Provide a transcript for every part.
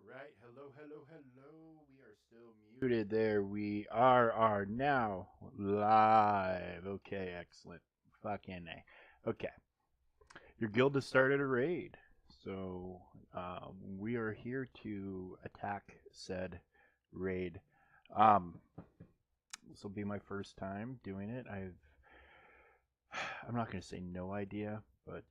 right. Hello, hello, hello. We are still muted there. We are now live. Okay, excellent. Fucking A. Okay. Your guild has started a raid. So we are here to attack said raid. This will be my first time doing it. I'm not going to say no idea, but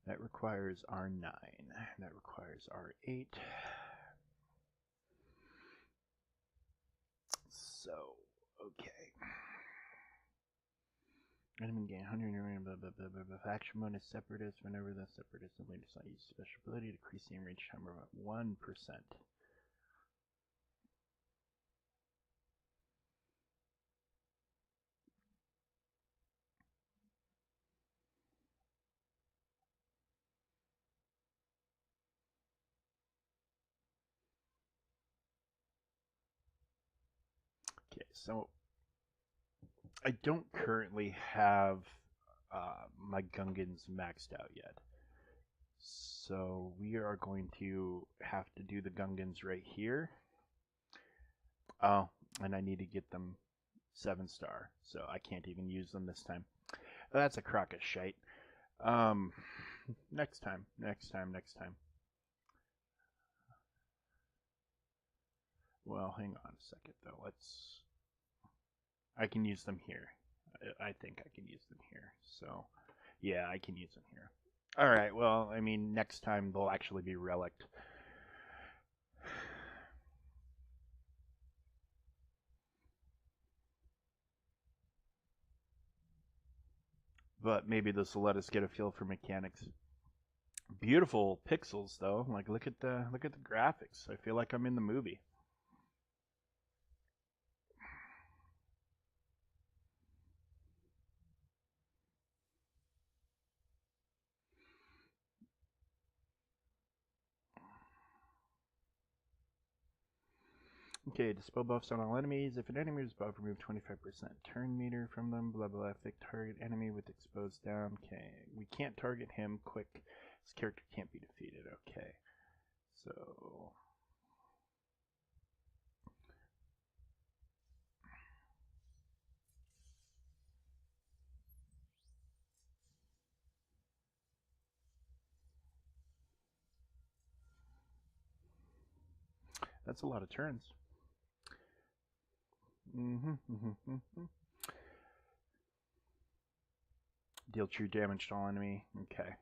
that requires R9. That requires R8. So, okay. Enemy gain 100 blah, blah, blah, blah, blah. Action mode is separatist. Whenever the separatist simply does not use special ability, decrease the range timer by 1%. Okay, so I don't currently have my Gungans maxed out yet. So we are going to have to do the Gungans right here. Oh, and I need to get them 7-star, so I can't even use them this time. That's a crock of shite. Next time. Well, hang on a second though. I can use them here. I think I can use them here. So, yeah, I can use them here. All right. Well, I mean, next time they'll actually be relicked. But maybe this will let us get a feel for mechanics. Beautiful pixels though. Like look at the graphics. I feel like I'm in the movie. Okay, dispel buffs on all enemies. If an enemy is buffed, remove 25% turn meter from them. Blah blah. Affect target enemy with exposed down. Okay, we can't target him. Quick. This character can't be defeated. Okay, so that's a lot of turns. Deal true damage to all enemy. Okay,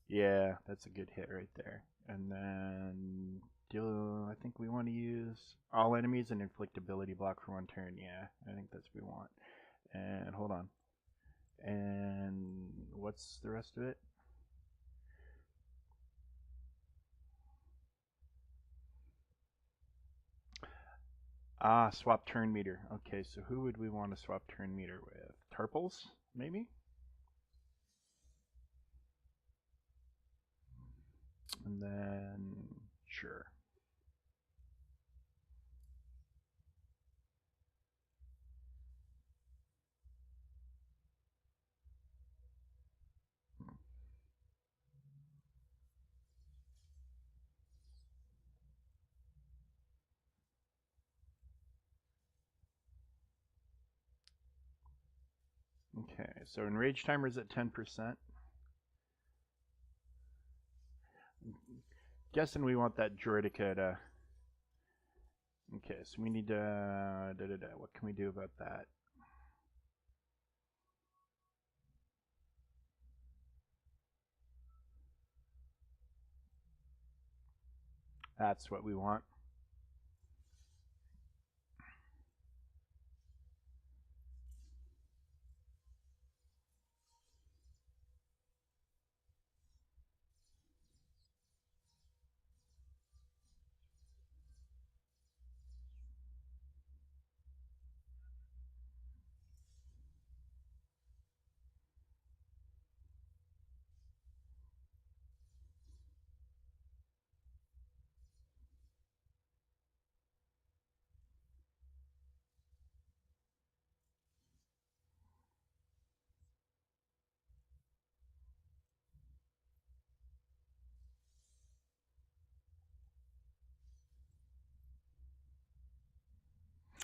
yeah, that's a good hit right there. And then deal. I think we want to use all enemies and inflict ability block for 1 turn. Yeah, I think that's what we want. And hold on. And what's the rest of it? Ah, swap turn meter. Okay, so who would we want to swap turn meter with? Turples, maybe? And then, sure. Okay, so enrage timer is at 10%. Guessing we want that Droidica to... Okay, so we need to... What can we do about that? That's what we want.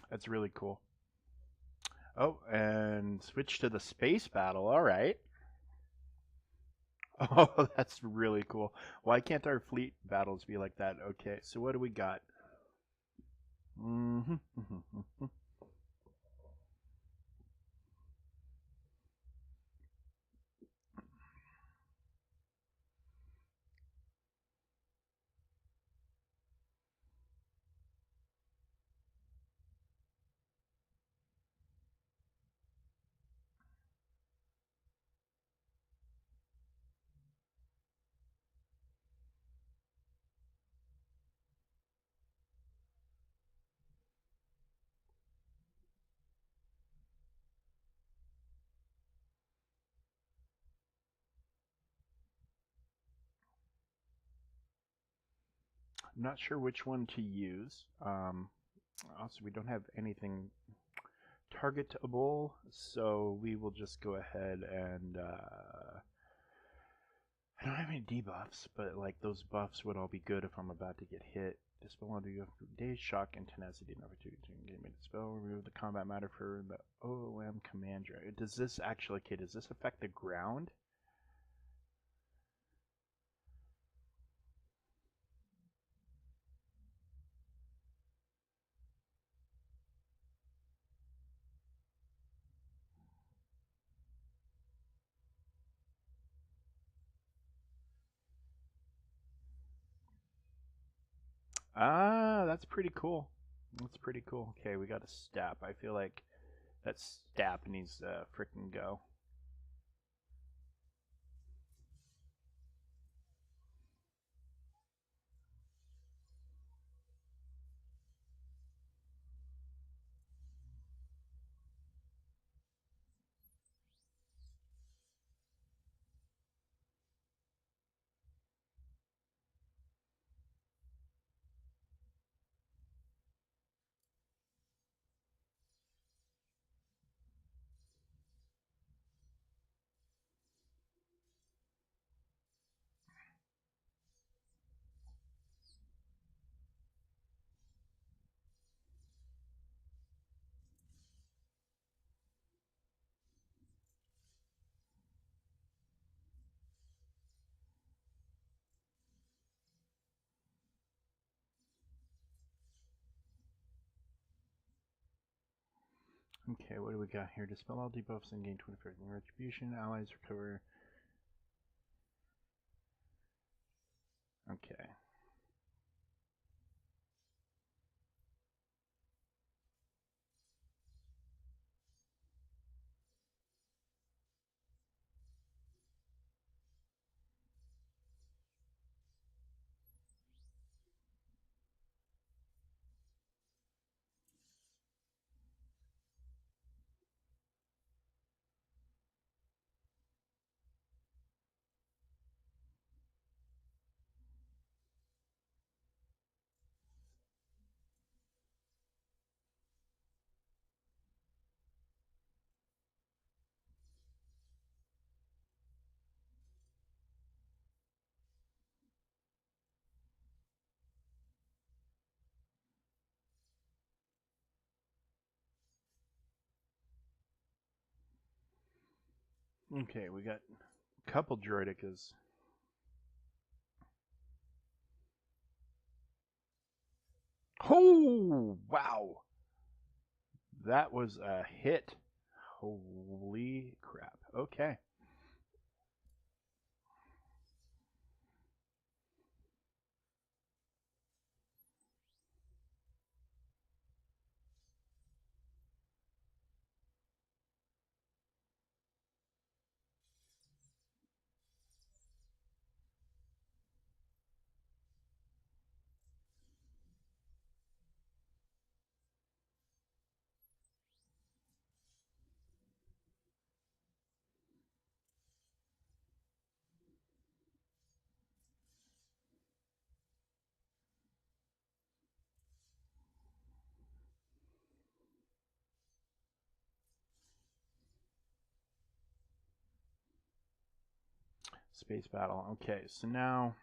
That's really cool. Oh, and switch to the space battle. All right. Oh, that's really cool. Why can't our fleet battles be like that? Okay, so what do we got? Hmm. I'm not sure which one to use. Also, we don't have anything targetable, so we will just go ahead and I don't have any debuffs, but like those buffs would all be good if I'm about to get hit. Dispel all debuff days, shock, and tenacity. Number two, give me dispel. Remove the combat matter for the OOM commander. Does this actually? Okay, does this affect the ground? Ah, that's pretty cool. That's pretty cool. Okay, we got a stap. I feel like that stap needs to frickin' go. Okay, what do we got here? Dispel all debuffs and gain 25 retribution. Allies recover. Okay. Okay, we got a couple droidicas. Oh, wow. That was a hit. Holy crap. Okay. Space battle. Okay, so now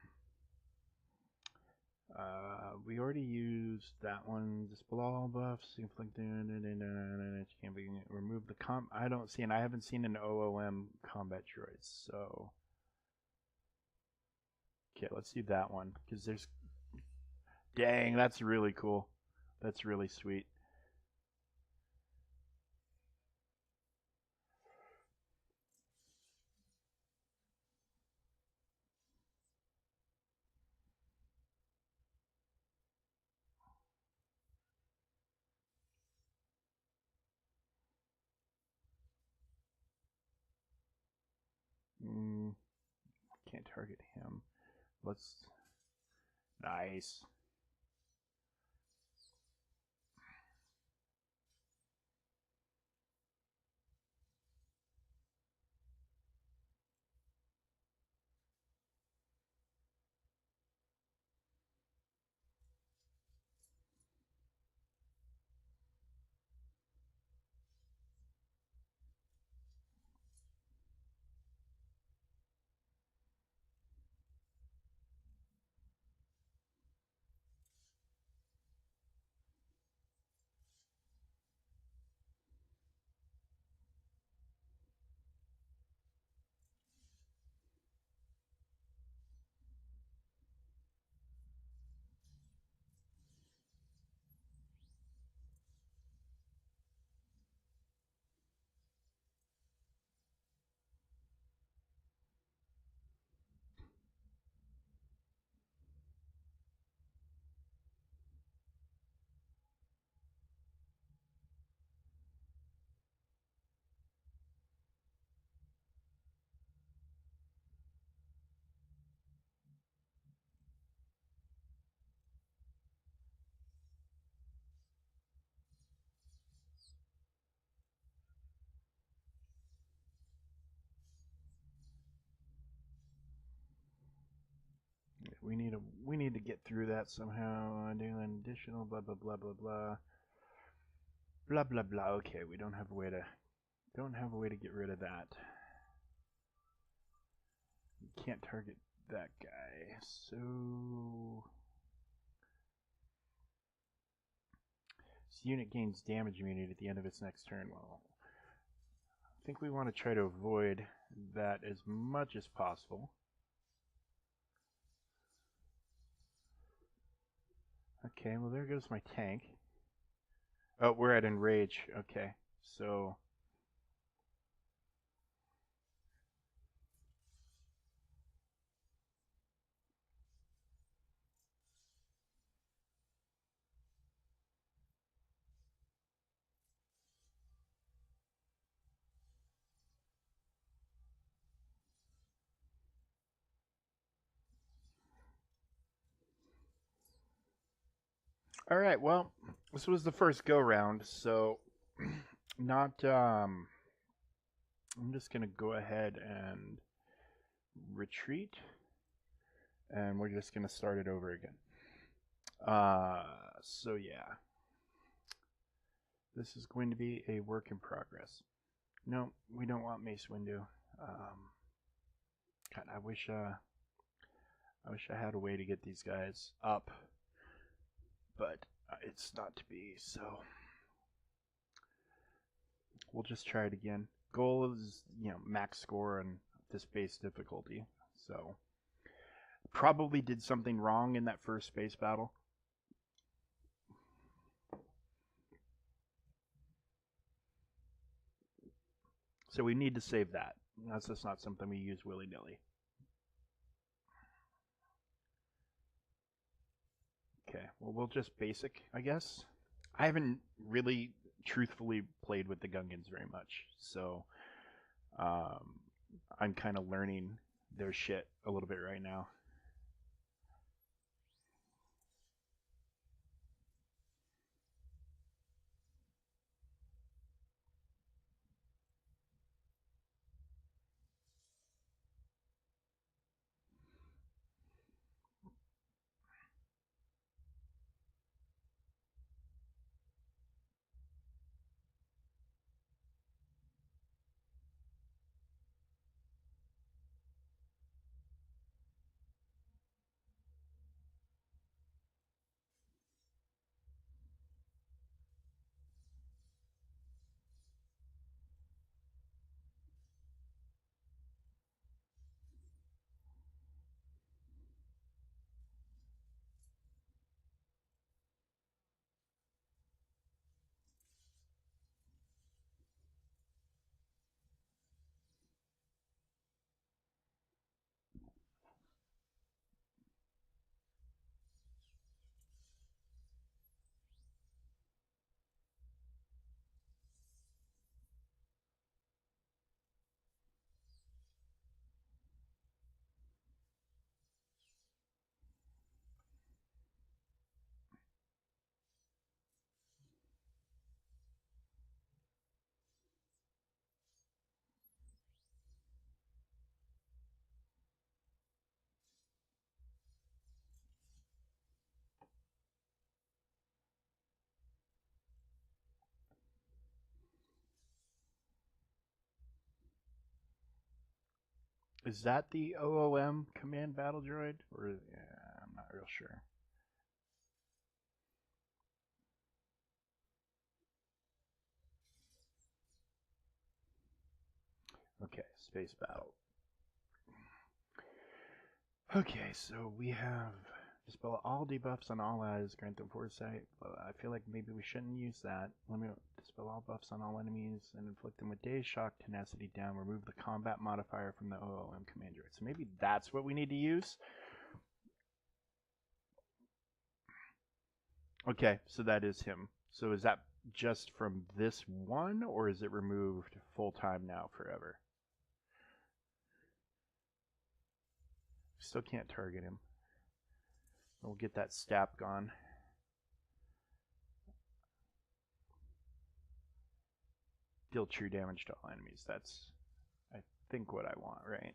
We already used that one. Dispel all buffs. Can't be remove the I don't see, and I haven't seen an OOM combat droids. So, okay, let's do that one because there's. Dang, that's really cool. That's really sweet. Mm, can't target him. Let's. Nice. We need to get through that somehow. Do an additional blah blah blah blah blah blah blah blah. Okay, we don't have a way to get rid of that. Can't target that guy. So this unit gains damage immunity at the end of its next turn. Well, I think we want to try to avoid that as much as possible. Okay, well there goes my tank. Oh, we're at enrage. Okay, so all right. Well, this was the first go round, so not. I'm just gonna go ahead and retreat, and we're just gonna start it over again. So yeah, this is going to be a work in progress. No, we don't want Mace Windu. God, I wish I had a way to get these guys up, but it's not to be. So we'll just try it again. Goal is max score on this base difficulty. So probably did something wrong in that first space battle. So we need to save that. That's just not something we use willy-nilly. Okay, well, we'll just basic, I guess. I haven't really truthfully played with the Gungans very much, so I'm kind of learning their shit a little bit right now. Is that the OOM command battle droid? Or yeah, I'm not real sure. Okay, space battle. Okay, so we have dispel all debuffs on all allies, grant them foresight. I feel like maybe we shouldn't use that. Let me dispel all buffs on all enemies and inflict them with daze, shock, tenacity down. Remove the combat modifier from the OOM commander. So maybe that's what we need to use. Okay, so that is him. So is that just from this one, or is it removed full time now forever? Still can't target him. We'll get that stab gone. Deal true damage to all enemies. That's, I think, what I want, right?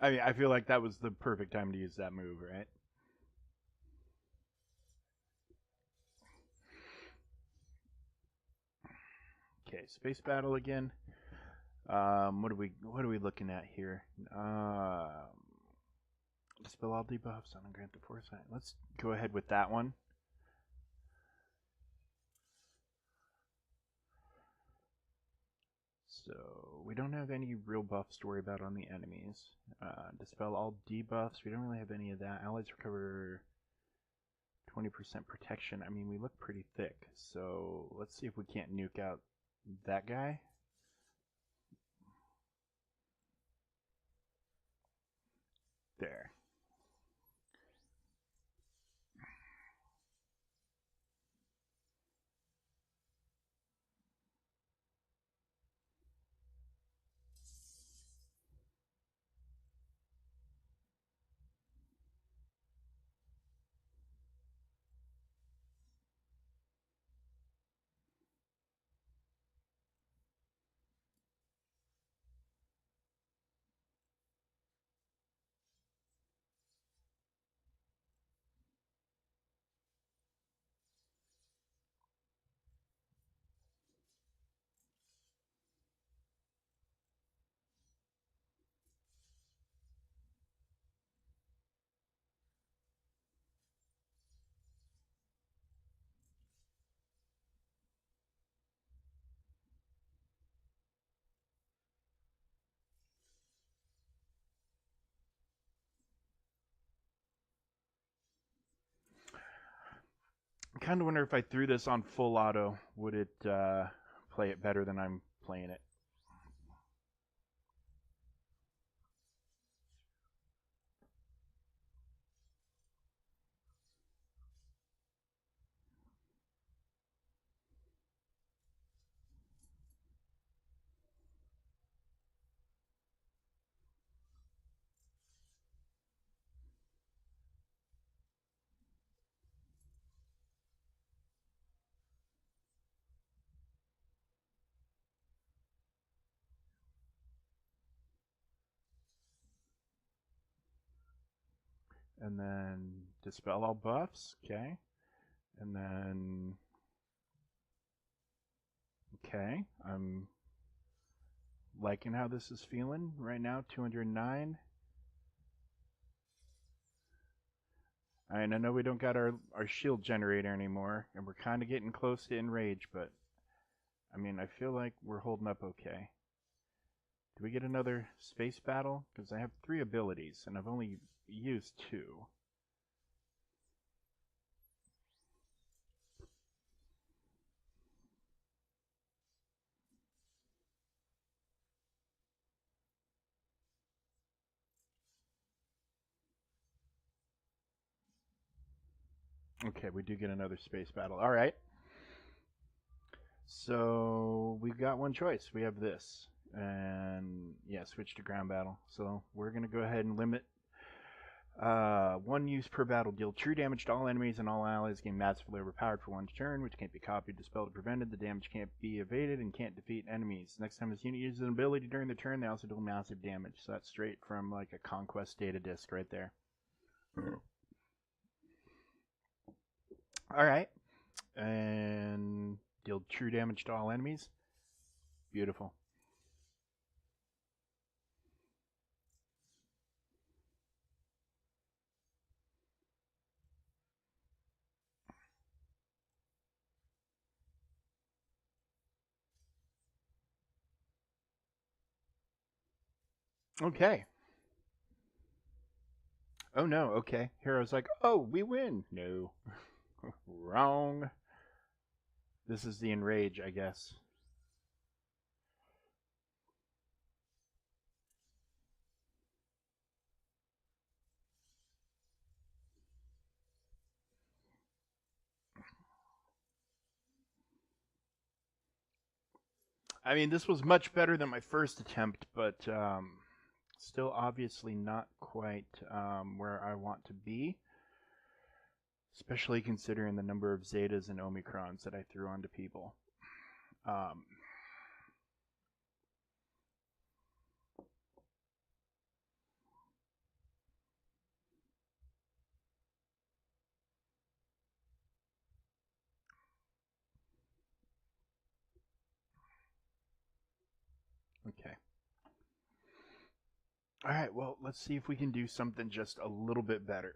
I mean, I feel like that was the perfect time to use that move, right? Okay, space battle again. What are we looking at here? Dispel all debuffs on grant the foresight. Let's go ahead with that one. So we don't have any real buffs to worry about on the enemies. Dispel all debuffs. We don't really have any of that. Allies recover 20% protection. I mean, we look pretty thick. So let's see if we can't nuke out that guy. There. I kind of wonder if I threw this on full auto, would it play it better than I'm playing it? And then dispel all buffs, okay. And then, okay, I'm liking how this is feeling right now. 209. Alright, I know we don't got our shield generator anymore, and we're kind of getting close to enrage, but I mean, I feel like we're holding up okay. Do we get another space battle? Because I have 3 abilities, and I've only used 2. Okay, we do get another space battle. Alright. So we've got one choice. We have this. And yeah, switch to ground battle. So we're going to go ahead and limit 1 use per battle. Deal true damage to all enemies and all allies. Gain massively overpowered for 1 turn, which can't be copied, dispelled, or prevented. The damage can't be evaded and can't defeat enemies. Next time this unit uses an ability during the turn, they also deal massive damage. So that's straight from like a Conquest data disc right there. Alright. And deal true damage to all enemies. Beautiful. Okay. Oh no, okay. Hero's like, oh, we win. No. Wrong. This is the enrage, I guess. I mean, this was much better than my first attempt, but still obviously not quite where I want to be. Especially considering the number of Zetas and Omicrons that I threw onto people. Okay. Alright, well, let's see if we can do something just a little bit better.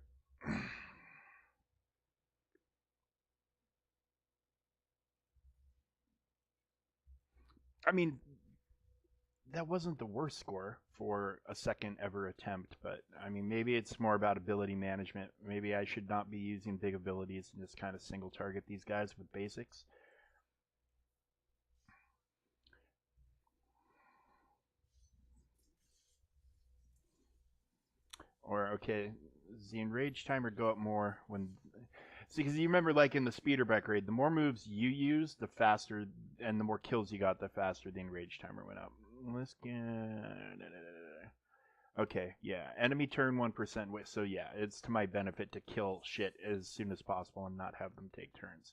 I mean, that wasn't the worst score for a second ever attempt, but I mean, maybe it's more about ability management. Maybe I should not be using big abilities and just kind of single target these guys with basics. Or, okay, does the enrage timer go up more when... See, because you remember, like in the speederback raid, the more moves you use, the faster, and the more kills you got, the faster the enrage timer went up. Let's get... Okay, yeah. Enemy turn 1%. So yeah, it's to my benefit to kill shit as soon as possible and not have them take turns.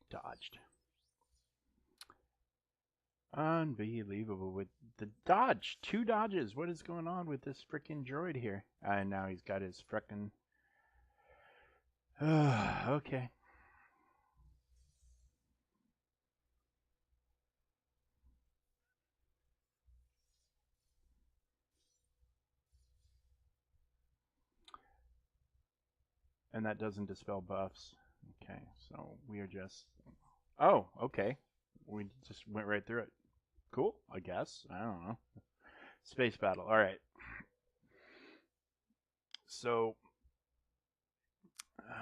Dodged. Unbelievable with the dodge. 2 dodges. What is going on with this freaking droid here? And now he's got his frickin'... okay. And that doesn't dispel buffs. Okay, so we are just... Oh, okay. We just went right through it. Cool, I guess. I don't know. Space battle. All right. So,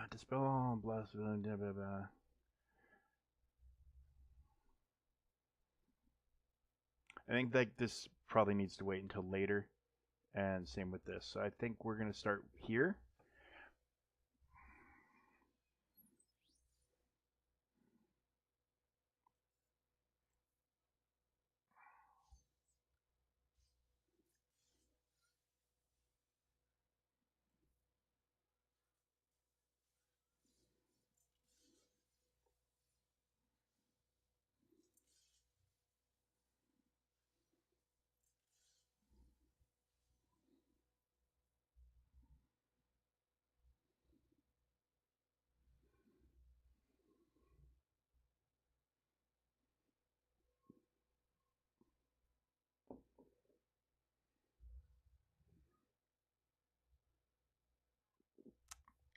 dispel all blast. Blah, blah, blah. I think that this probably needs to wait until later, and same with this. So I think we're going to start here.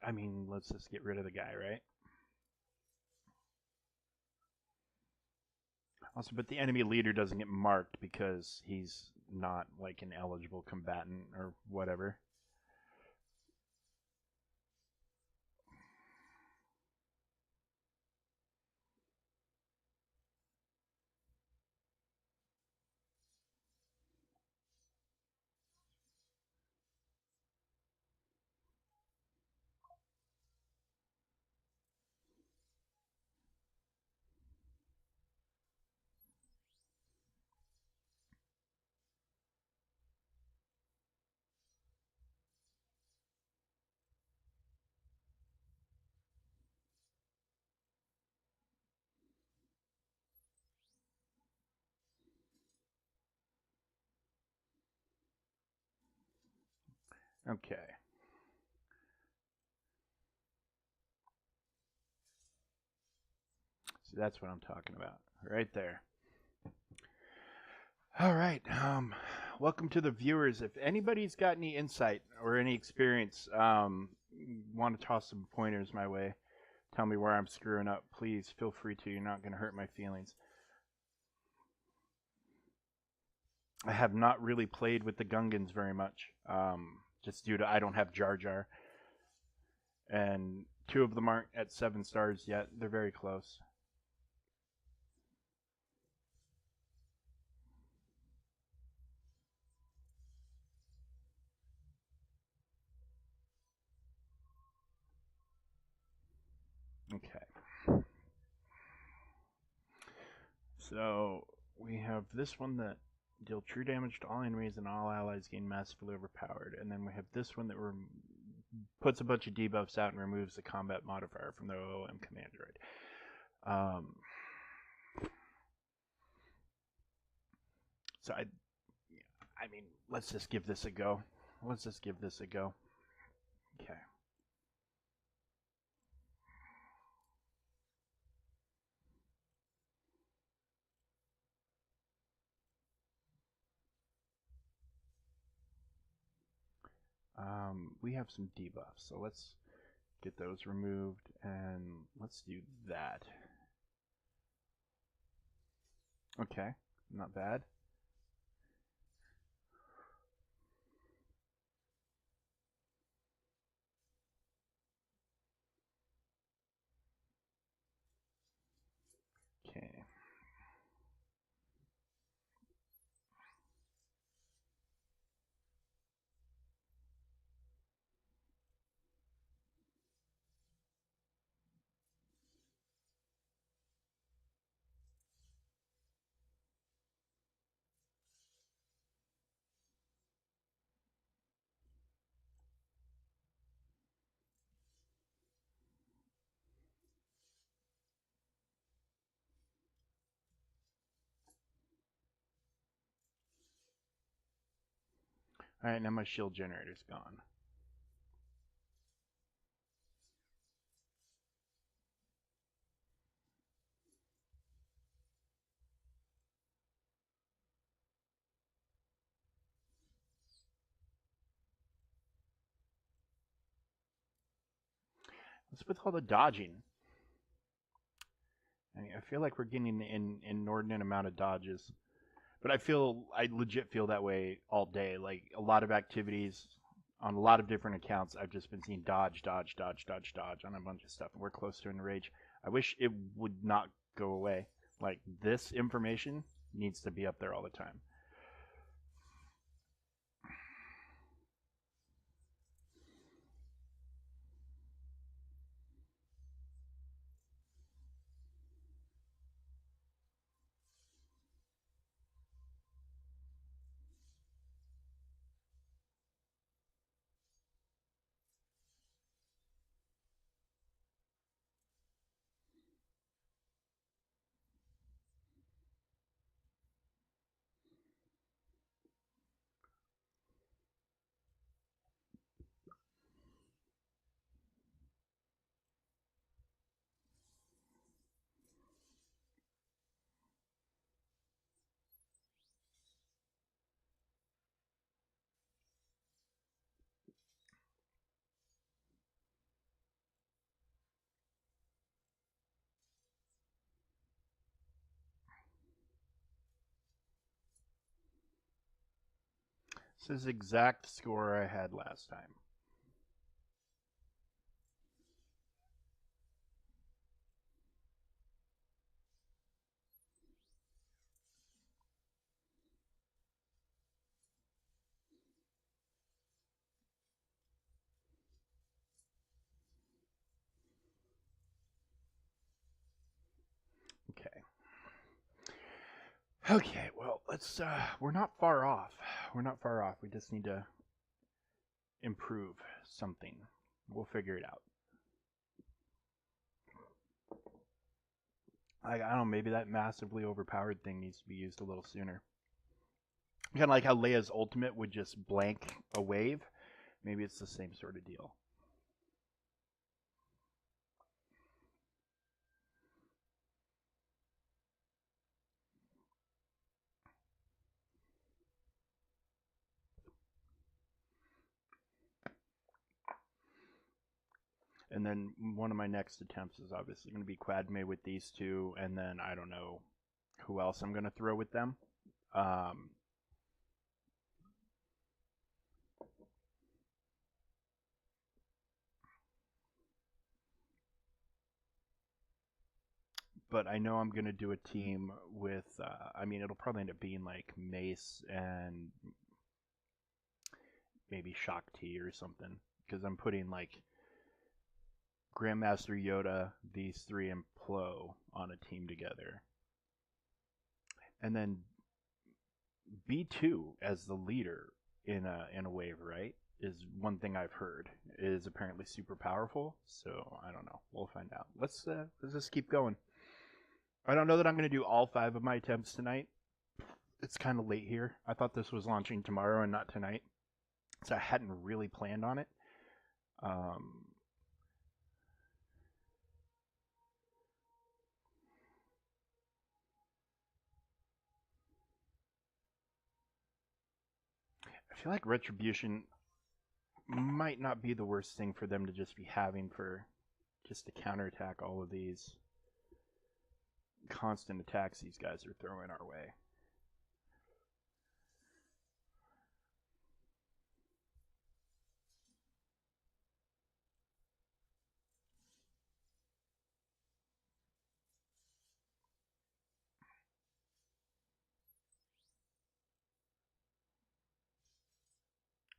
I mean, let's just get rid of the guy, right? Also, but the enemy leader doesn't get marked because he's not like an eligible combatant or whatever. Okay. So that's what I'm talking about. Right there. All right. Welcome to the viewers. If anybody's got any insight or any experience, want to toss some pointers my way, tell me where I'm screwing up, please feel free to. You're not going to hurt my feelings. I have not really played with the Gungans very much, just due to I don't have Jar Jar. And 2 of them aren't at 7 stars yet. They're very close. Okay. So we have this one that deal true damage to all enemies and all allies gain massively overpowered. And then we have this one that puts a bunch of debuffs out and removes the combat modifier from the OOM command droid. So I mean, let's just give this a go. Let's just give this a go. Okay. We have some debuffs, so let's get those removed, and let's do that. Okay, not bad. Okay. Alright, now my shield generator's gone. What's with all the dodging? I mean, I feel like we're getting an inordinate amount of dodges. But I legit feel that way all day. Like a lot of activities on a lot of different accounts, I've just been seeing dodge, dodge, dodge, dodge, dodge on a bunch of stuff. We're close to enrage. I wish it would not go away. Like this information needs to be up there all the time. This is exact score I had last time. Okay. Okay, well, let's we're not far off. We're not far off. We just need to improve something. We'll figure it out. I don't know, maybe that massively overpowered thing needs to be used a little sooner. Kind of like how Leia's ultimate would just blank a wave. Maybe it's the same sort of deal. And then one of my next attempts is obviously going to be Quadme with these two, and then I don't know who else I'm going to throw with them. But I know I'm going to do a team with, I mean, it'll probably end up being like Mace and maybe Shock T or something. Because I'm putting like Grandmaster Yoda, these three, and Plo on a team together. And then B2 as the leader in a wave, right? Is one thing I've heard is apparently super powerful. So I don't know. We'll find out. Let's just keep going. I don't know that I'm going to do all 5 of my attempts tonight. It's kind of late here. I thought this was launching tomorrow and not tonight, so I hadn't really planned on it. I feel like Retribution might not be the worst thing for them to just be having for just to counterattack all of these constant attacks these guys are throwing our way.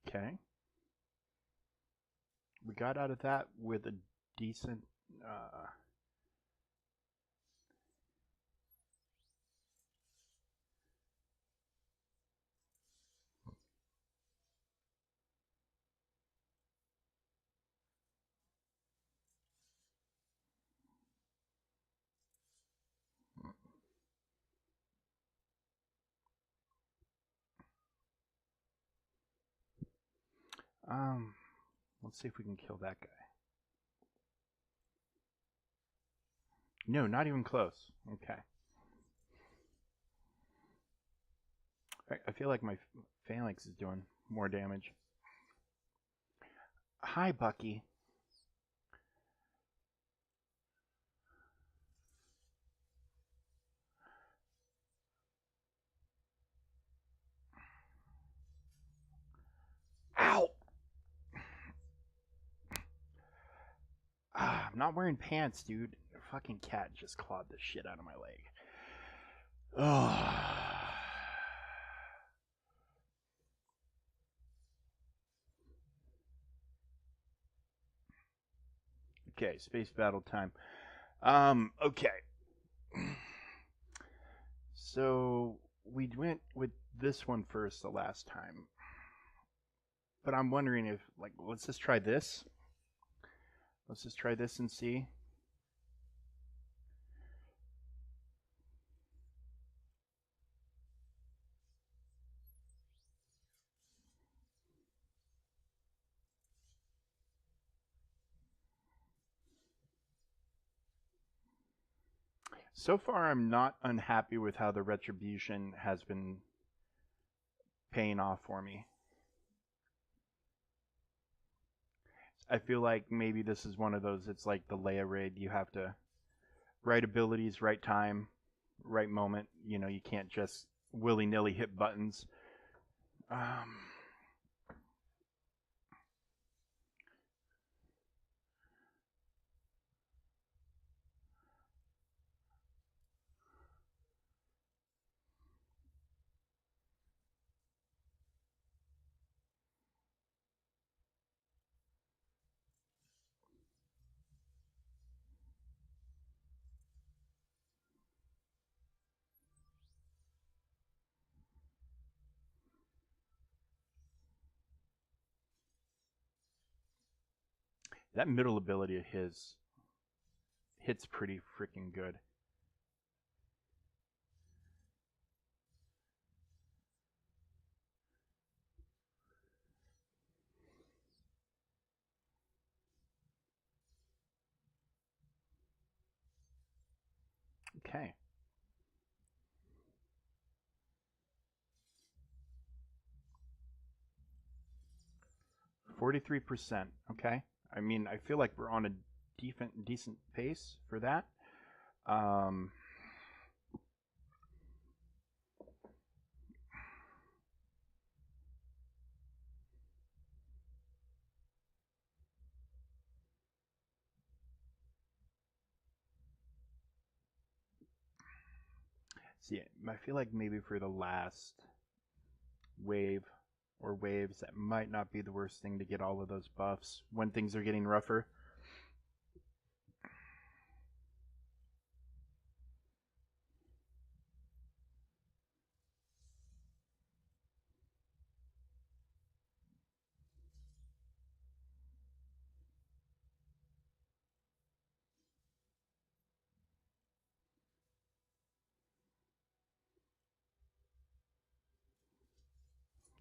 Okay. We got out of that with a decent let's see if we can kill that guy. No, not even close. Okay. I feel like my phalanx is doing more damage. Hi, Bucky. I'm not wearing pants, dude. A fucking cat just clawed the shit out of my leg. Oh. Okay, space battle time. Okay. So we went with this one first the last time. But I'm wondering if, like, let's just try this. Let's just try this and see. So far, I'm not unhappy with how the retribution has been paying off for me. I feel like maybe this is one of those, it's like the Leia raid. You have to, right abilities, right time, right moment. You know, you can't just willy nilly hit buttons. Um, that middle ability of his hits pretty freaking good. Okay. 43%. Okay. I mean, I feel like we're on a decent pace for that. Um, see, I feel like maybe for the last wave or waves, that might not be the worst thing to get all of those buffs when things are getting rougher.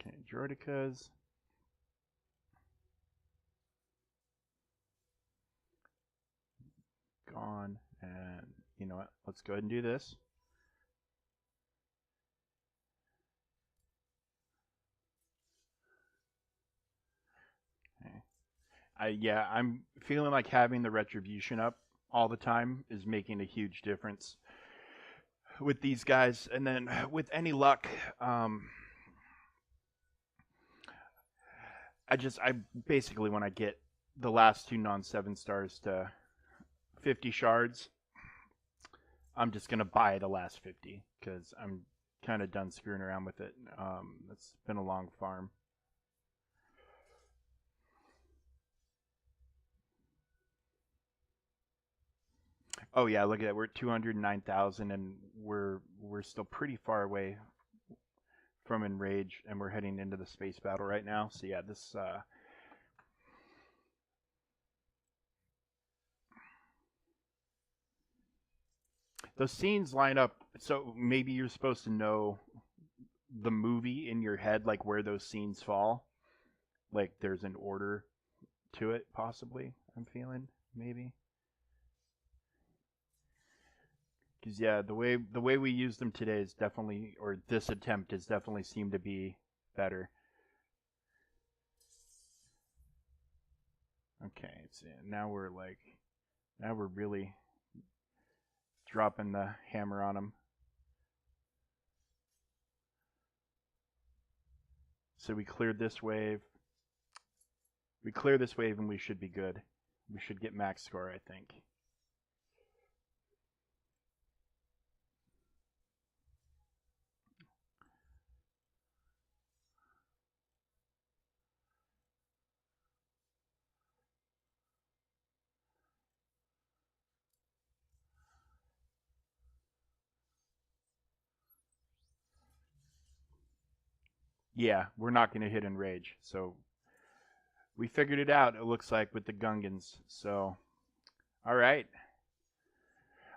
Okay, Droidekas. Gone. And you know what? Let's go ahead and do this. Okay. I'm feeling like having the retribution up all the time is making a huge difference with these guys. And then with any luck, I basically, when I get the last two non-7 stars to 50 shards, I'm just gonna buy the last 50 because I'm kind of done screwing around with it. It's been a long farm. Oh yeah, look at that. We're at 209,000, and we're still pretty far away from Enrage, and we're heading into the space battle right now. So yeah, this those scenes line up. So maybe you're supposed to know the movie in your head, like where those scenes fall. Like there's an order to it, possibly. I'm feeling maybe. Because yeah, the way we use them today is definitely, or this attempt has definitely seemed to be better. Okay, so now we're really dropping the hammer on them. So we cleared this wave. We clear this wave and we should be good. We should get max score, I think. Yeah, we're not going to hit Enrage. So we figured it out, it looks like, with the Gungans. So, all right.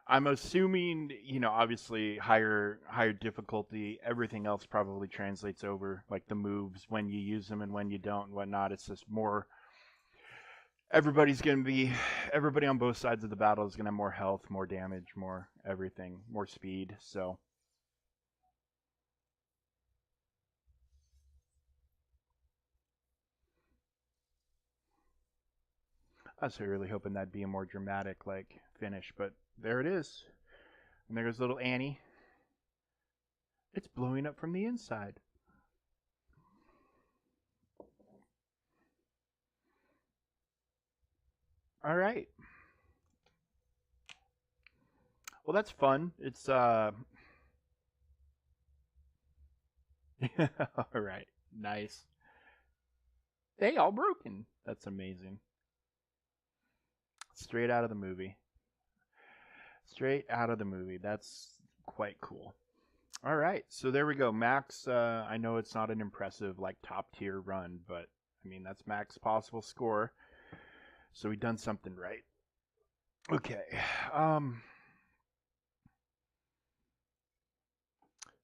I'm assuming, obviously higher difficulty, everything else probably translates over, like the moves, when you use them and when you don't and whatnot. It's just more, everybody on both sides of the battle is going to have more health, more damage, more everything, more speed. So, I was really hoping that'd be a more dramatic, like, finish, but there it is. And there goes little Annie. It's blowing up from the inside. All right. Well, that's fun. It's all right. Nice. They all broken. That's amazing. Straight out of the movie. Straight out of the movie. That's quite cool. All right. So there we go. Max, I know it's not an impressive, like, top tier run, but I mean, that's max possible score. So we done something right. Okay.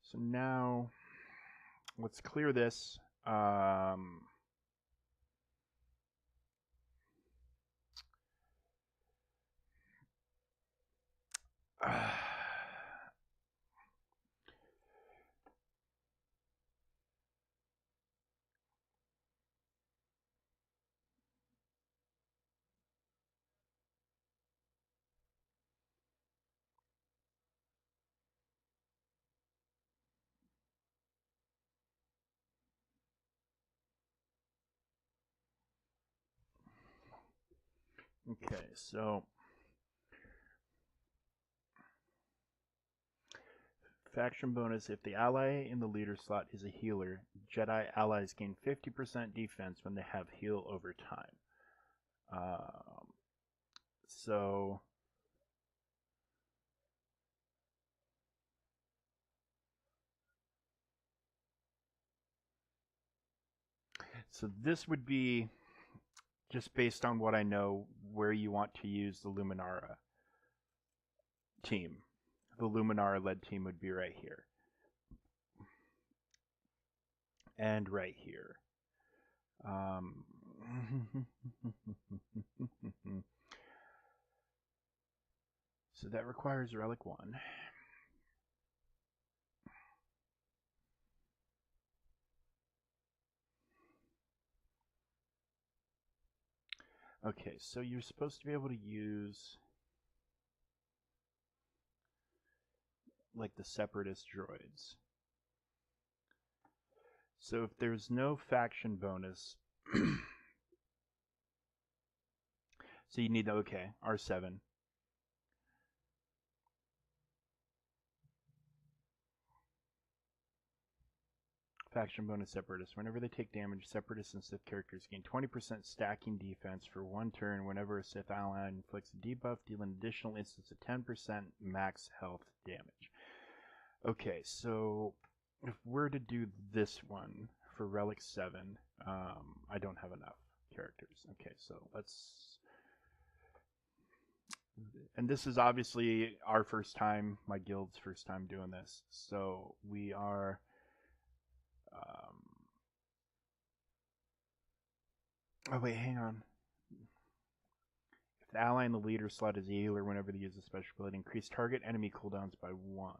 So now let's clear this. Okay, so faction bonus: if the ally in the leader slot is a healer, Jedi allies gain 50% defense when they have heal over time. So this would be just based on what I know where you want to use the Luminara team. The Luminara led team would be right here. And right here. So that requires Relic 1. Okay, so you're supposed to be able to use, like, the Separatist droids. So if there's no faction bonus, so you need, okay, R7. Faction bonus Separatists. Whenever they take damage, Separatists and Sith characters gain 20% stacking defense for one turn. Whenever a Sith ally inflicts a debuff, deal an additional instance of 10% max health damage. Okay, so if we're to do this one for Relic 7, I don't have enough characters. Okay, so let's... And this is obviously our first time, my guild's first time doing this. So we are... oh, wait, hang on. If the ally in the leader slot is a healer, whenever they use a special ability, increase target enemy cooldowns by 1.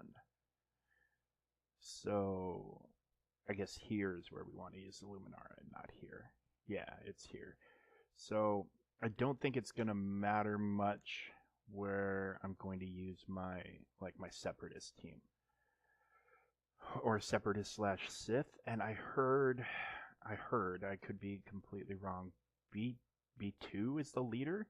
So I guess here is where we want to use the Luminara, not here. Yeah, it's here. So I don't think it's going to matter much where I'm going to use my Separatist team. Or Separatist slash Sith. And I heard, I could be completely wrong, B2 is the leader?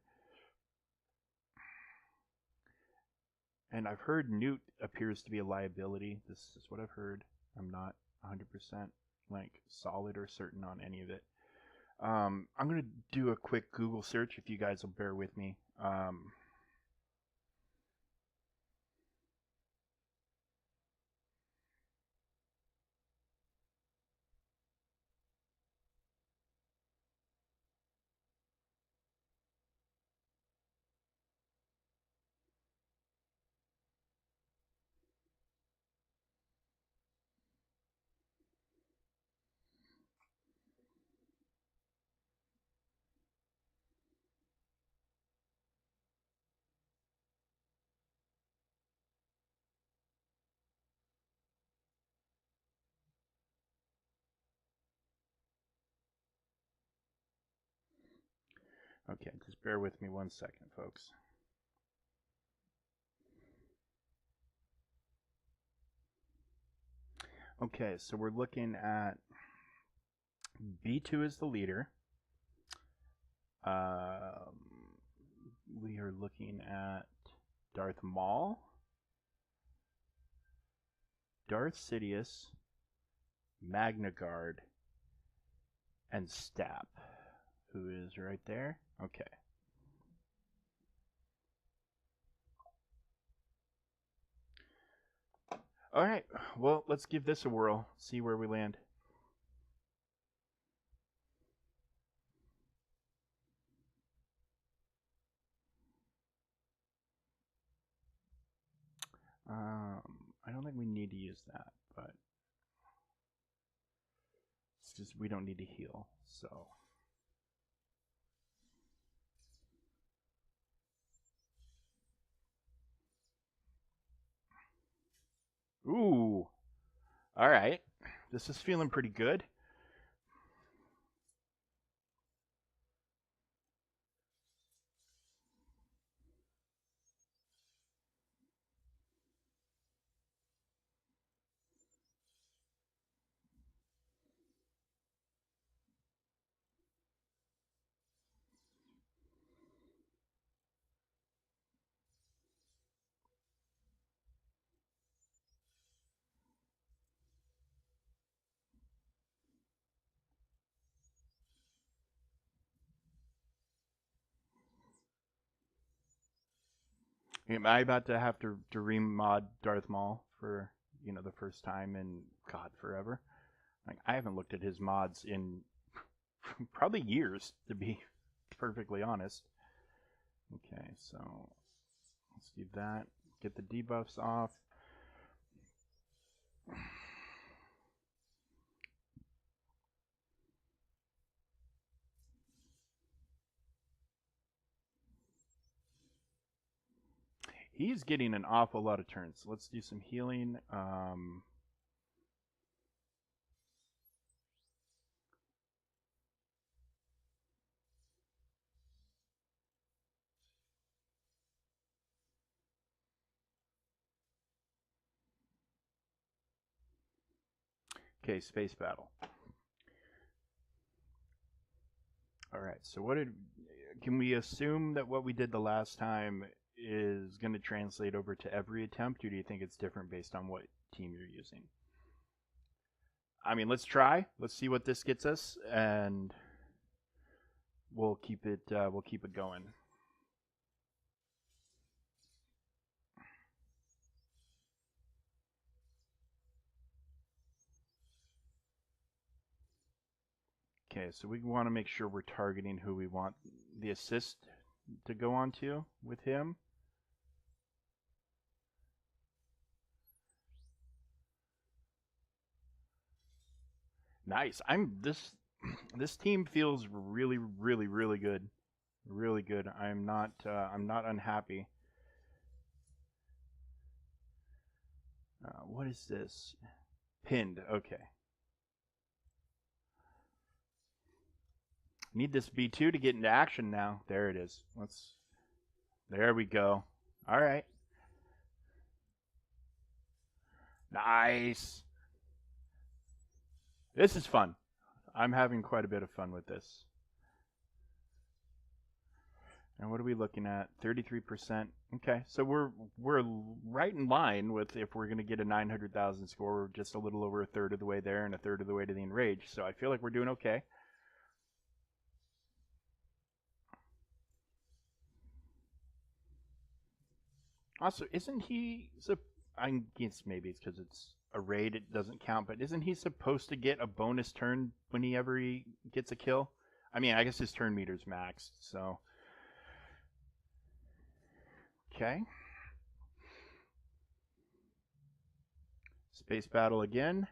And I've heard Newt appears to be a liability. This is what I've heard. I'm not 100% like solid or certain on any of it. I'm going to do a quick Google search if you guys will bear with me. Okay, just bear with me 1 second, folks. Okay, so we're looking at B2 is the leader. We are looking at Darth Maul, Darth Sidious, Magna Guard, and Stap, who is right there. Okay. All right. Well, let's give this a whirl. See where we land. I don't think we need to use that, but it's just we don't need to heal. So. Ooh. All right. This is feeling pretty good. Am I about to have to remod Darth Maul for the first time in God forever? Like I haven't looked at his mods in probably years, to be perfectly honest. Okay, so let's do that. Get the debuffs off. He's getting an awful lot of turns. Let's do some healing. Okay, space battle. All right. So can we assume that what we did the last time is going to translate over to every attempt, or do you think it's different based on what team you're using? I mean, let's try. Let's see what this gets us, and we'll keep it going. Okay, so we want to make sure we're targeting who we want the assist to go on to with him. Nice. This team feels really, really, really good. Really good. I'm not unhappy. What is this? Pinned. Okay. Need this B2 to get into action now. There it is. There we go. All right. Nice. This is fun. I'm having quite a bit of fun with this. And what are we looking at? 33%. Okay, so we're right in line with if we're gonna get a 900,000 score, we're just a little over a third of the way there and a third of the way to the enraged. So I feel like we're doing okay. Also, isn't he? I guess maybe it's because it's a raid; it doesn't count. But isn't he supposed to get a bonus turn whenever he gets a kill? I mean, I guess his turn meter's maxed. So okay, space battle again.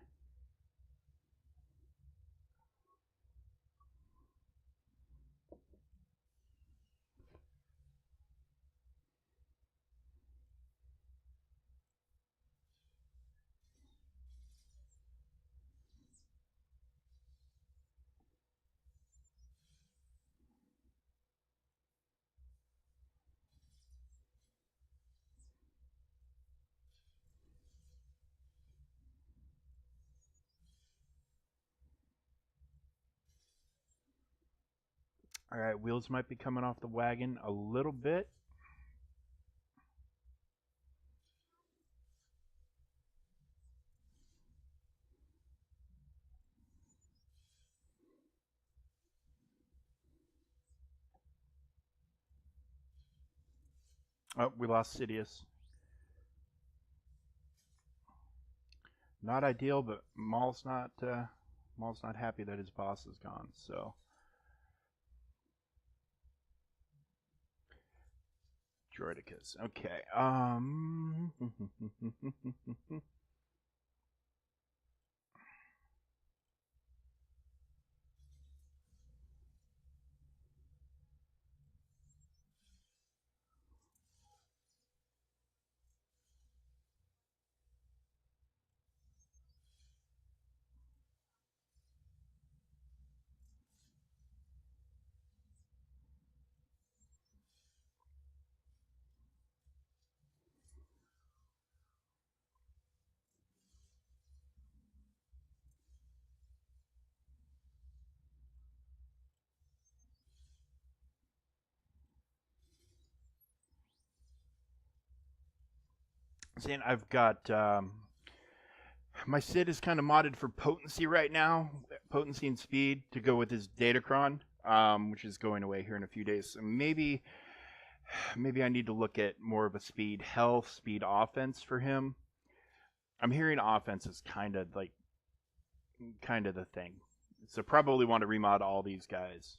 All right, wheels might be coming off the wagon a little bit. Oh, we lost Sidious. Not ideal, but Maul's not happy that his boss is gone. So Droidicus. Okay. Saying I've got my Sid is kind of modded for potency right now, potency and speed to go with his Datacron, which is going away here in a few days. So maybe I need to look at more of a speed health, speed offense for him. I'm hearing offense is kind of the thing. So probably want to remod all these guys.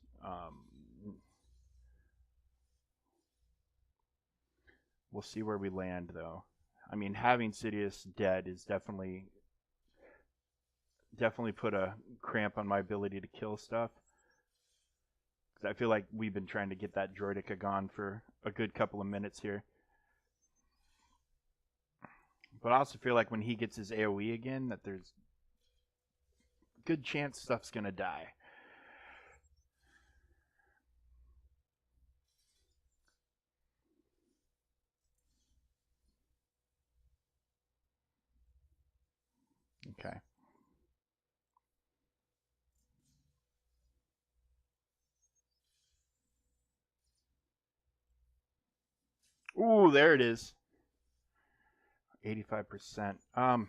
We'll see where we land though. I mean, having Sidious dead is definitely put a cramp on my ability to kill stuff. Because I feel like we've been trying to get that Droidica gone for a good couple of minutes here. But I also feel like when he gets his AoE again, that there's a good chance stuff's gonna die. Okay. Ooh, there it is. 85%. And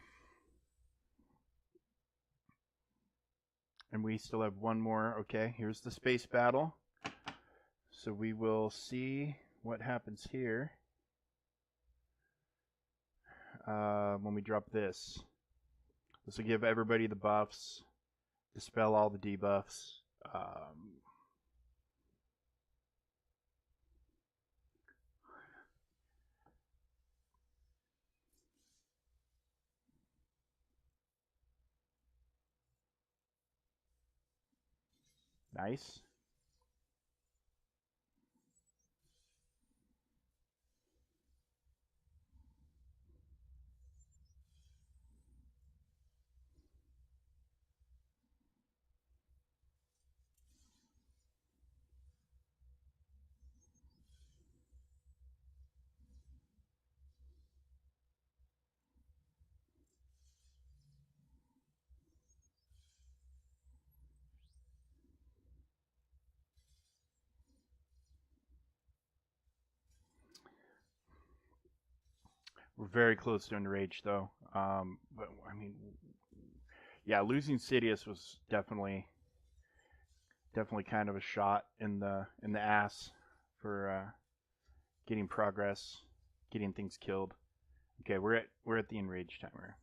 we still have one more. Okay, here's the space battle. So we will see what happens here when we drop this. This will give everybody the buffs, dispel all the debuffs. Nice. We're very close to enraged though. But I mean, yeah, losing Sidious was definitely kind of a shot in the ass for getting progress, getting things killed. Okay, we're at the enraged timer.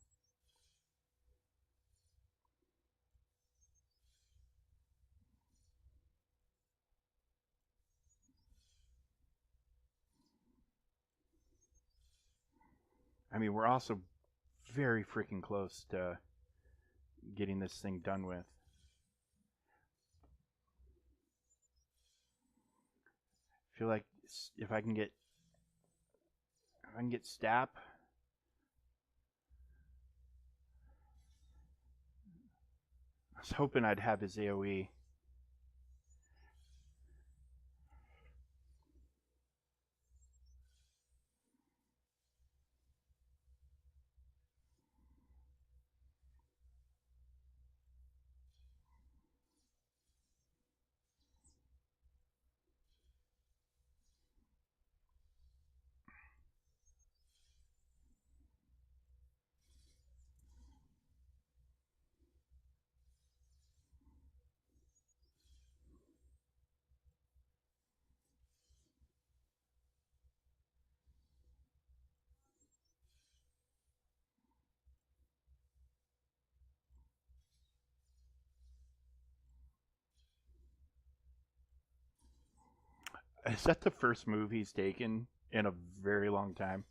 I mean, we're also very freaking close to getting this thing done with. I feel like if I can get Stap. I was hoping I'd have his AoE. Is that the first move he's taken in a very long time?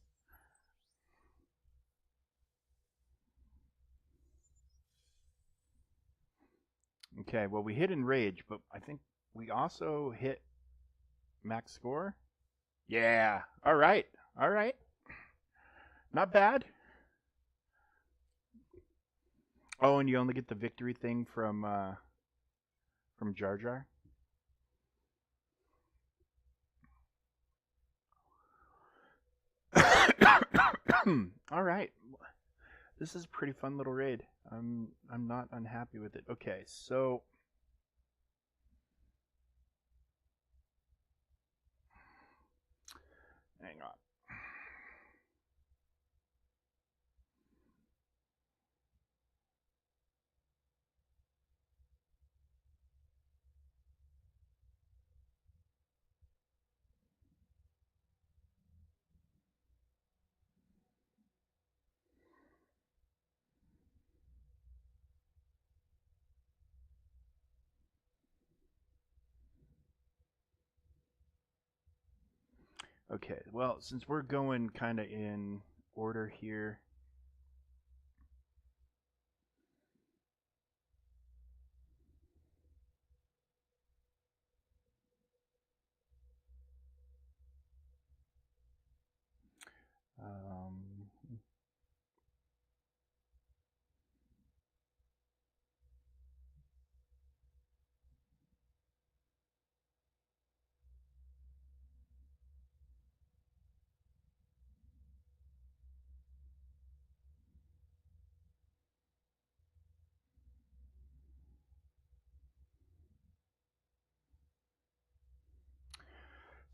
Okay, well, we hit Enrage, but I think we also hit max score. Yeah. All right. All right. Not bad. Oh, and you only get the victory thing from Jar Jar. All right. This is a pretty fun little raid. I'm not unhappy with it. Okay, so hang on. Okay, well, since we're going kind of in order here, um,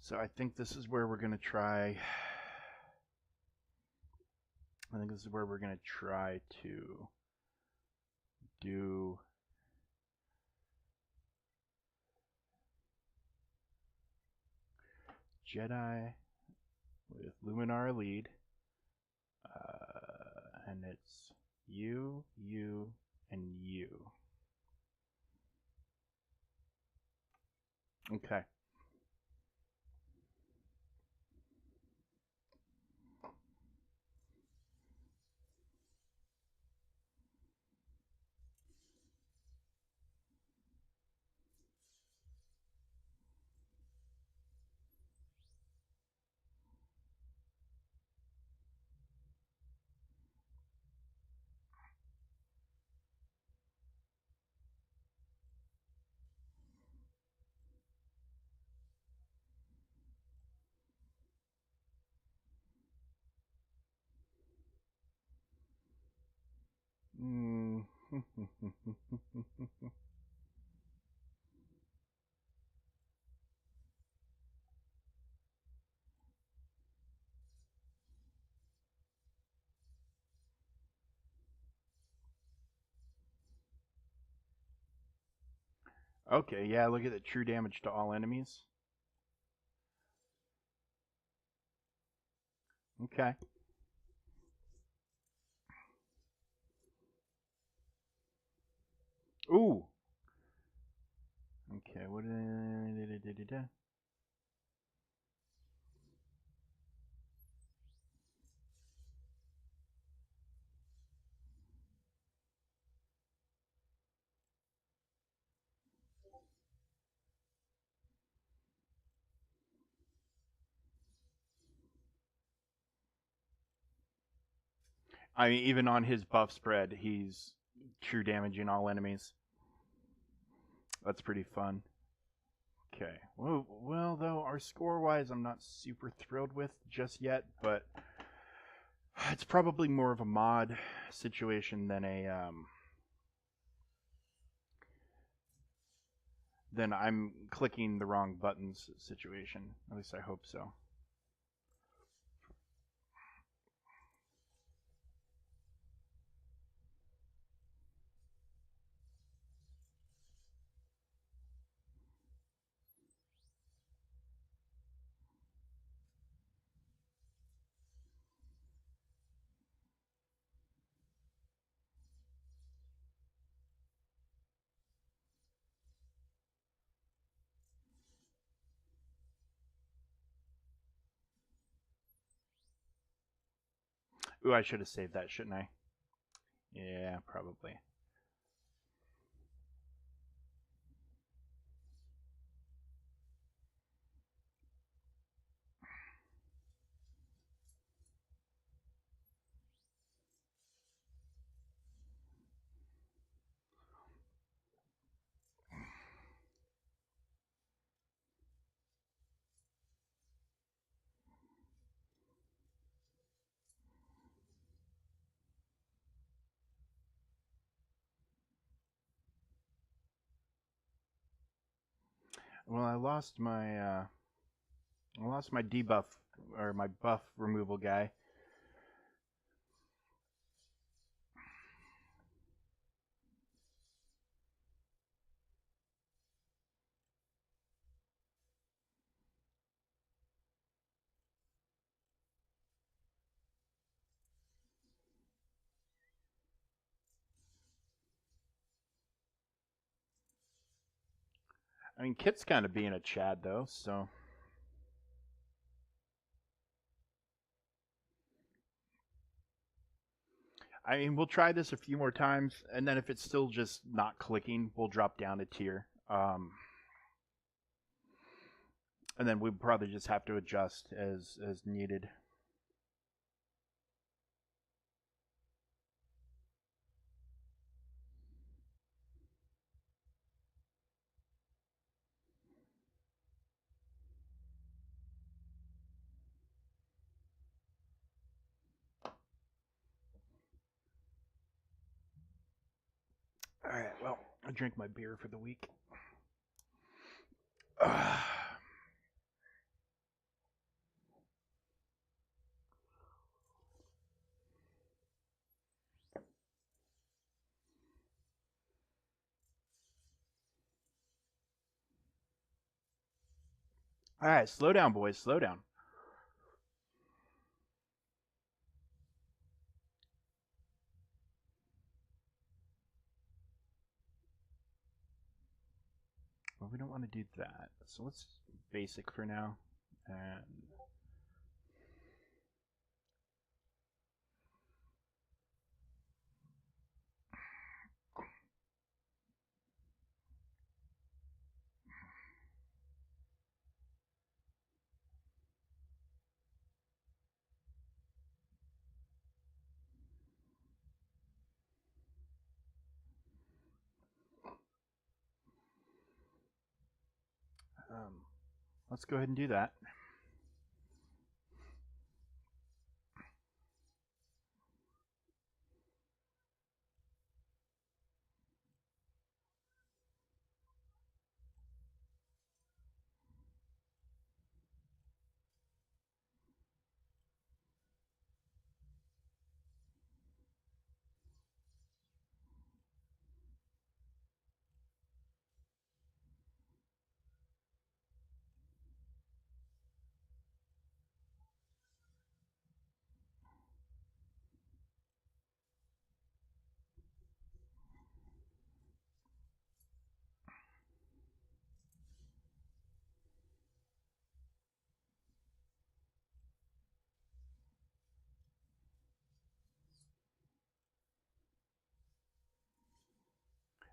so I think this is where we're gonna try. I think this is where we're gonna try to do Jedi with Luminara lead, and it's you, and you. Okay. Mm. Okay, yeah, look at the true damage to all enemies. Okay. Ooh. Okay, what I mean, even on his buff spread, he's true damaging all enemies. That's pretty fun. Okay. Well, though, our score wise, I'm not super thrilled with just yet, but it's probably more of a mod situation than a than I'm clicking the wrong buttons situation. At least I hope so. Ooh, I should have saved that, shouldn't I? Yeah, probably. Well, I lost my debuff or my buff removal guy. I mean, Kit's kind of being a Chad though, so I mean, we'll try this a few more times, and then if it's still just not clicking, we'll drop down a tier. And then we probably just have to adjust as needed. All right. Well, I drink my beer for the week. All right, slow down, boys. Slow down. Well, we don't want to do that, so let's basic for now. And let's go ahead and do that.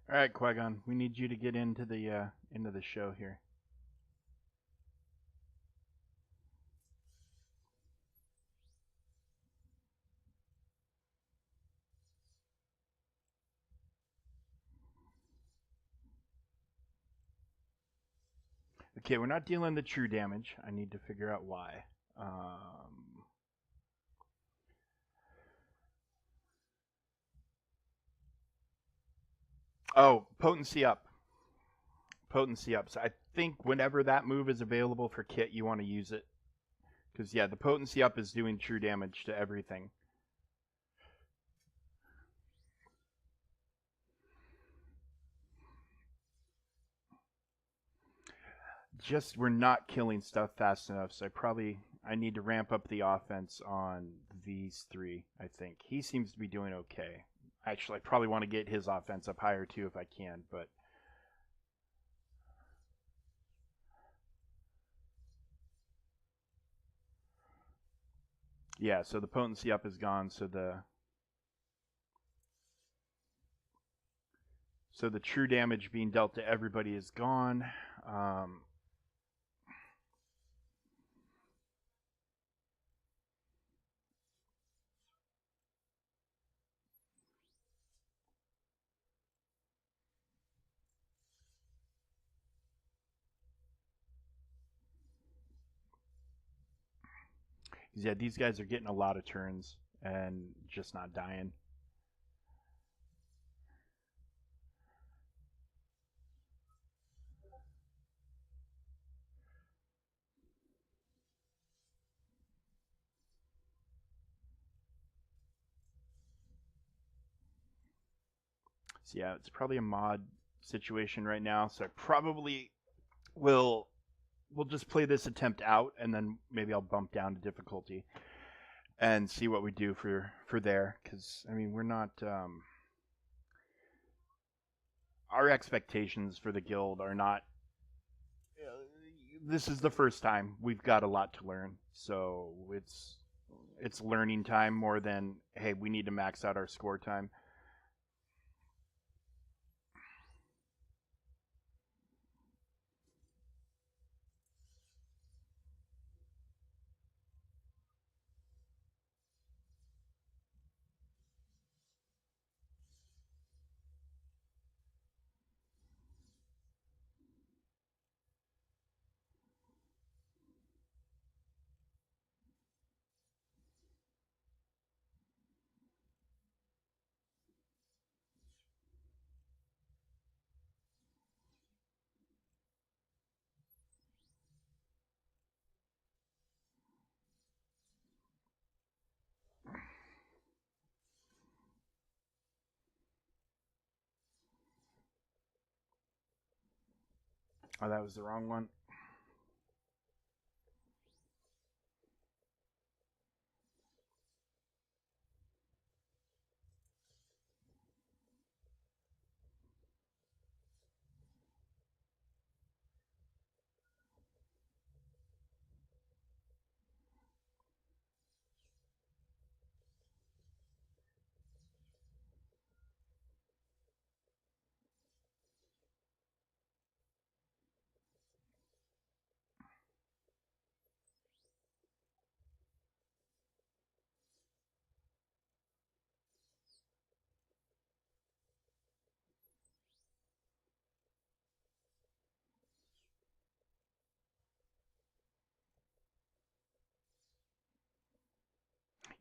All right, Qui-Gon, we need you to get into the show here. Okay, we're not dealing the true damage. I need to figure out why. Um, oh, potency up. Potency up. So I think whenever that move is available for Kit, you want to use it. Because, yeah, the potency up is doing true damage to everything. Just we're not killing stuff fast enough, so I need to ramp up the offense on these three. I think he seems to be doing okay. Actually, I probably want to get his offense up higher too if I can, but yeah. So the potency up is gone. So the true damage being dealt to everybody is gone. Um, yeah, these guys are getting a lot of turns and just not dying. So yeah, it's probably a mod situation right now. So I probably will we'll just play this attempt out, and then maybe I'll bump down to difficulty and see what we do for there. Because I mean, we're not our expectations for the guild are not. This is the first time we've got a lot to learn, so it's learning time more than hey we need to max out our score time. Oh, that was the wrong one.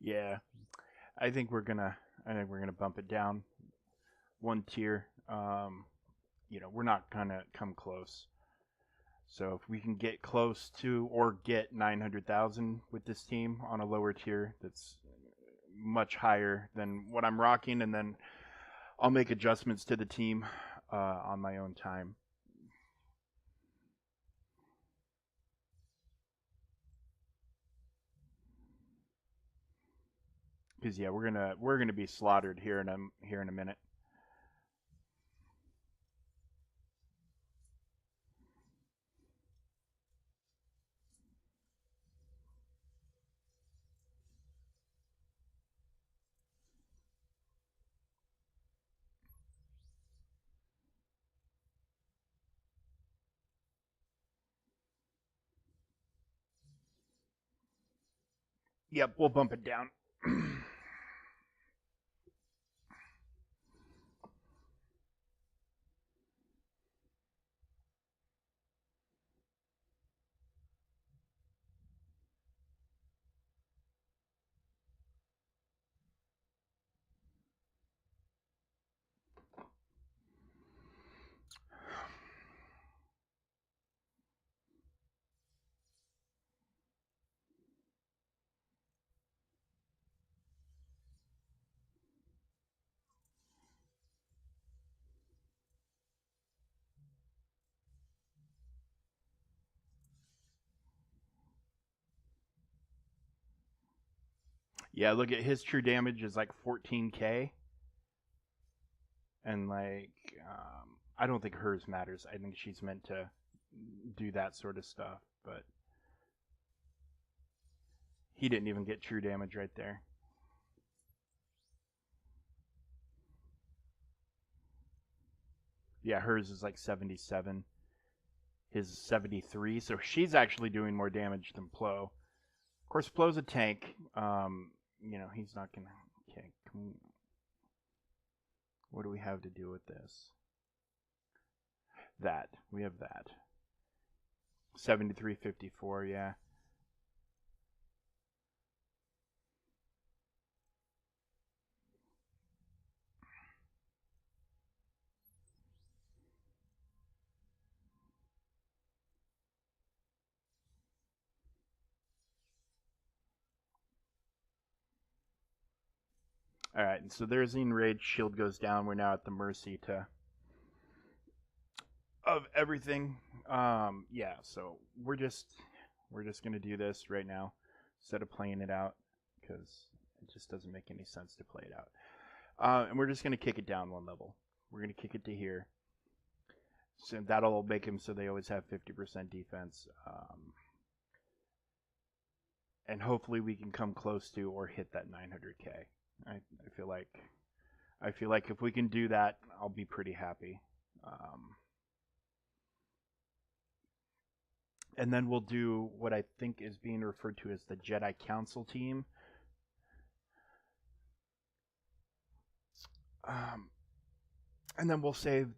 Yeah, I think we're gonna I think we're gonna bump it down one tier. We're not gonna come close. So if we can get close to or get 900,000 with this team on a lower tier, that's much higher than what I'm rocking, and then I'll make adjustments to the team on my own time. Because yeah, we're gonna be slaughtered here in a minute. Yep, we'll bump it down. Yeah, look at his true damage is like 14k, and like I don't think hers matters. I think she's meant to do that sort of stuff, but he didn't even get true damage right there. Yeah, hers is like 77. His is 73, so she's actually doing more damage than Plo. Of course, Plo's a tank. He's not gonna. Okay, what do we have to do with this? That we have that. 73-54. Yeah. All right, and so there's the enraged. Shield goes down. We're now at the mercy of everything. Yeah. So we're just gonna do this right now instead of playing it out because it just doesn't make any sense to play it out. And we're just gonna kick it down one level. We're gonna kick it to here. So that'll make him so they always have 50% defense. And hopefully we can come close to or hit that 900k. I feel like if we can do that, I'll be pretty happy. And then we'll do what I think is being referred to as the Jedi Council team. And then we'll save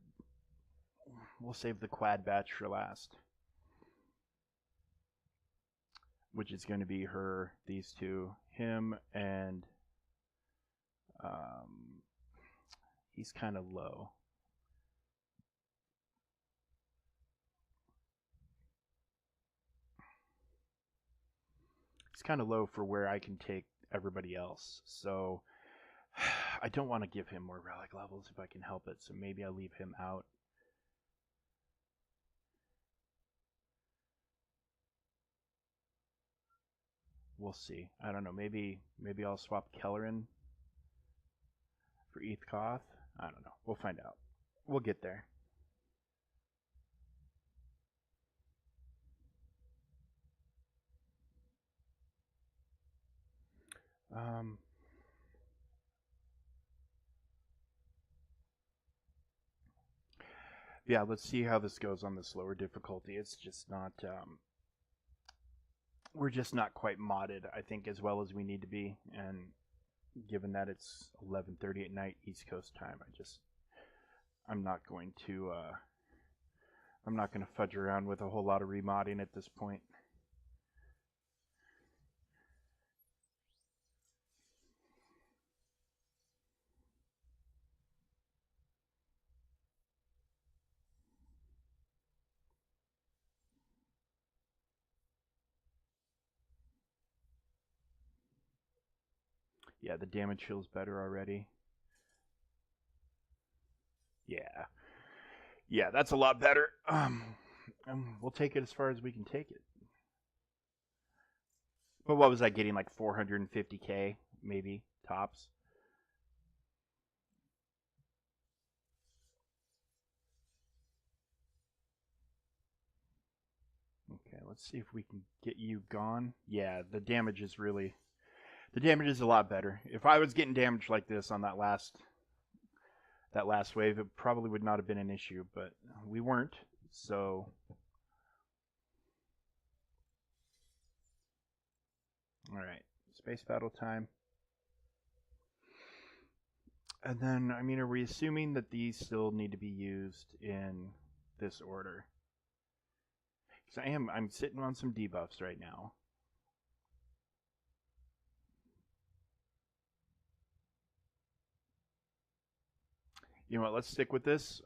the quad batch for last, which is going to be these two, him, and he's kind of low. He's kind of low for where I can take everybody else. So I don't want to give him more relic levels if I can help it. So maybe I'll leave him out. We'll see. I don't know. Maybe I'll swap Kellerin for Koth. I don't know. We'll find out. We'll get there. Yeah, let's see how this goes on this lower difficulty. It's just not. We're just not quite modded, I think, as well as we need to be. And given that it's 11:30 at night East Coast time, I'm not going to fudge around with a whole lot of remodding at this point. Yeah, the damage feels better already. Yeah. Yeah, that's a lot better. We'll take it as far as we can take it. But what was I getting? Like 450k, maybe tops. Okay, let's see if we can get you gone. Yeah, the damage is a lot better. If I was getting damage like this on that last wave, it probably would not have been an issue, but we weren't. So all right, space battle time. And then, I mean, are we assuming that these still need to be used in this order? Because I'm sitting on some debuffs right now. You know what? Let's stick with this.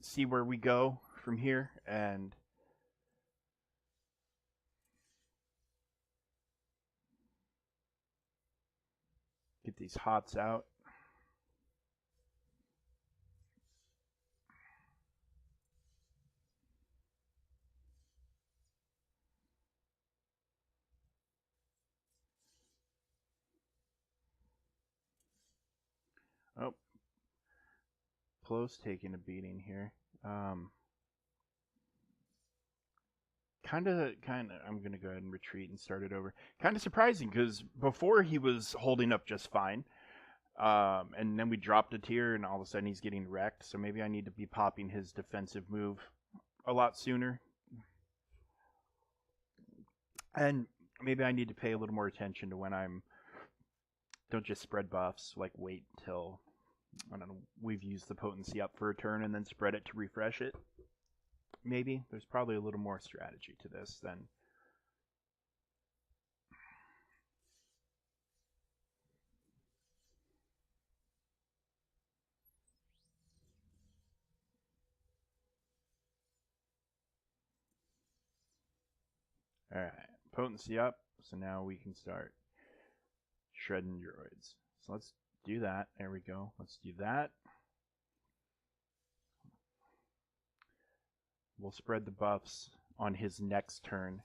See where we go from here, and get these hots out. Oh, Plo's taking a beating here. Kind of. I'm gonna go ahead and retreat and start it over. Kind of surprising because before he was holding up just fine, and then we dropped a tier, and all of a sudden he's getting wrecked. So maybe I need to be popping his defensive move a lot sooner, and maybe I need to pay a little more attention to when I'm. Don't just spread buffs. Like wait until I don't know. We've used the potency up for a turn and then spread it to refresh it. Maybe there's probably a little more strategy to this than. All right, potency up. So now we can start shredding droids. So let's do that. There we go. Let's do that. We'll spread the buffs on his next turn,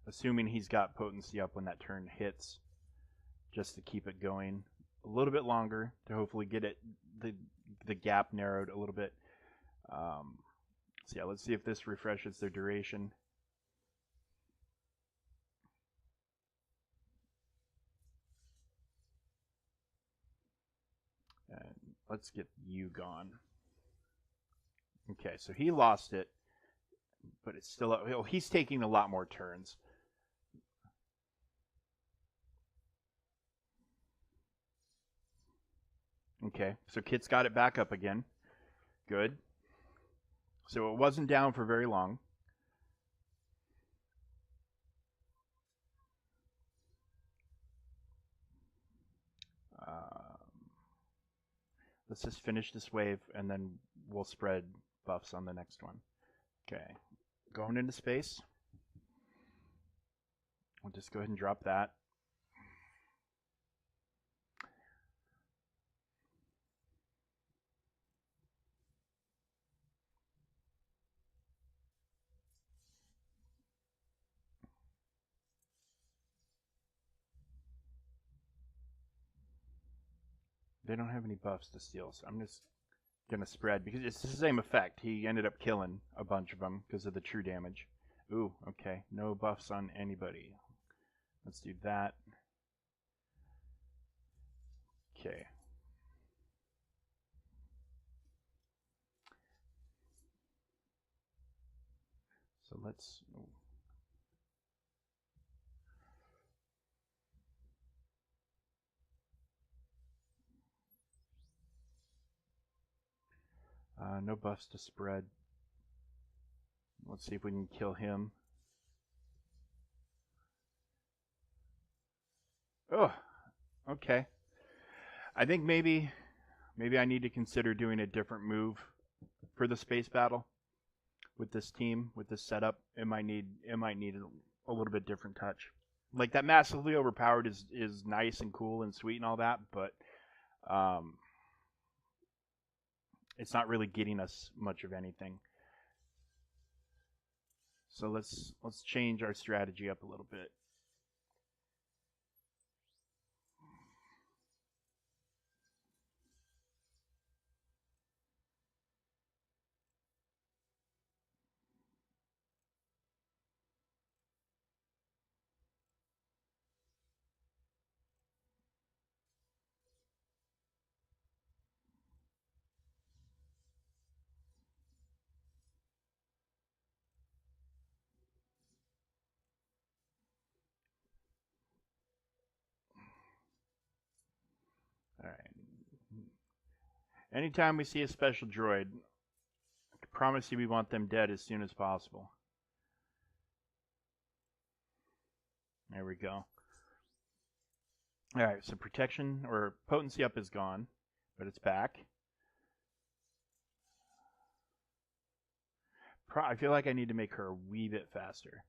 assuming he's got potency up when that turn hits, just to keep it going a little bit longer to hopefully get it the gap narrowed a little bit. So yeah, let's see if this refreshes their duration. And let's get you gone. Okay, so he lost it, but it's still. He's taking a lot more turns. Okay, so Kit's got it back up again. Good. So it wasn't down for very long. Let's just finish this wave, and then we'll spread buffs on the next one. Okay, going into space. We'll just go ahead and drop that. They don't have any buffs to steal, so I'm just gonna spread because it's the same effect. He ended up killing a bunch of them because of the true damage. Ooh, okay, no buffs on anybody. Let's do that. Okay. So let's. No buffs to spread. Let's see if we can kill him. Oh, okay. I think maybe I need to consider doing a different move for the space battle with this team, with this setup. It might need a little bit different touch. Like that massively overpowered is nice and cool and sweet and all that, but it's not really getting us much of anything. So let's change our strategy up a little bit. Anytime we see a special droid, I can promise you we want them dead as soon as possible. There we go. Alright, so protection or potency up is gone, but it's back. I feel like I need to make her a wee bit faster.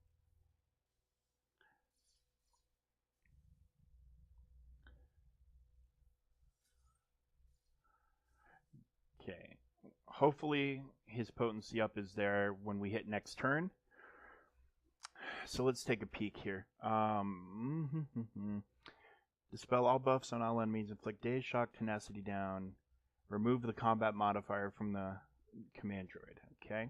Okay. Hopefully his potency up is there when we hit next turn. So let's take a peek here. Dispel all buffs on all enemies, inflict Daze Shock, Tenacity down, remove the combat modifier from the command droid. Okay.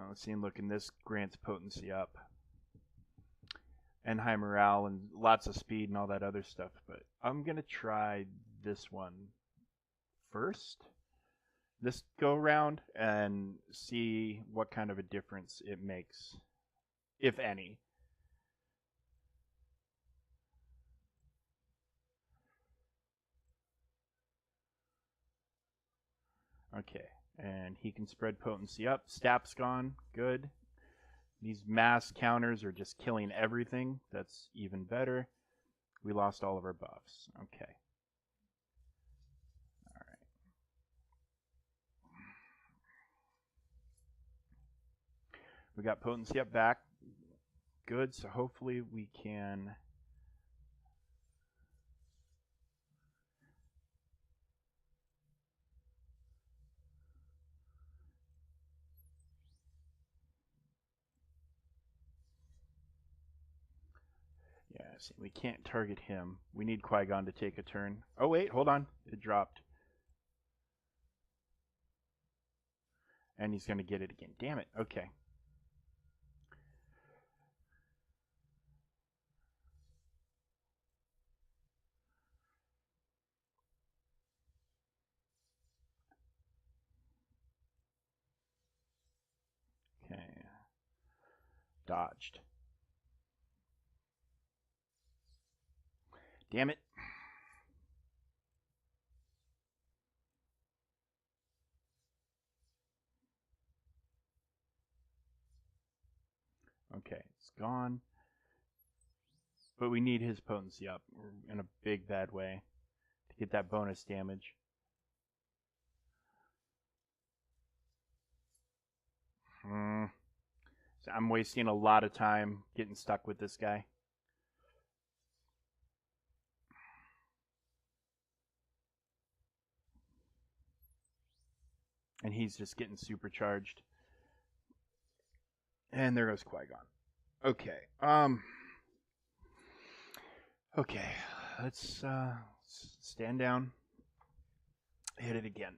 Let's see and look, and this grants potency up. And high morale and lots of speed and all that other stuff, but I'm going to try this one first. This go around and see what kind of a difference it makes, if any. Okay, and he can spread potency up. Stap's gone, good. These mass counters are just killing everything. That's even better. We lost all of our buffs. Okay. Alright. We got potency up back. Good, so hopefully we can... Yeah, see, we can't target him. We need Qui-Gon to take a turn. Oh, wait, hold on. It dropped. And he's going to get it again. Damn it. Okay. Okay. Dodged. Damn it. Okay, it's gone. But we need his potency up in a big bad way to get that bonus damage. So I'm wasting a lot of time getting stuck with this guy. And he's just getting supercharged. And there goes Qui-Gon. Okay. Okay. Let's stand down. Hit it again.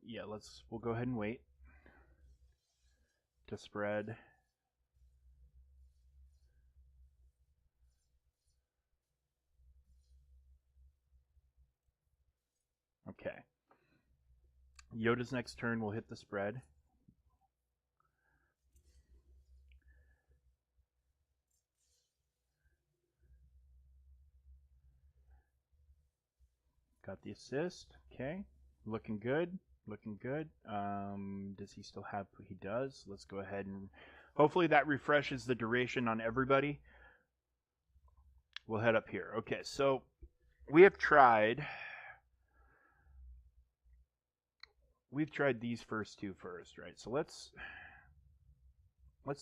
Yeah, we'll go ahead and wait to spread. Okay. Yoda's next turn will hit the spread. Got the assist. Okay. Looking good. Looking good. Does he still have... He does. Let's go ahead and... Hopefully that refreshes the duration on everybody. We'll head up here. Okay, so we have tried... We've tried these first two first, right? So let's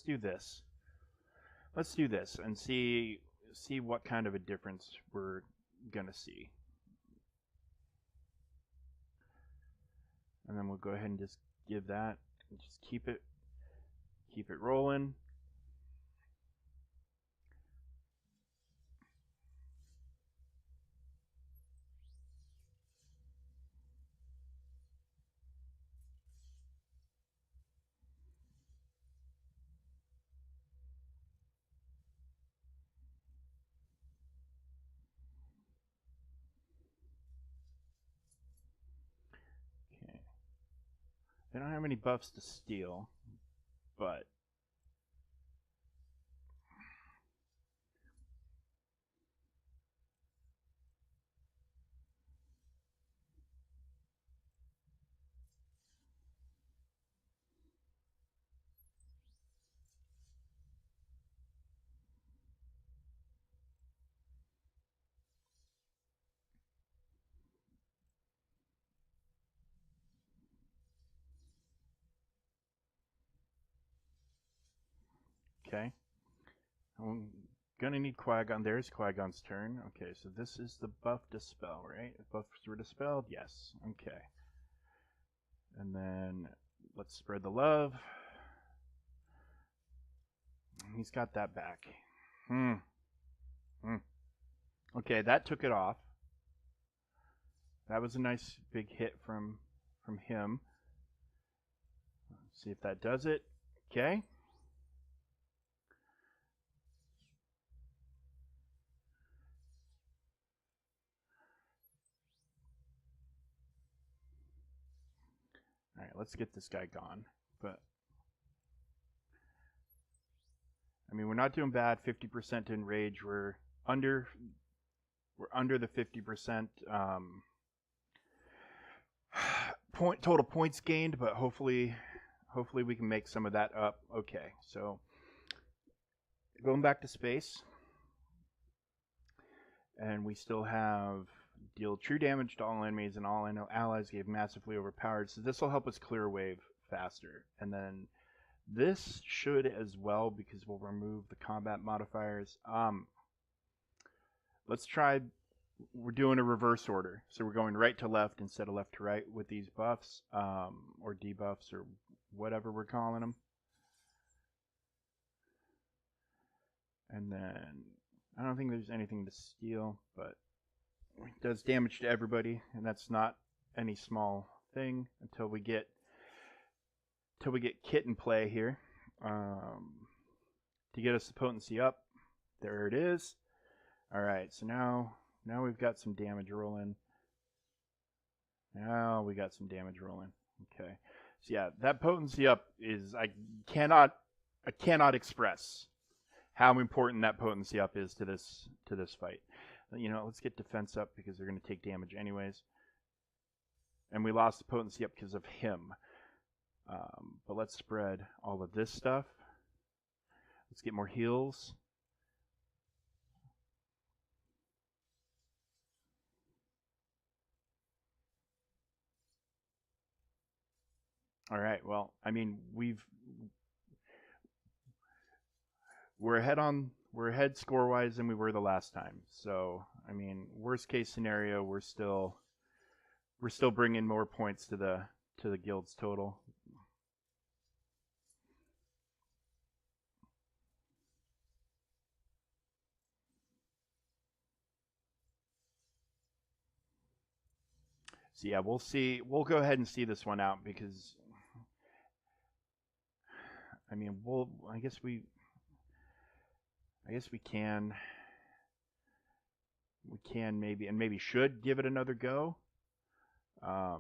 do this. let's do this and see what kind of a difference we're gonna see. And then we'll go ahead and just give that, and just keep it rolling. Okay. They don't have any buffs to steal, but okay. I'm gonna need Qui-Gon. There's Qui-Gon's turn. Okay, so this is the buff dispel, right? If buffs were dispelled, yes. Okay. And then let's spread the love. He's got that back. Okay, that took it off. That was a nice big hit from him. Let's see if that does it. Okay. All right, let's get this guy gone. But I mean, we're not doing bad. 50% in rage. We're under the 50% total points gained, but hopefully we can make some of that up. Okay, so going back to space, and we still have deal true damage to all enemies and all allies gave massively overpowered. So this will help us clear a wave faster, and then this should as well, because we'll remove the combat modifiers. Let's try. We're doing a reverse order, so we're going right to left instead of left to right with these buffs, or debuffs, or whatever we're calling them. And then I don't think there's anything to steal, but it does damage to everybody, and that's not any small thing until we get Kit in play here. To get us the potency up. There it is. All right, so now we've got some damage rolling. Now we got some damage rolling. Okay. So yeah, that potency up is I cannot express how important that potency up is to this fight. You know, let's get defense up because they're going to take damage anyways. And we lost the potency up because of him. But let's spread all of this stuff. Let's get more heals. All right. Well, I mean, we're ahead score wise than we were the last time. So, I mean, worst case scenario, we're still bringing more points to the guild's total. So yeah, we'll see. We'll go ahead and see this one out because, I mean, I guess we can. We can maybe should give it another go. Oh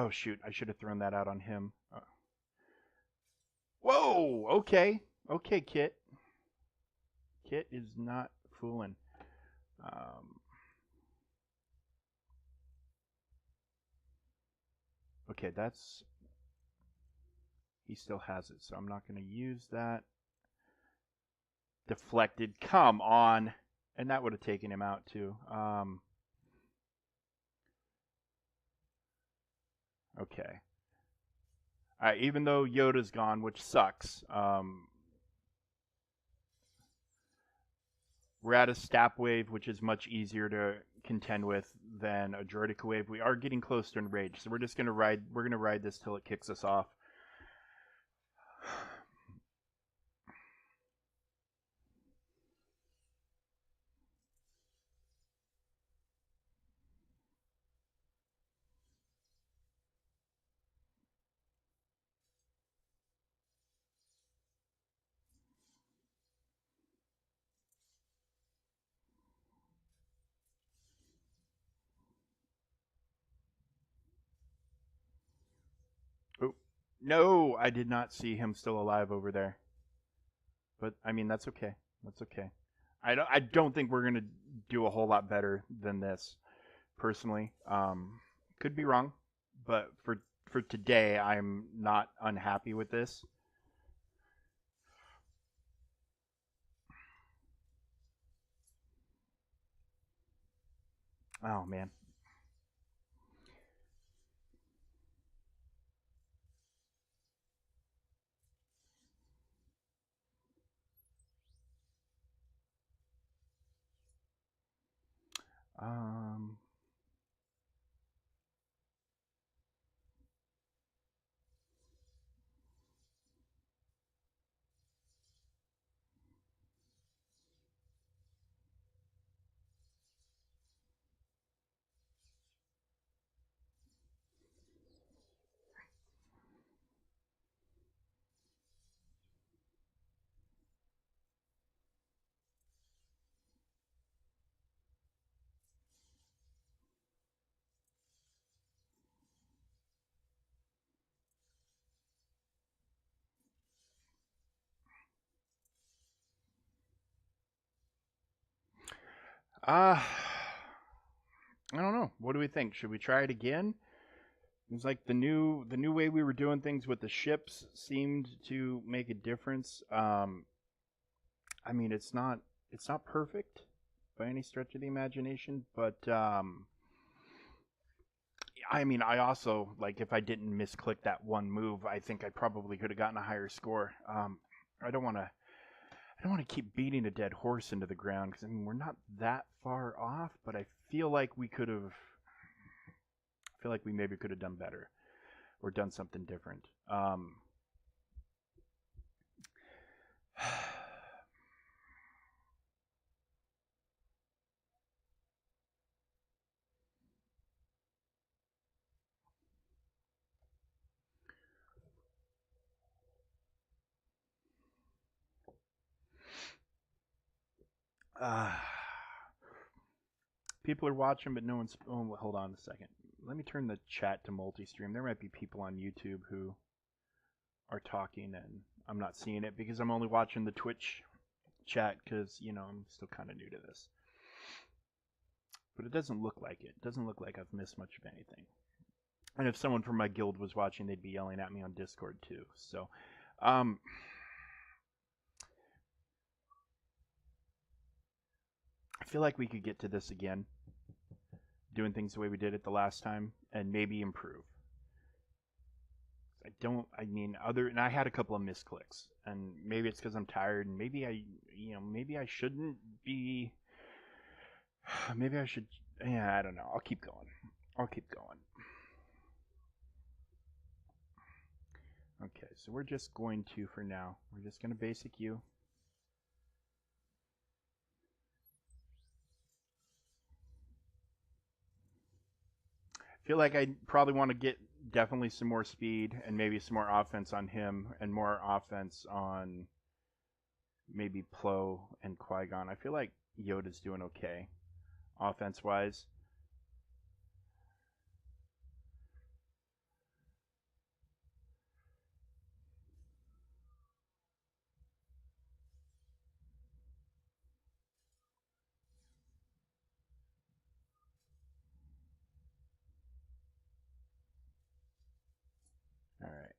shoot! I should have thrown that out on him. Whoa! Okay, Kit. Kit is not fooling. Okay, he still has it, so I'm not going to use that. Deflected. Come on. And that would have taken him out too. Okay. Alright, even though Yoda's gone, which sucks, We're at a Stap Wave, which is much easier to contend with than a Droidica Wave. We are getting close to Enrage, so we're just gonna ride. We're gonna ride this till it kicks us off. Oh, no, I did not see him still alive over there. But I mean, that's okay. That's okay. I don't think we're gonna do a whole lot better than this, personally. Could be wrong, but for today, I'm not unhappy with this. Oh man. Um. Uh, I don't know. What do we think? Should we try it again? It's like the new way we were doing things with the ships seemed to make a difference. I mean, it's not perfect by any stretch of the imagination, but I mean, I also like if I didn't misclick that one move, I think I probably could have gotten a higher score. I don't want to. I don't want to keep beating a dead horse into the ground because I mean we're not that far off, but I feel like we could have. I feel like we maybe could have done better or done something different. uh, People are watching, but no one's. Oh, hold on a second. Let me turn the chat to multi-stream. There might be people on YouTube who are talking, and I'm not seeing it because I'm only watching the Twitch chat because I'm still kind of new to this. But it doesn't look like it. It doesn't look like I've missed much of anything. And if someone from my guild was watching, they'd be yelling at me on Discord too. So, um, I feel like we could get to this again, doing things the way we did it the last time, and maybe improve. I don't. I mean, and I had a couple of misclicks, and maybe it's because I'm tired, and maybe maybe I shouldn't be. Maybe I should. Yeah, I don't know. I'll keep going. I'll keep going. Okay, so we're just going to, for now, we're just going to basic you. Feel like I probably want to get definitely some more speed and maybe some more offense on him and more offense on maybe Plo and Qui-Gon. I feel like Yoda's doing okay offense wise. All right.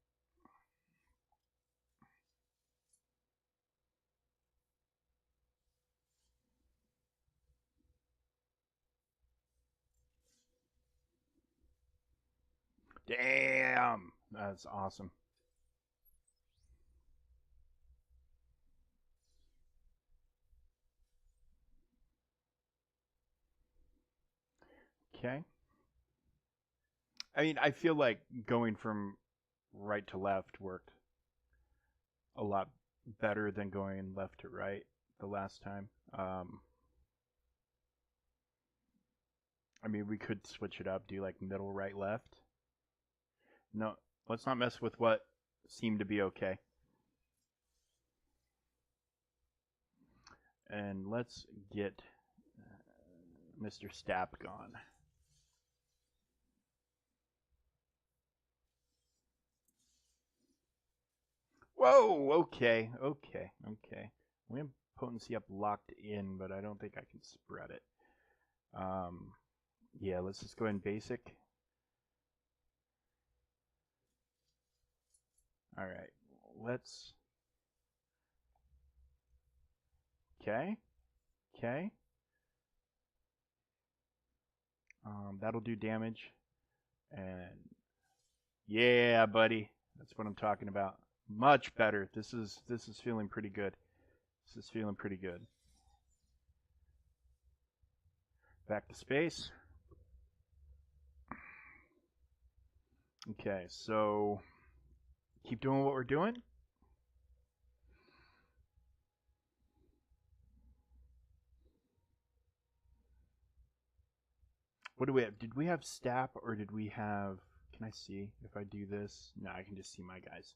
Damn. That's awesome. Okay. I mean, I feel like going from right to left worked a lot better than going left to right the last time. I mean, we could switch it up, do like middle, right, left. No, let's not mess with what seemed to be okay. And let's get Mr. Stapp gone. Whoa, okay, okay, okay. We have potency up locked in, but I don't think I can spread it. Yeah, let's just go in basic. All right, let's. Okay, okay. That'll do damage. And yeah, buddy, that's what I'm talking about. Much better. This is feeling pretty good. This is feeling pretty good. Back to space. Okay, so keep doing what we're doing. What do we have? Did we have Stapp or did we have? Can I see if I do this? No, I can just see my guys.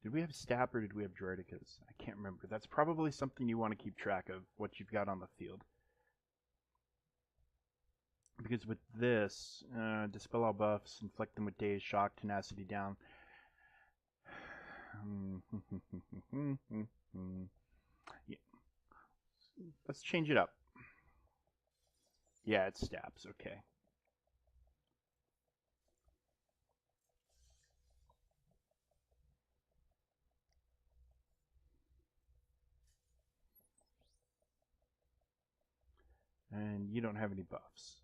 Did we have Stapp or did we have Droidicas? I can't remember. That's probably something you want to keep track of, what you've got on the field. Because with this, dispel all buffs, inflict them with daze, shock, tenacity down. Yeah. Let's change it up. Yeah, it stabs. Okay. And you don't have any buffs.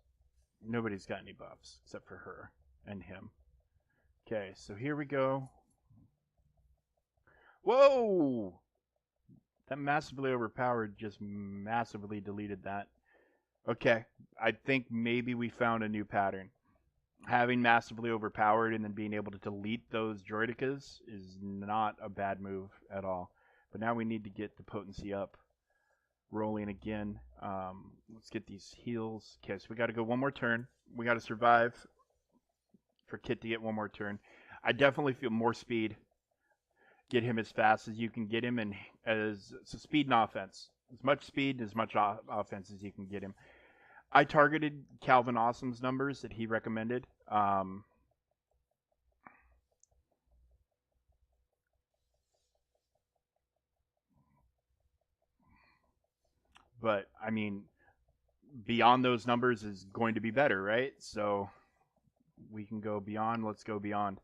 Nobody's got any buffs except for her and him. Okay, so here we go. Whoa! That massively overpowered just massively deleted that. Okay, I think maybe we found a new pattern. Having massively overpowered and then being able to delete those droidicas is not a bad move at all. But now we need to get the potency up, rolling again. Let's get these heals. Okay, so we got to go one more turn. We got to survive for Kit to get one more turn. I definitely feel more speed. Get him as fast as you can get him, and as so speed and offense. As much speed and as much offense as you can get him. I targeted Calvin Awesome's numbers that he recommended. But I mean, beyond those numbers is going to be better, right? So we can go beyond. Let's go beyond.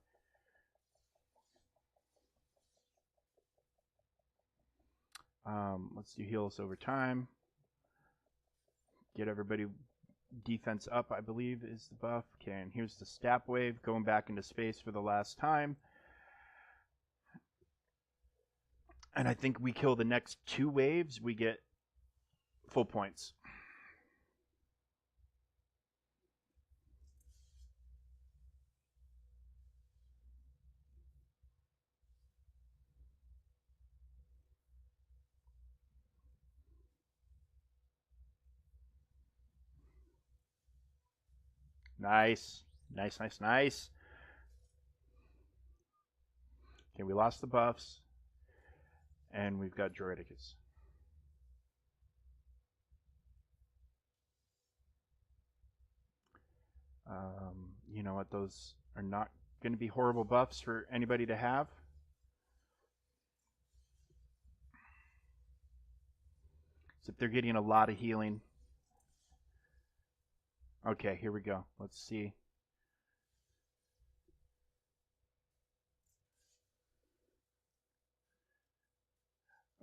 Let's do heals over time. Get everybody defense up, I believe, is the buff. Okay, and here's the Stapp wave going back into space for the last time. And I think we kill the next 2 waves, we get full points. Nice. Nice, nice, nice. Okay, we lost the buffs. And we've got Droidicus. You know what? Those are not going to be horrible buffs for anybody to have. Except they're getting a lot of healing. Okay, here we go. Let's see.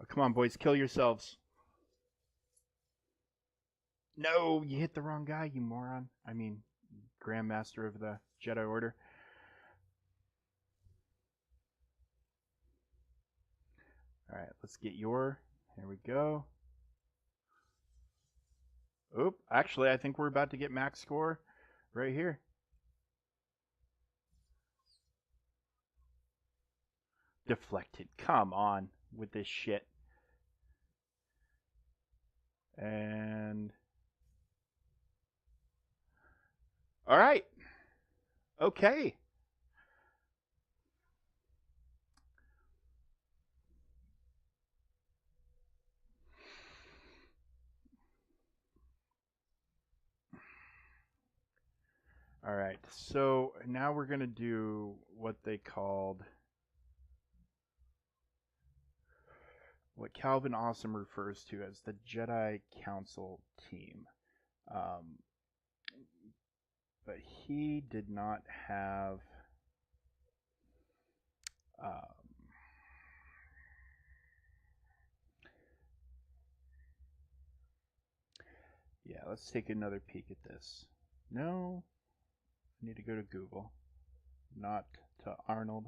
Oh, come on, boys. Kill yourselves. No, you hit the wrong guy, you moron. I mean, Grandmaster of the Jedi Order. Alright, let's get your... Here we go. Oop, actually, I think we're about to get max score right here. Deflected. Come on with this shit. And all right. Okay. All right. So now we're going to do what they called, what Calvin Awesome refers to as the Jedi Council team. Um, but he did not have. Um, yeah, let's take another peek at this. No, I need to go to Google, not to Arnold.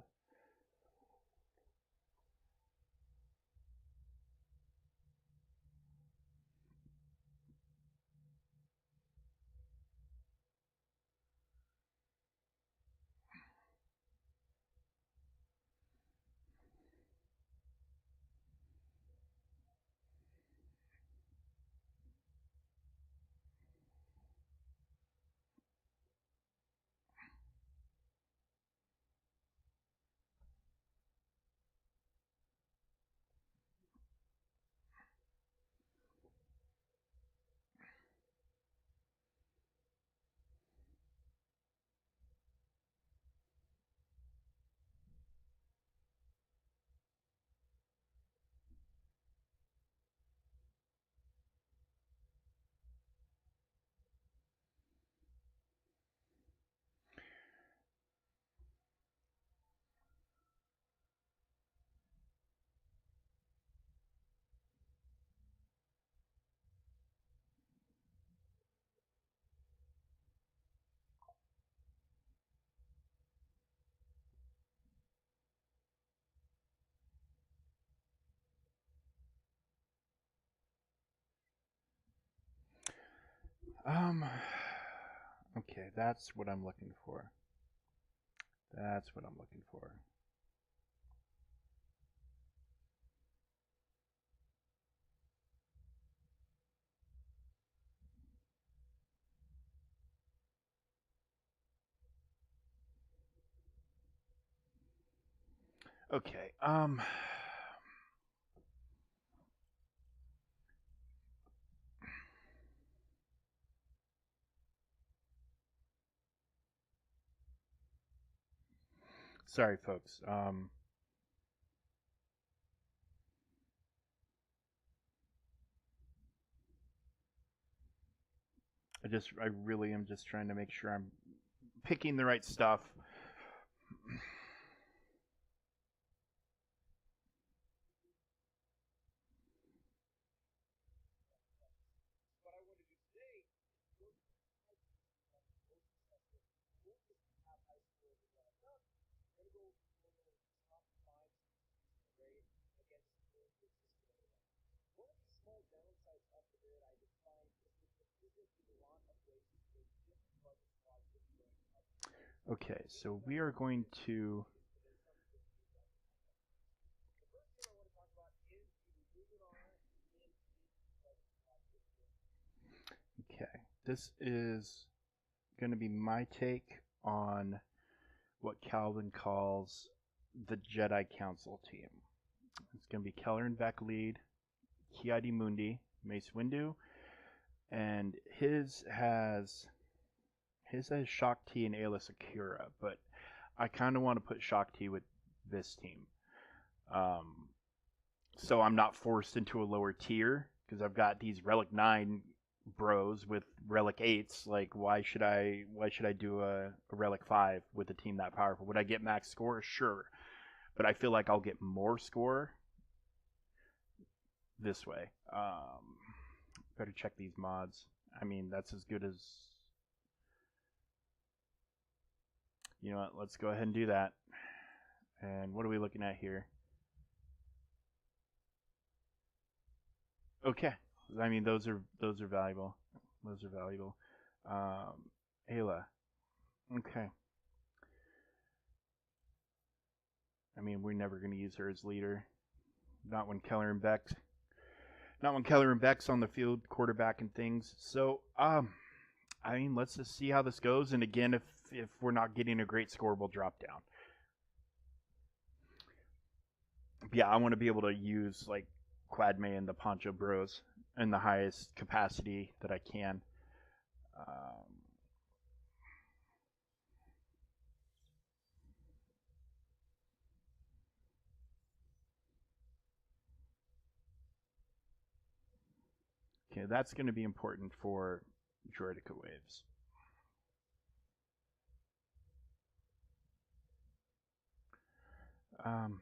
Um, okay, that's what I'm looking for. That's what I'm looking for. Okay. Sorry, folks. I really am just trying to make sure I'm picking the right stuff. Okay, so we are going to. Okay, this is going to be my take on what Calvin calls the Jedi Council team. It's going to be Keller and Beck lead, Ki-Adi Mundi, Mace Windu, and his has Shock T and Ayla Sakura, but I kind of want to put Shock T with this team. Um, so I'm not forced into a lower tier because I've got these Relic 9 bros with Relic 8s. Like why should I do a Relic 5 with a team that powerful? Would I get max score? Sure. But I feel like I'll get more score this way. Better check these mods. I mean, that's as good as. You know what? Let's go ahead and do that. And what are we looking at here? Okay. I mean, those are valuable. Those are valuable. Ayla. Okay. I mean, we're never going to use her as leader. Not when Keller and Beck's. Not when Keller and Beck's on the field, quarterback and things. So, I mean, let's just see how this goes. And again, if we're not getting a great score, we'll drop down. Yeah, I want to be able to use like Quadme and the Poncho Bros in the highest capacity that I can. Um, okay, that's going to be important for Droidica waves. Um,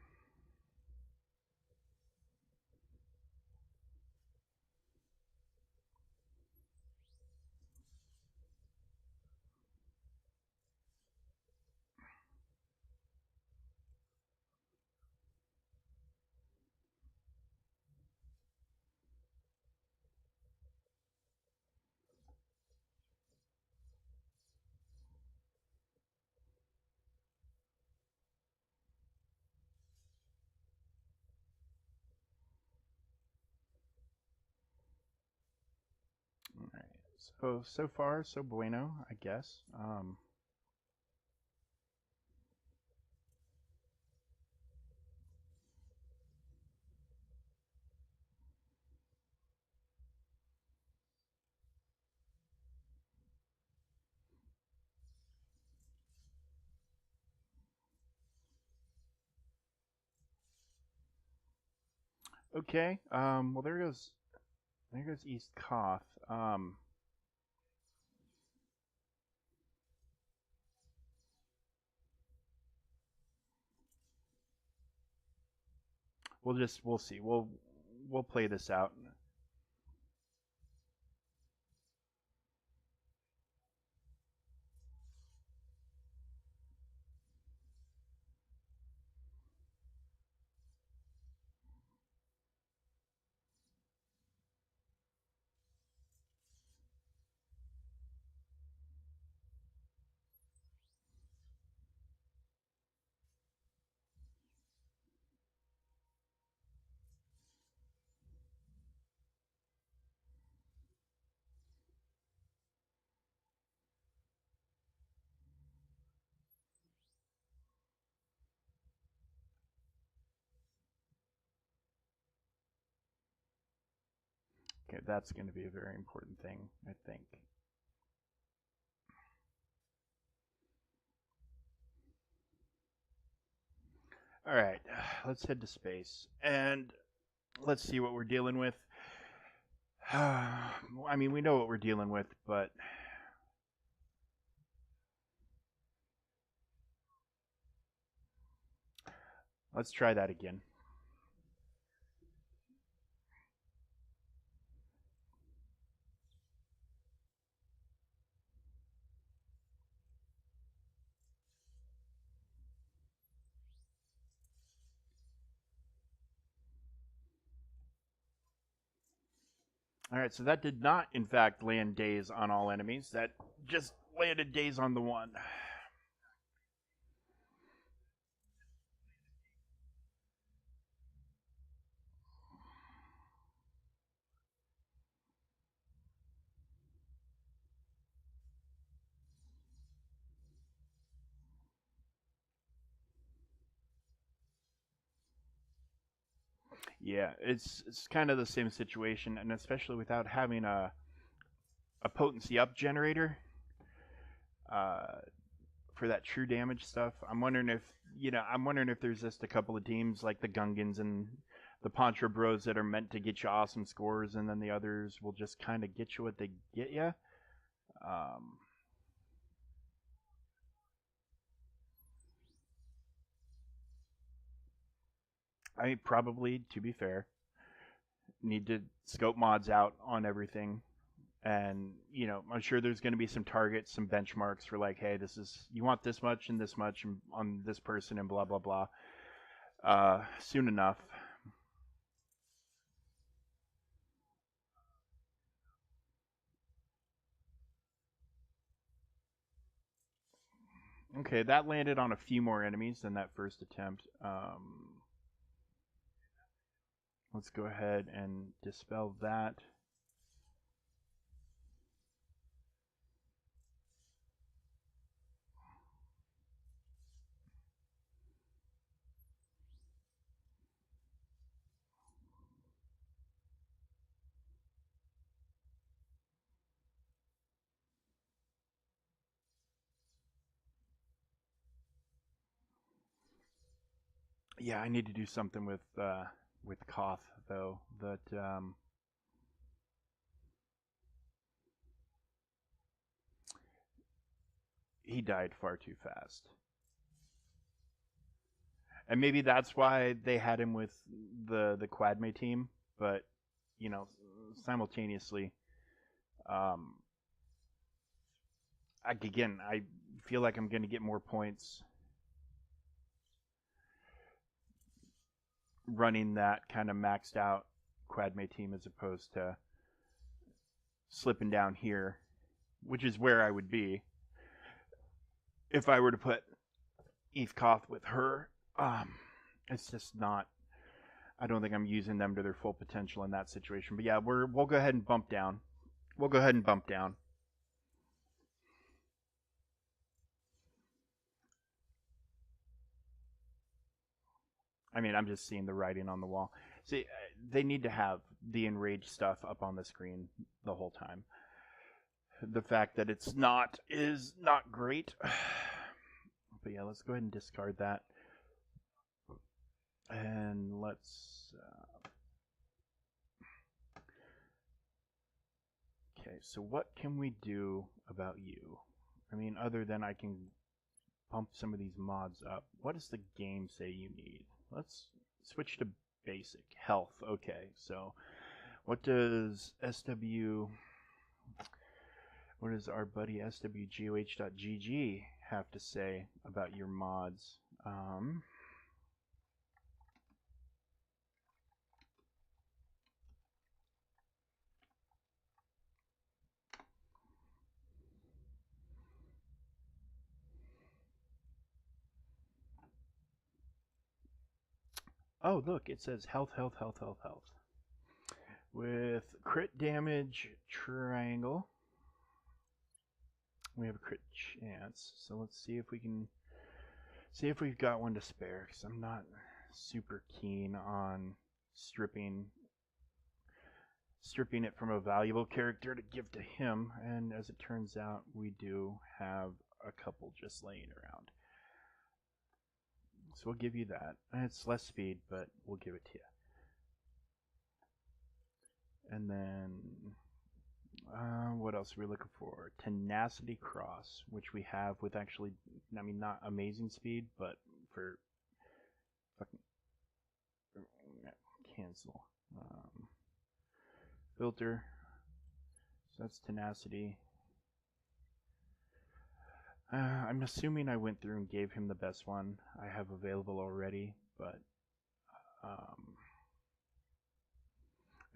all right. So far, so bueno, I guess. Okay. Well, there goes East Koth. We'll see. We'll play this out. Okay, that's going to be a very important thing, I think. All right, let's head to space and let's see what we're dealing with. I mean, we know what we're dealing with, but let's try that again. All right, so that did not, in fact, land days on all enemies. That just landed days on the one. Yeah, it's kind of the same situation, and especially without having a potency up generator uh, for that true damage stuff. I'm wondering if there's just a couple of teams like the Gungans and the Poncho Bros that are meant to get you awesome scores, and then the others will just kind of get you what they get you. Um, I probably, to be fair, need to scope mods out on everything. And I'm sure there's going to be some targets, some benchmarks for like, hey, this is you want this much and this much on this person and blah blah blah. Soon enough. Okay, that landed on a few more enemies than that first attempt. Let's go ahead and dispel that. Yeah, I need to do something with Koth though. That he died far too fast, and maybe that's why they had him with the Quadme team. But you know, simultaneously, um, I feel like I'm going to get more points running that kind of maxed out Quadme team as opposed to slipping down here, which is where I would be if I were to put Eve Koth with her. It's just not. I don't think I'm using them to their full potential in that situation. But yeah, we'll go ahead and bump down. We'll go ahead and bump down. I mean, I'm just seeing the writing on the wall. See, they need to have the enraged stuff up on the screen the whole time. The fact that it's not is not great. But yeah, let's go ahead and discard that. And let's. Okay, so what can we do about you? I mean, other than I can pump some of these mods up. What does the game say you need? Let's switch to basic. Health. Okay, so what does SW. What does our buddy swgoh.gg have to say about your mods? Oh, look, it says health, health, health, health, health. With crit damage triangle, we have a crit chance. So let's see if we can see if we've got one to spare. Because I'm not super keen on stripping it from a valuable character to give to him. And as it turns out, we do have a couple just laying around. So we'll give you that. It's less speed, but we'll give it to you. And then, what else are we looking for? Tenacity Cross, which we have with actually, I mean, not amazing speed, but for fucking cancel. Filter. So that's tenacity. I'm assuming I went through and gave him the best one I have available already, but I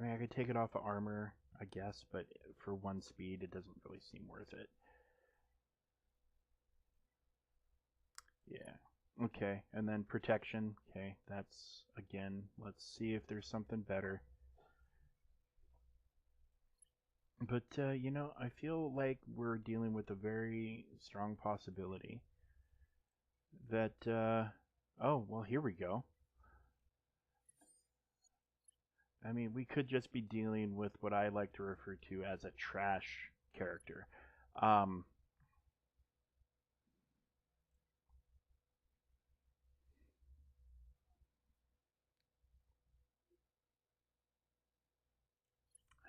mean, I could take it off of armor, I guess, but for one speed, it doesn't really seem worth it. Yeah. Okay, and then protection. Okay, that's, again, let's see if there's something better. But, you know, I feel like we're dealing with a very strong possibility that, oh, well, here we go. I mean, we could just be dealing with what I like to refer to as a trash character. Um,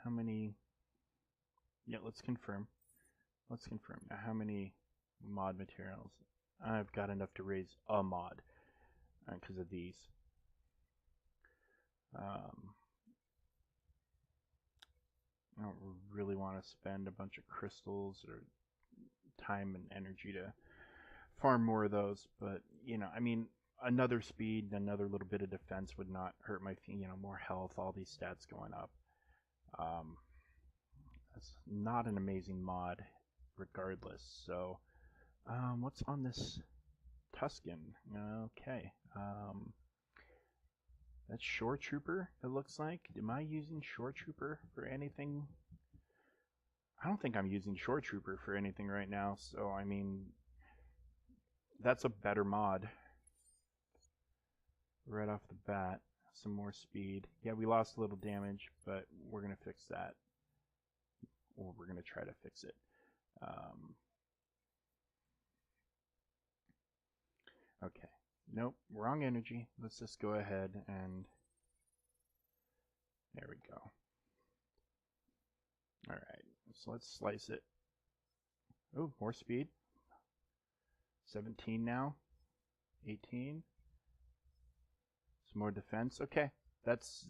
how many? Yeah, let's confirm. Let's confirm. Now, how many mod materials? I've got enough to raise a mod because of these. Um, I don't really want to spend a bunch of crystals or time and energy to farm more of those, but you know, I mean, another speed, another little bit of defense would not hurt my, you know, more health, all these stats going up. Um, that's not an amazing mod, regardless. So What's on this Tuscan? Okay. That's Shore Trooper, it looks like. Am I using Shore Trooper for anything? I don't think I'm using Shore Trooper for anything right now, so I mean, that's a better mod right off the bat. Some more speed. Yeah, we lost a little damage, but we're going to fix that. Or we're going to try to fix it. Okay. Nope, wrong energy. Let's just go ahead and... There we go. Alright, so let's slice it. Oh, more speed. 17 now. 18. Some more defense. Okay, that's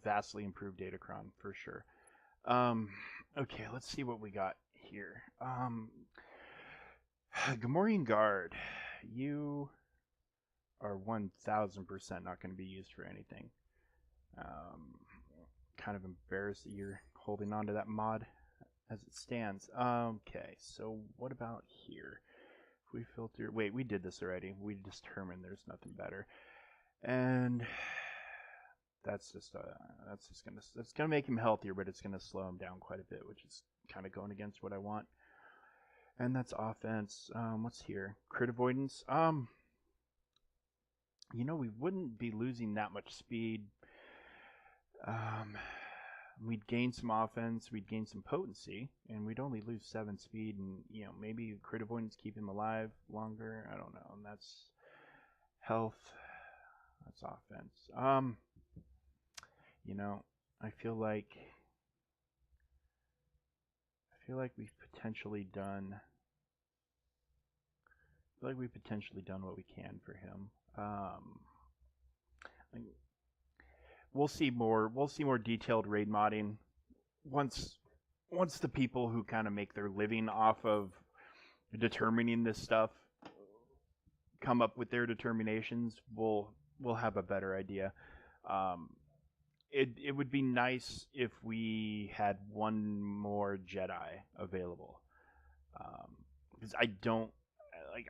vastly improved Datacron for sure. Okay, let's see what we got here. Gamorrean Guard, you are 1000% not going to be used for anything. Kind of embarrassed that you're holding on to that mod as it stands. Okay, so what about here? If we filter, wait, we did this already. We determined there's nothing better, and that's gonna make him healthier, but it's gonna slow him down quite a bit, which is kind of going against what I want. And that's offense. What's here? Crit avoidance. You know, we wouldn't be losing that much speed. We'd gain some offense, we'd gain some potency, and we'd only lose 7 speed, and, you know, maybe crit avoidance keep him alive longer. I don't know. And that's health. That's offense. You know, I feel like we've potentially done what we can for him. We'll see more detailed raid modding once the people who kind of make their living off of determining this stuff come up with their determinations. We'll have a better idea. It would be nice if we had one more Jedi available, because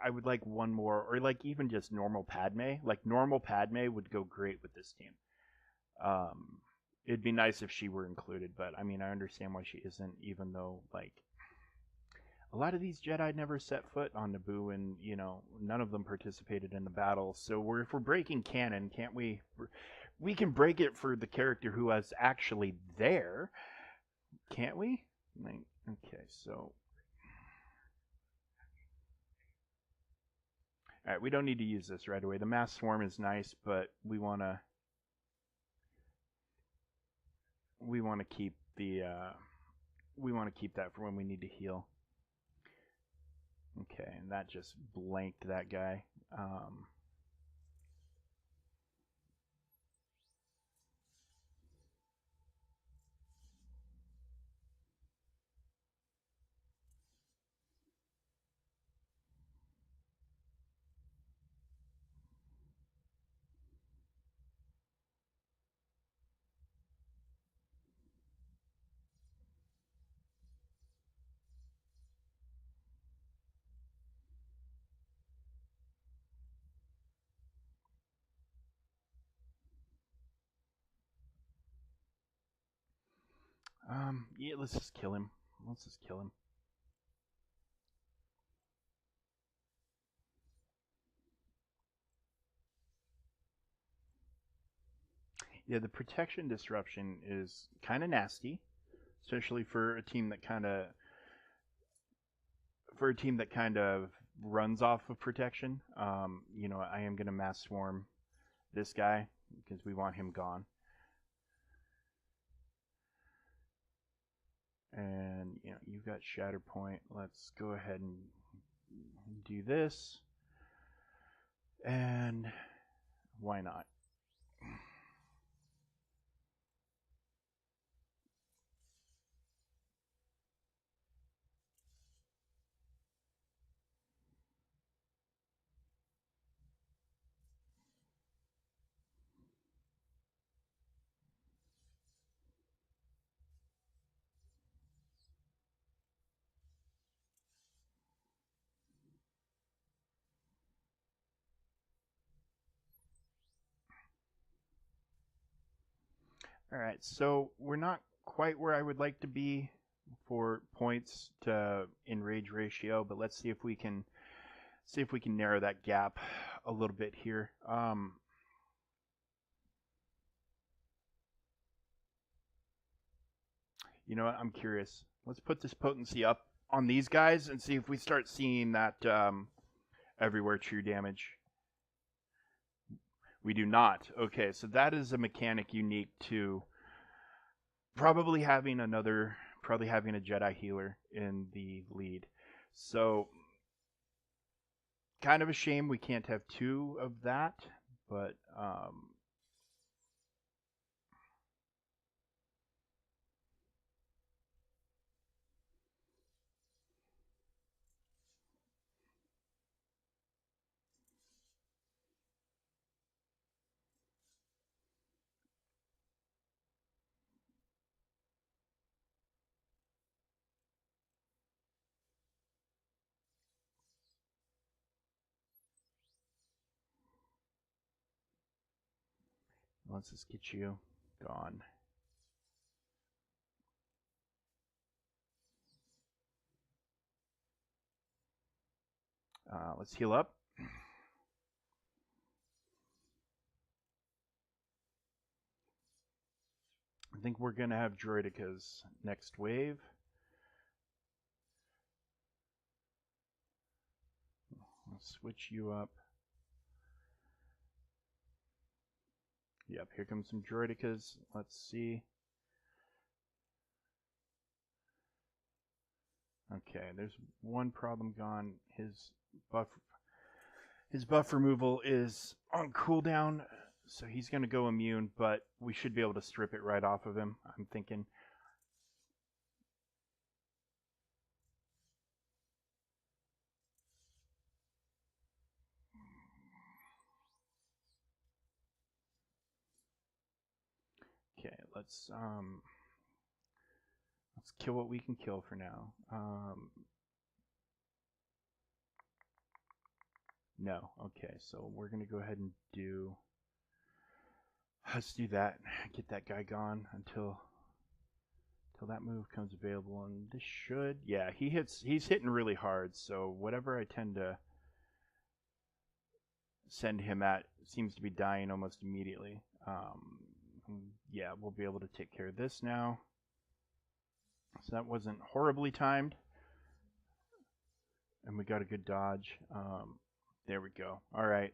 I would like one more, or like even just normal Padme. Like normal Padme would go great with this team. It'd be nice if she were included, but I mean, I understand why she isn't, even though, like, a lot of these Jedi never set foot on Naboo, and, you know, none of them participated in the battle. So if we're breaking canon, can't we? We can break it for the character who was actually there, can't we? Like, okay, so... Alright, we don't need to use this right away. The mass swarm is nice, but we want to keep the keep that for when we need to heal. Okay, and that just blanked that guy. Yeah, let's just kill him. Let's just kill him. Yeah, the protection disruption is kind of nasty, especially for a team that kind of runs off of protection. You know, I am gonna mass swarm this guy because we want him gone. And, you know, you've got Shatterpoint. Let's go ahead and do this. And why not? All right, so we're not quite where I would like to be for points to enrage ratio, but let's see if we can narrow that gap a little bit here. You know what? I'm curious. Let's put this potency up on these guys and see if we start seeing that everywhere true damage. We do not. Okay, so that is a mechanic unique to probably having a Jedi healer in the lead. So kind of a shame we can't have two of that, but let's just get you gone. Let's heal up. I think we're going to have Droidekas next wave. I'll switch you up. Yep, here comes some Droidekas. Let's see. Okay, there's one problem gone. His buff removal is on cooldown, so he's going to go immune, but we should be able to strip it right off of him, I'm thinking. Okay, let's kill what we can kill for now. No. Okay, so we're going to go ahead and let's do that. Get that guy gone until that move comes available, and this should, yeah, he's hitting really hard, so whatever I tend to send him at seems to be dying almost immediately. Yeah, we'll be able to take care of this now. So that wasn't horribly timed. And we got a good dodge. There we go. All right.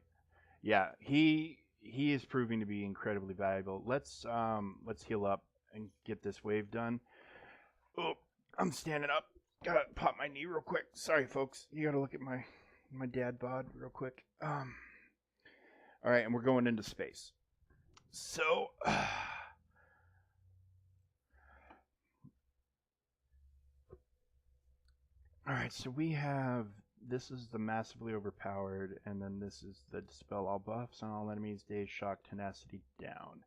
Yeah, he is proving to be incredibly valuable. Let's heal up and get this wave done. Oh, I'm standing up. Gotta pop my knee real quick. Sorry, folks. You gotta look at my dad bod real quick. All right, and we're going into space. So. Alright, so we have, this is the massively overpowered, and then this is the dispel all buffs on all enemies, daze, shock, tenacity down.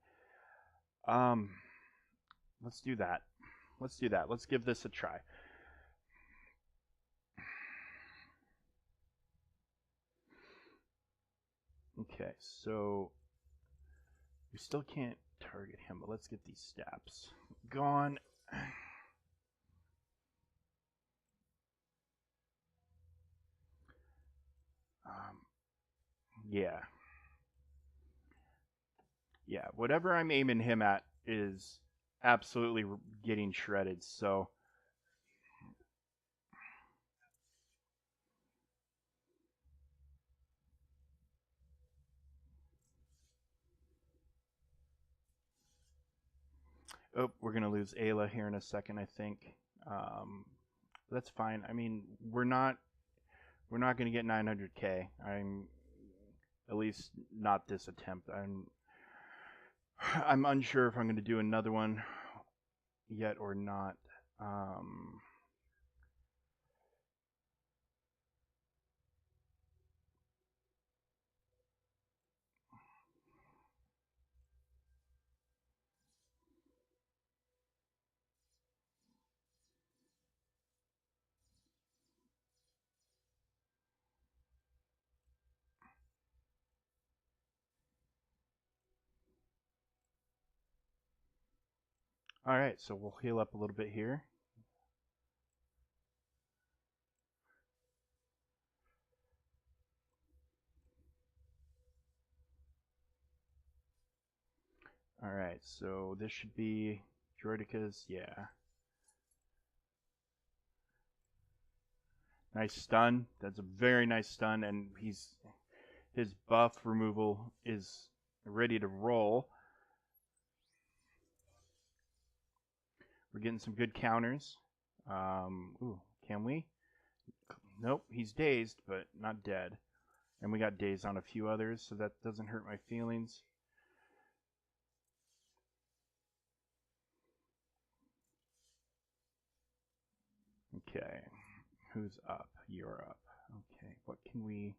Let's do that. Let's give this a try. Okay, so we still can't target him, but let's get these stabs gone. Yeah. Yeah, whatever I'm aiming him at is absolutely getting shredded, so. Oh, we're going to lose Ayla here in a second, I think. That's fine. I mean, we're not going to get 900k. I'm at least not this attempt. I'm unsure if I'm going to do another one yet or not. Alright, so we'll heal up a little bit here. Alright, so this should be Droidekas, yeah. Nice stun. That's a very nice stun, and his buff removal is ready to roll. We're getting some good counters. Ooh, can we? Nope, he's dazed, but not dead. And we got dazed on a few others, so that doesn't hurt my feelings. Okay, who's up? You're up. Okay, what can we...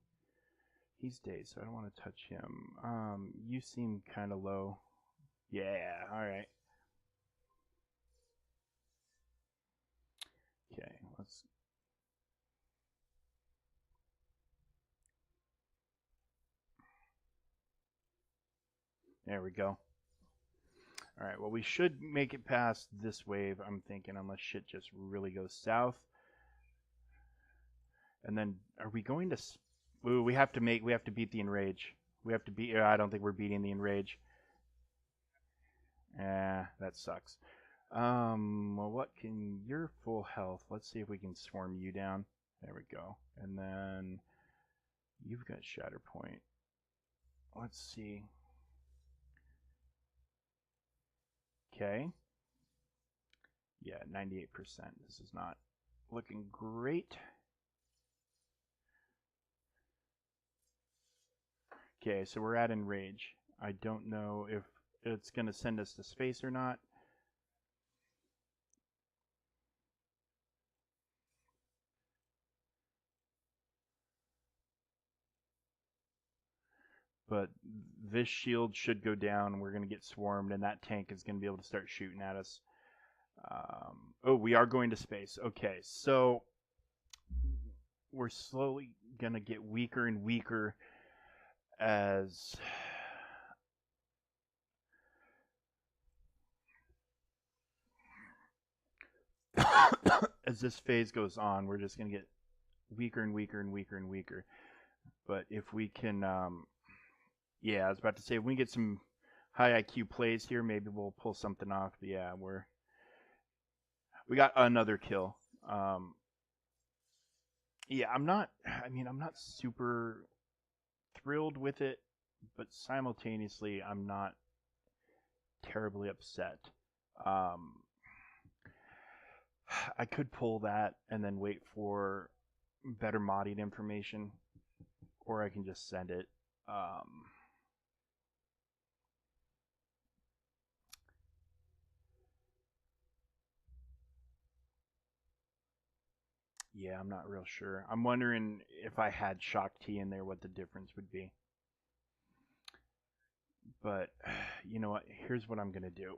He's dazed, so I don't want to touch him. You seem kind of low. Yeah, alright. Okay, let's... There we go. Alright, well, we should make it past this wave, I'm thinking, unless shit just really goes south. And then, are we going to... Ooh, we have to beat the Enrage. We have to beat... I don't think we're beating the Enrage. That sucks. Well, what can... You're full health. Let's see if we can swarm you down. There we go. And then... You've got Shatterpoint. Let's see. Okay. Yeah, 98%. This is not looking great. Okay, so we're at Enrage. I don't know if it's going to send us to space or not. But this shield should go down. We're going to get swarmed, and that tank is going to be able to start shooting at us. Oh, we are going to space. Okay, so we're slowly going to get weaker and weaker as as this phase goes on. We're just going to get weaker and weaker and weaker and weaker. But if we can, yeah, I was about to say, if we get some high IQ plays here, maybe we'll pull something off. But yeah, we got another kill. Yeah, I'm not super thrilled with it, but simultaneously, I'm not terribly upset. I could pull that and then wait for better modded information, or I can just send it. Yeah, I'm not real sure. I'm wondering if I had Shock T in there, what the difference would be. But you know what? Here's what I'm gonna do.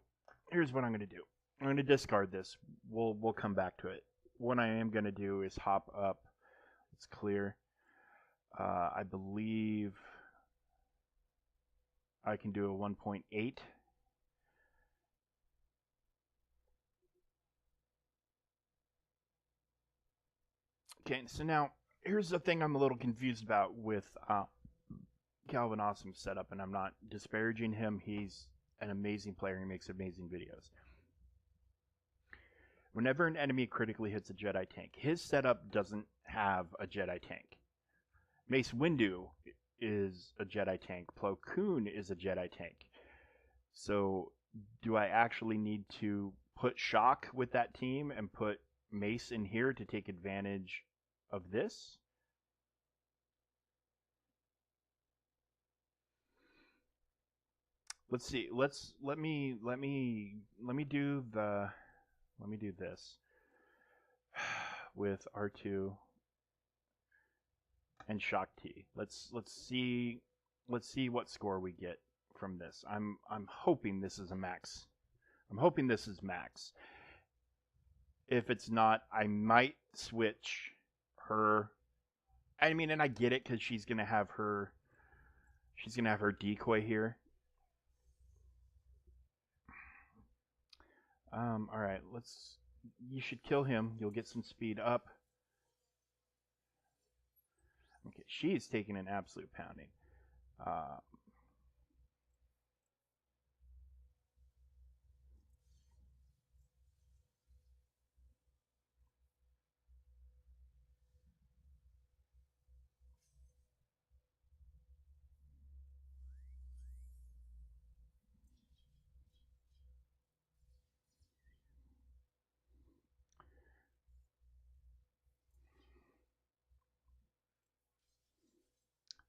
I'm gonna discard this. We'll come back to it. What I am gonna do is hop up. It's clear. I believe I can do a 1.8. Okay, so now here's the thing I'm a little confused about with Calvin Awesome's setup, and I'm not disparaging him. He's an amazing player. He makes amazing videos. Whenever an enemy critically hits a Jedi tank, his setup doesn't have a Jedi tank. Mace Windu is a Jedi tank. Plo Koon is a Jedi tank. So do I actually need to put Shock with that team and put Mace in here to take advantage of this? Let's see. Let me do this with R2 and Shock T. Let's see what score we get from this. I'm hoping this is a max. I'm hoping this is max. If it's not, I might switch her. I mean, and I get it because she's gonna have her decoy here. All right, let's. You should kill him. You'll get some speed up. Okay, she's taking an absolute pounding. Uh,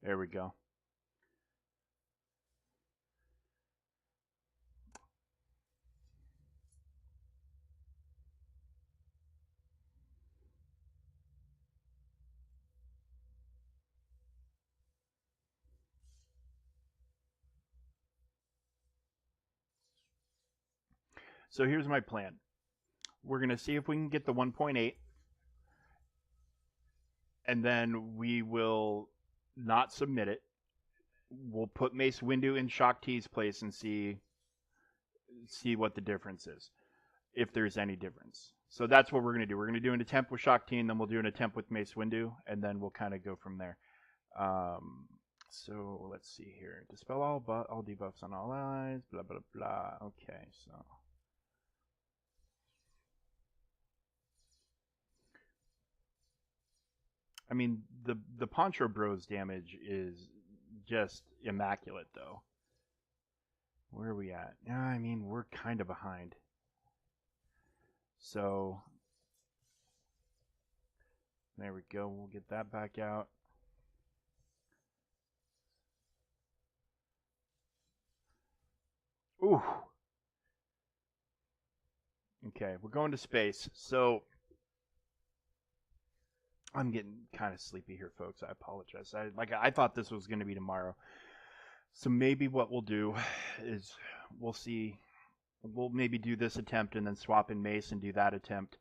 there we go. So here's my plan. We're gonna see if we can get the 1.8, and then we will not submit it. We'll put Mace Windu in Shock T's place and see what the difference is, if there's any difference. So that's what we're gonna do. We're gonna do an attempt with Shock T, and then we'll do an attempt with Mace Windu, and then we'll kind of go from there. So let's see here. Dispel all debuffs on all allies. Blah blah blah. Okay, so. I mean, the Poncho Bros damage is just immaculate, though. Where are we at? Yeah, I mean, we're kind of behind. So, there we go. We'll get that back out. Ooh. Okay, we're going to space. So, I'm getting kind of sleepy here, folks. I apologize. I thought this was going to be tomorrow. So maybe what we'll do is we'll see. We'll maybe do this attempt and then swap in Mace and do that attempt,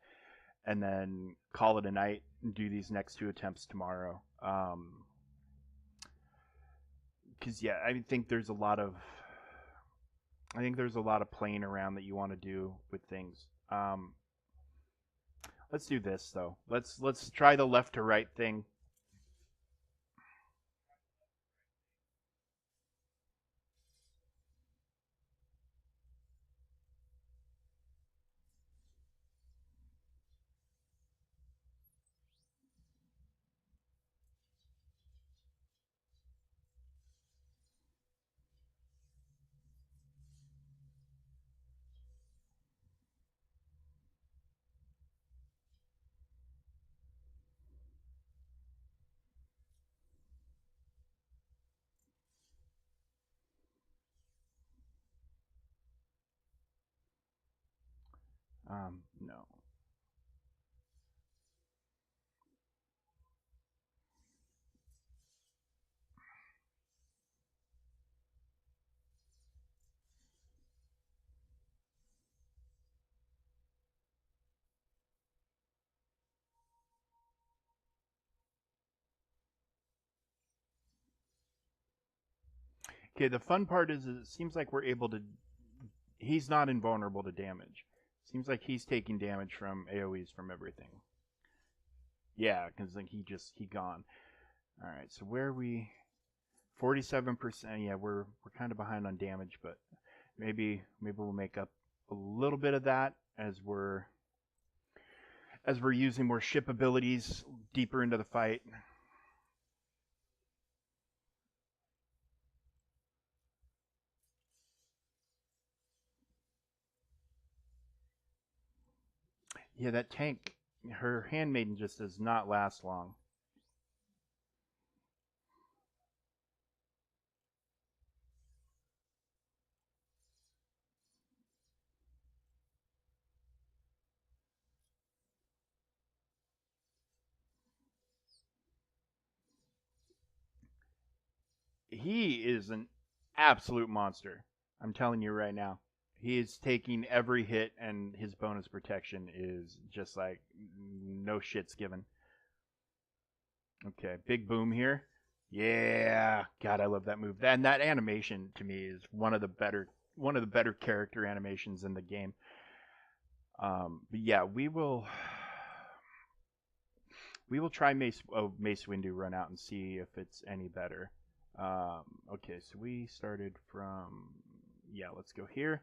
and then call it a night and do these next two attempts tomorrow. Because yeah, I think there's a lot of playing around that you want to do with things. Let's do this though. Let's try the left to right thing. No. Okay, the fun part is it seems like we're able to. He's not invulnerable to damage. Seems like he's taking damage from AoEs from everything. Yeah, because like he gone. All right, so where are we? 47%. Yeah, we're kind of behind on damage, but maybe we'll make up a little bit of that as we're using more ship abilities deeper into the fight. Yeah, that tank, her handmaiden just does not last long. He is an absolute monster. I'm telling you right now. He is taking every hit, and his bonus protection is just like no shit's given. Okay, big boom here. Yeah, God, I love that move. And that animation to me is one of the better character animations in the game. But yeah, we will try Mace Windu run out and see if it's any better. Okay, so we started from, yeah, let's go here.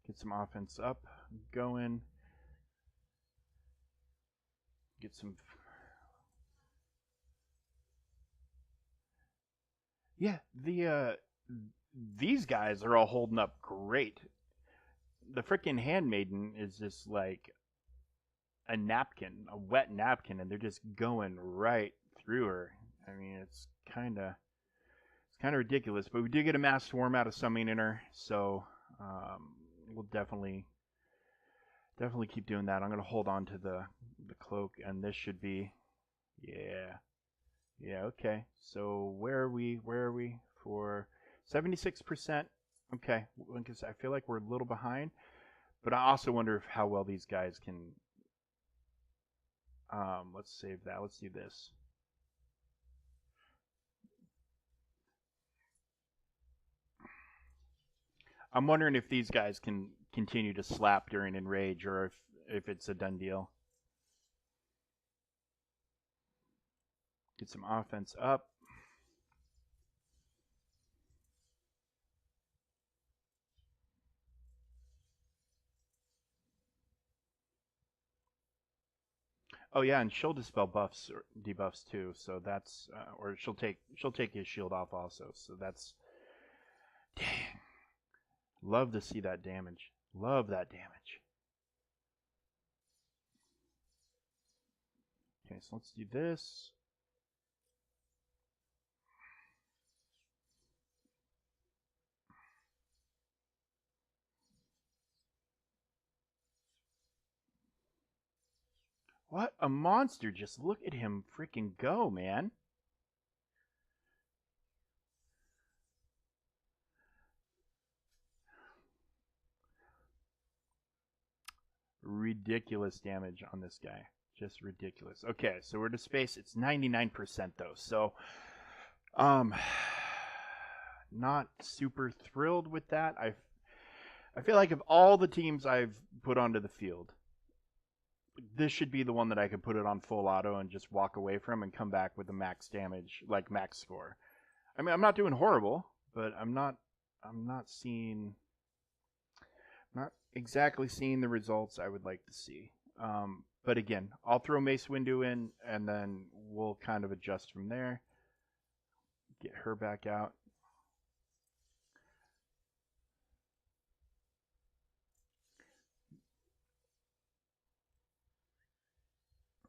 Get some offense up, going. Get some. Yeah, these guys are all holding up great. The freaking handmaiden is just like a napkin, a wet napkin, and they're just going right through her. I mean, it's kind of ridiculous. But we do get a mass swarm out of summoning her, so we'll definitely keep doing that. I'm gonna hold on to the cloak, and this should be, yeah, yeah, okay. So where are we? Where are we for 76%? Okay, because I feel like we're a little behind, but I also wonder if how well these guys can. Let's save that. Let's do this. I'm wondering if these guys can continue to slap during enrage, or if it's a done deal. Get some offense up. Oh yeah, and she'll dispel buffs or debuffs too. So that's or she'll take his shield off also. So that's, dang. Love to see that damage. Love that damage. Okay, so let's do this. What a monster! Just look at him freaking go, man. Ridiculous damage on this guy. Just ridiculous. Okay, so we're to space. It's 99% though. So, um, not super thrilled with that. I feel like of all the teams I've put onto the field, this should be the one that I could put it on full auto and just walk away from and come back with a max damage, like max score. I mean, I'm not doing horrible, but I'm not seeing, not exactly seeing the results I would like to see. But again, I'll throw Mace Windu in, and then we'll kind of adjust from there. Get her back out.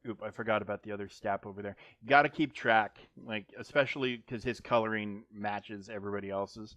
Oop, I forgot about the other stap over there. Got to keep track, like especially because his coloring matches everybody else's.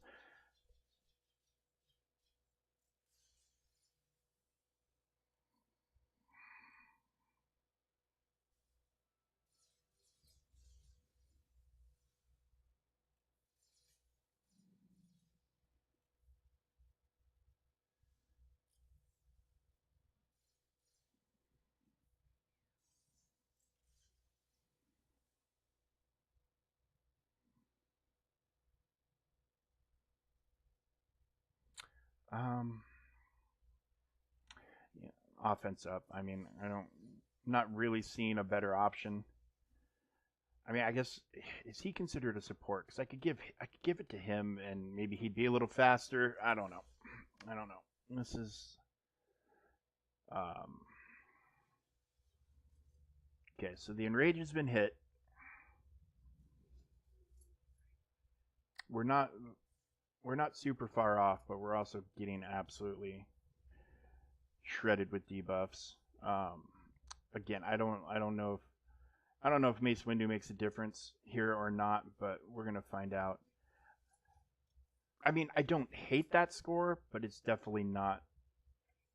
Um, yeah, offense up. I mean, not really seeing a better option. I mean, I guess is he considered a support? Because I could give it to him, and maybe he'd be a little faster. I don't know. I don't know. This is um, okay. So the enrage has been hit. We're not we're not super far off, but we're also getting absolutely shredded with debuffs. Um, Again, I don't know if Mace Windu makes a difference here or not, but we're gonna find out. I mean, I don't hate that score, but it's definitely not.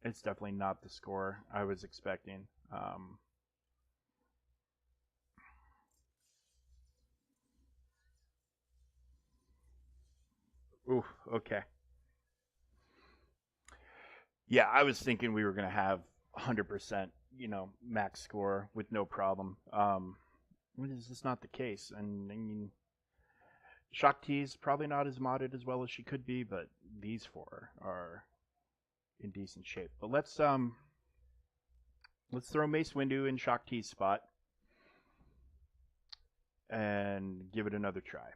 It's definitely not the score I was expecting. Ooh, okay. Yeah, I was thinking we were going to have 100%, max score with no problem. This is not the case. And I mean, Shock T's probably not as modded as well as she could be, but these four are in decent shape. But let's throw Mace Windu in Shock T's spot and give it another try.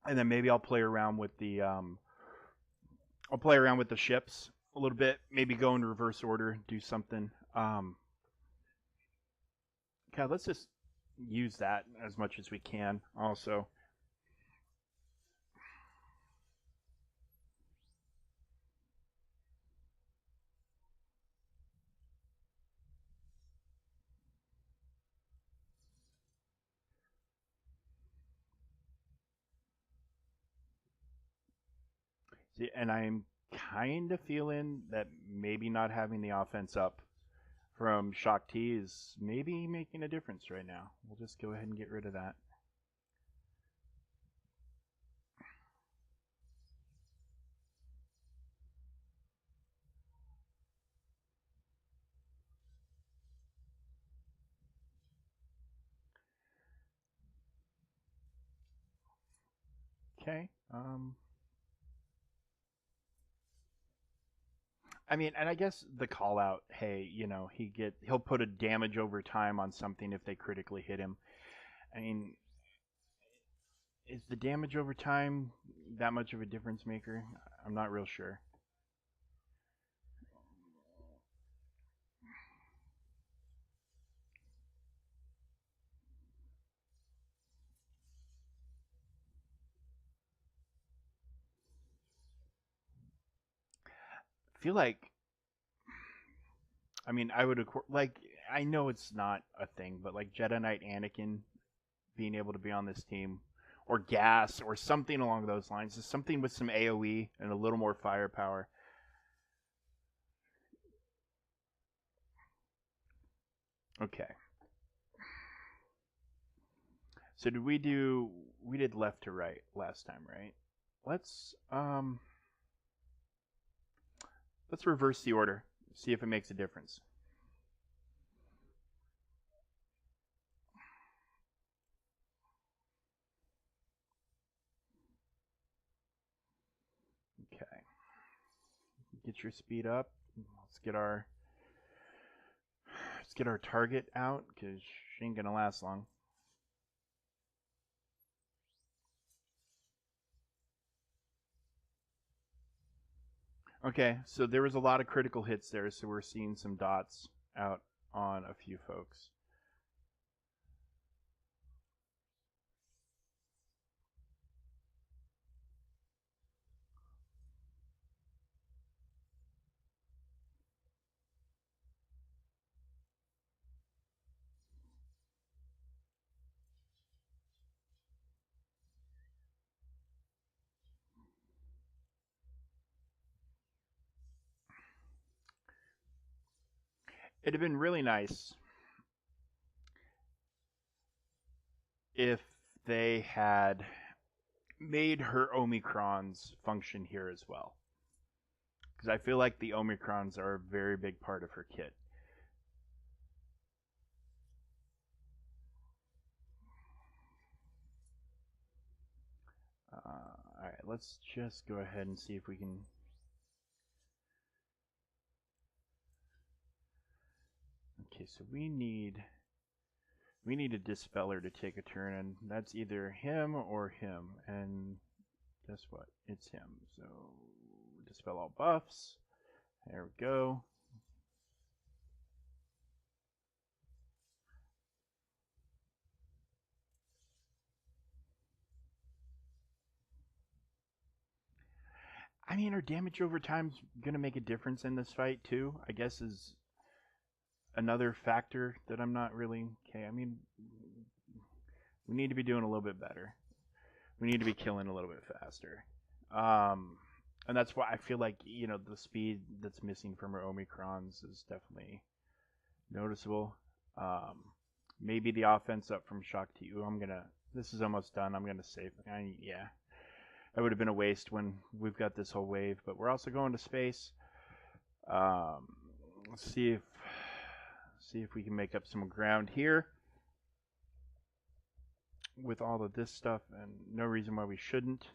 And then maybe I'll play around with the ships a little bit. Maybe go in reverse order, do something. Okay, let's just use that as much as we can. Also, see, and I'm kind of feeling that maybe not having the offense up from Shock T is maybe making a difference right now. We'll just go ahead and get rid of that. Okay. I mean, and I guess the call out, hey, he'll put a damage over time on something if they critically hit him. I mean, is the damage over time that much of a difference maker? I'm not real sure. I feel like, I mean, I would like, I know it's not a thing, but like Jedi Knight Anakin being able to be on this team, or Gas, or something along those lines, is something with some AOE and a little more firepower. Okay. So we did left to right last time, right? Let's um let's reverse the order. See if it makes a difference. Okay. Get your speed up. Let's get our target out cuz she ain't going to last long. Okay, so there was a lot of critical hits there, so we're seeing some dots out on a few folks. It'd have been really nice if they had made her Omicrons function here as well. Because I feel like the Omicrons are a very big part of her kit. All right, let's just go ahead and see if we can. Okay, so we need a dispeller to take a turn, and that's either him or him. And guess what? It's him. So dispel all buffs. There we go. I mean, our damage over time's gonna make a difference in this fight too. I guess is another factor that I'm not really okay. I mean, we need to be doing a little bit better. We need to be killing a little bit faster. And that's why I feel like the speed that's missing from her Omicrons is definitely noticeable. Maybe the offense up from Shock to you. I'm gonna This is almost done. I'm gonna save. Yeah, that would have been a waste when we've got this whole wave. But we're also going to space. Um, let's see if we can make up some ground here with all of this stuff, and no reason why we shouldn't.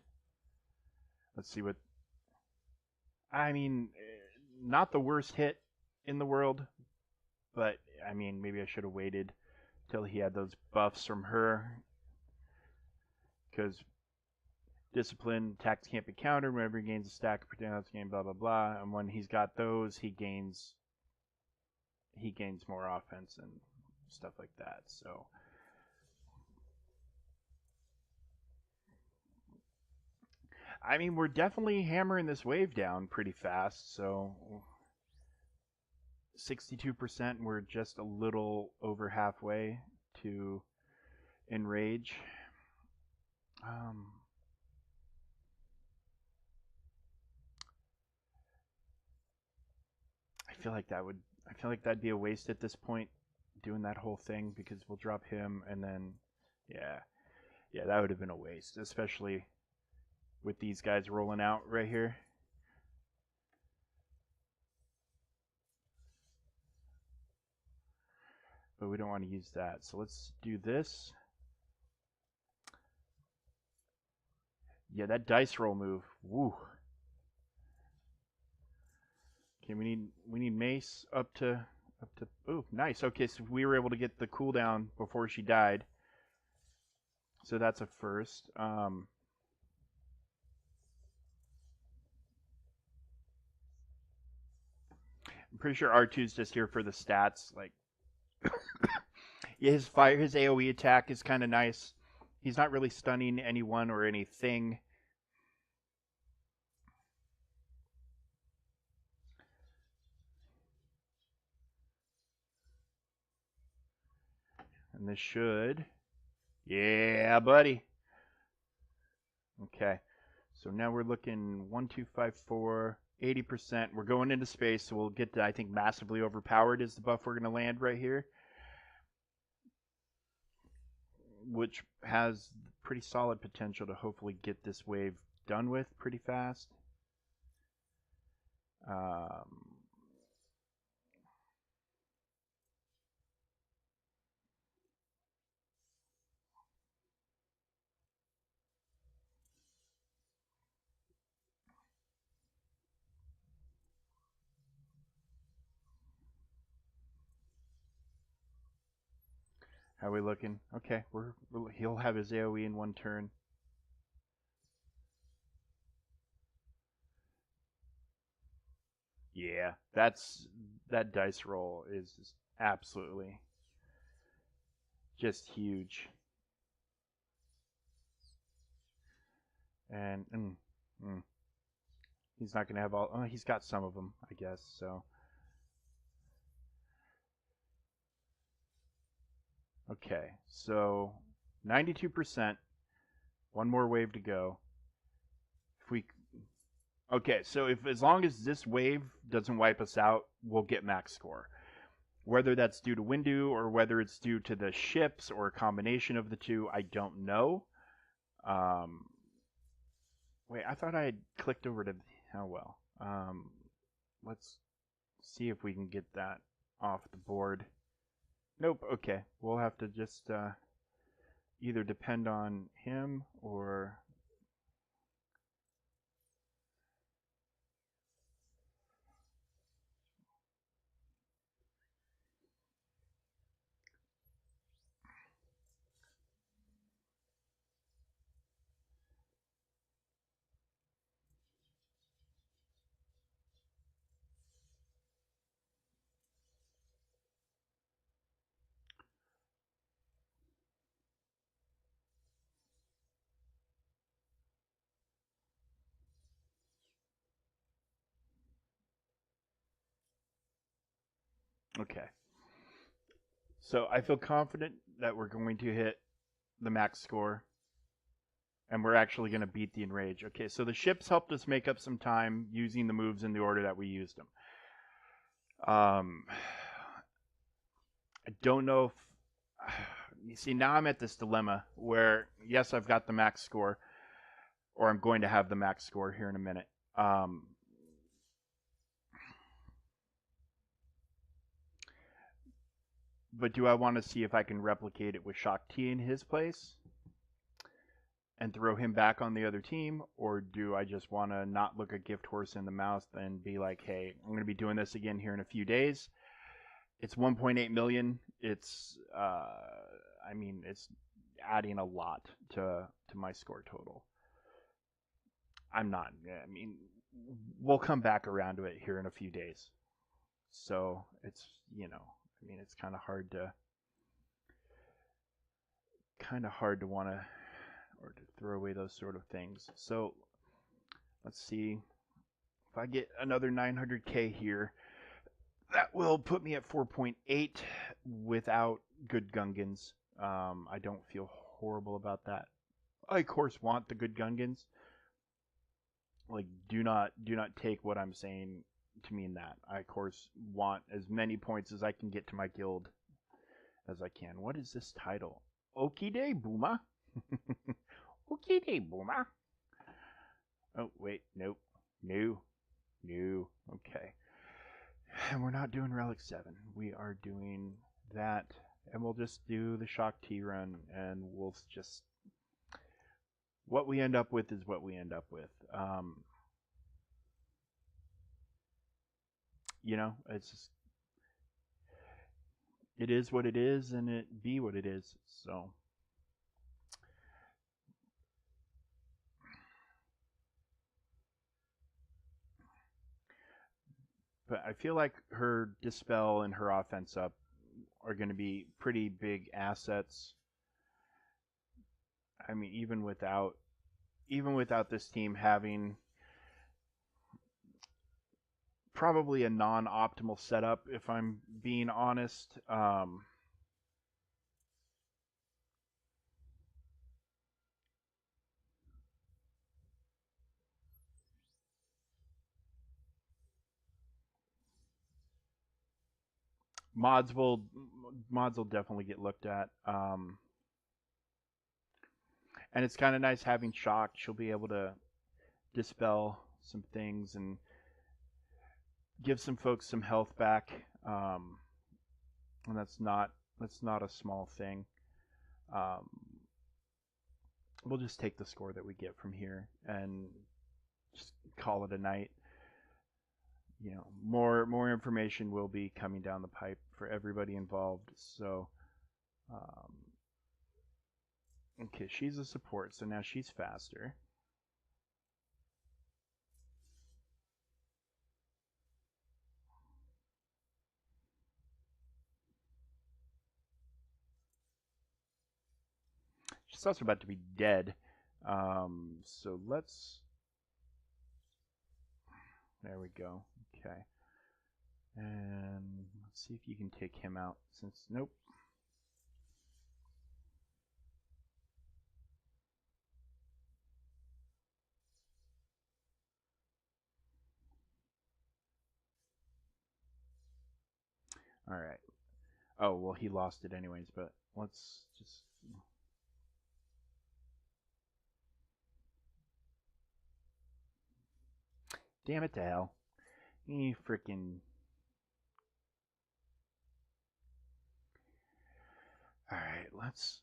Let's see what. I mean, not the worst hit in the world, but I mean, maybe I should have waited till he had those buffs from her, because discipline attacks can't be countered whenever he gains a stack of protect the game, blah blah blah. And when he's got those, he gains more offense and stuff like that. So I mean, we're definitely hammering this wave down pretty fast. So 62%, we're just a little over halfway to enrage. I feel like that'd be a waste at this point, doing that whole thing, because we'll drop him and then, yeah, that would have been a waste, especially with these guys rolling out right here. But we don't want to use that, so let's do this. Yeah, that dice roll move. Woo. Okay, we need Mace up to. Oh, nice. Okay, so we were able to get the cooldown before she died. So that's a first. I'm pretty sure R2 is just here for the stats. Like, yeah, his AOE attack is kind of nice. He's not really stunning anyone or anything. And this should... Yeah, buddy. Okay. So now we're looking 1, 2, 5, 4, 80%. We're going into space, so we'll get to, I think, massively overpowered is the buff we're going to land right here. Which has pretty solid potential to hopefully get this wave done with pretty fast. How are we looking? Okay, he'll have his AoE in one turn. Yeah, that dice roll is absolutely just huge. And he's not gonna have all. Oh, he's got some of them, I guess. So okay, so 92%. One more wave to go. If we Okay, so if as long as this wave doesn't wipe us out, we'll get max score. Whether that's due to Windu or whether it's due to the ships or a combination of the two, I don't know. Wait, I thought I had clicked over to... Oh, well. Let's see if we can get that off the board. Nope, okay. We'll have to just either depend on him or... Okay. So I feel confident that we're going to hit the max score. And we're actually going to beat the Enrage. Okay, so the ships helped us make up some time using the moves in the order that we used them. I don't know if... You see, now I'm at this dilemma where, yes, I've got the max score, or I'm going to have the max score here in a minute. But do I want to see if I can replicate it with Shock T in his place and throw him back on the other team, or do I just want to not look a gift horse in the mouth and be like, hey, I'm going to be doing this again here in a few days. It's 1.8 million. It's, I mean, it's adding a lot to my score total. I'm not. I mean, we'll come back around to it here in a few days. So it's, I mean, it's kind of hard to want to or to throw away those sort of things. So let's see if I get another 900k here. That will put me at 4.8 without good Gungans. I don't feel horrible about that. I of course want the good Gungans. Like, do not take what I'm saying to mean that. I of course want as many points as I can get to my guild as I can. What is this title? Okie day, Booma. Okie day, Booma. Oh wait, nope, no. Okay, and we're not doing Relic 7. We are doing that, and we'll just do the Shock T run, and we'll just what we end up with is what we end up with. It's just, it is what it is, and it be what it is. So, but I feel like her Dispel and her offense up are going to be pretty big assets. I mean, even without this team having probably a non-optimal setup, if I'm being honest. Mods will definitely get looked at. And it's kind of nice having Shock. She'll be able to dispel some things and give some folks some health back. And that's not a small thing. We'll just take the score that we get from here and just call it a night. More information will be coming down the pipe for everybody involved. So, okay, she's a support, so now she's faster. She's also about to be dead. So let's. There we go. Okay. And let's see if you can take him out. Since nope. All right. Oh well, he lost it anyways. But let's just. Damn it to hell. You freaking. Alright, let's.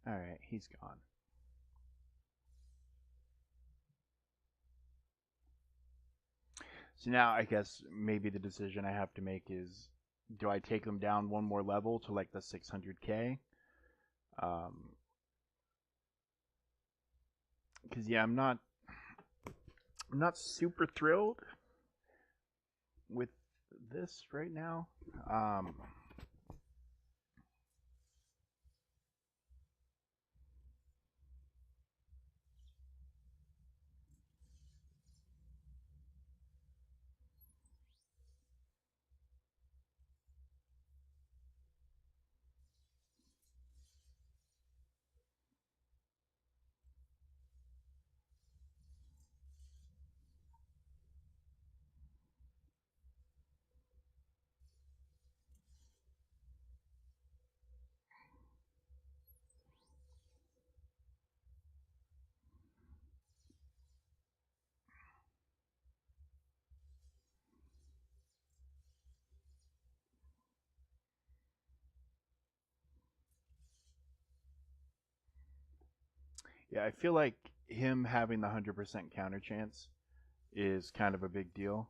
Alright, he's gone. So now I guess maybe the decision I have to make is, do I take him down one more level to like the 600k? Because yeah, I'm not super thrilled with this right now. Yeah, I feel like him having the 100% counter chance is kind of a big deal.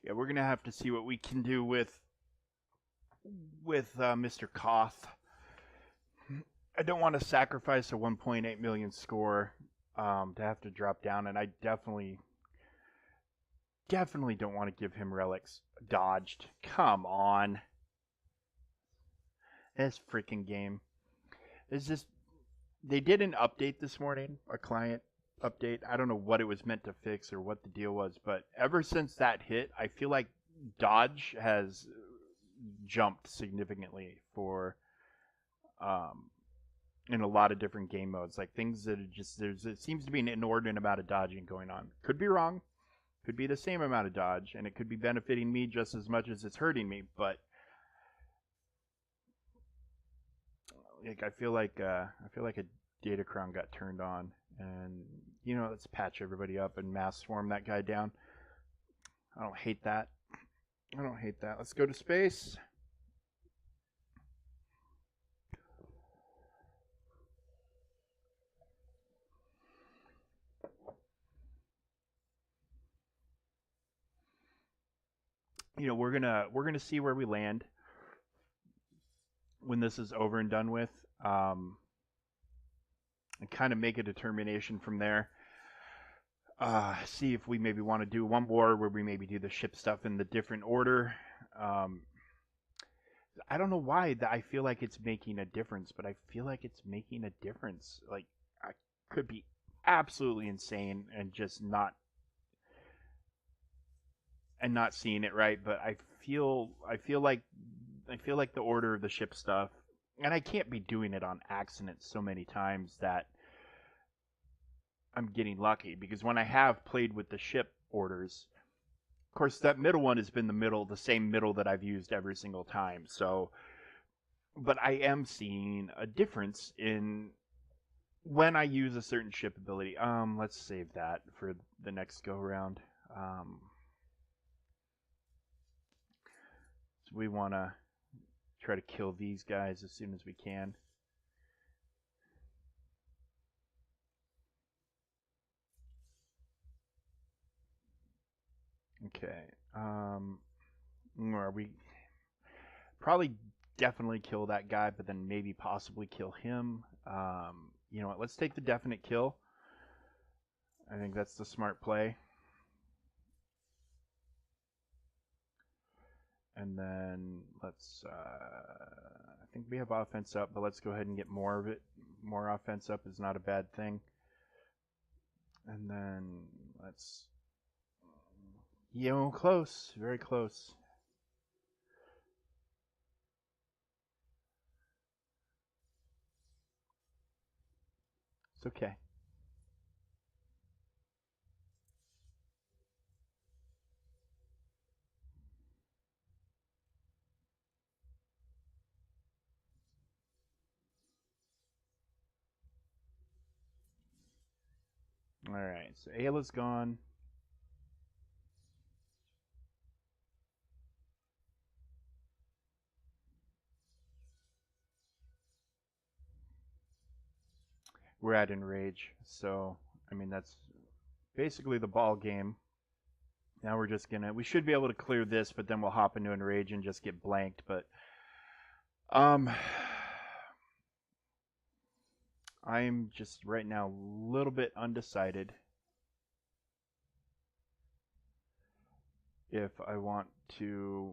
Yeah, we're gonna have to see what we can do with Mr. Koth. I don't want to sacrifice a 1.8 million score to have to drop down, and I definitely don't want to give him relics dodged. Come on, this freaking game. It's just they did an update this morning, a client update. I don't know what it was meant to fix or what the deal was, but ever since that hit, I feel like dodge has jumped significantly for um, in a lot of different game modes. Like things that are just it seems to be an inordinate amount of dodging going on. Could be wrong. Could be the same amount of dodge, and it could be benefiting me just as much as it's hurting me. But like I feel like a Datacron got turned on, and let's patch everybody up and mass swarm that guy down. I don't hate that. I don't hate that. Let's go to space. We're gonna see where we land when this is over and done with, and kind of make a determination from there. See if we maybe want to do one more where we maybe do the ship stuff in the different order. Um, I don't know why I feel like it's making a difference, but I feel like it's making a difference. Like I could be absolutely insane and just not seeing it right, but I feel like the order of the ship stuff, and I can't be doing it on accident so many times that I'm getting lucky, because when I have played with the ship orders, of course that middle one has been the same middle that I've used every single time. So, but I am seeing a difference in when I use a certain ship ability. Let's save that for the next go round. So we want to try to kill these guys as soon as we can. Okay. Are we probably definitely kill that guy, but then maybe possibly kill him? You know what? Let's take the definite kill. I think that's the smart play. And then I think we have offense up, but let's go ahead and get more of it. More offense up is not a bad thing. And then let's, close, very close. It's okay. All right, so Ayla's gone. We're at enrage, so I mean that's basically the ball game. Now we should be able to clear this, but then we'll hop into enrage and just get blanked. But um, I'm just right now a little bit undecided if I want to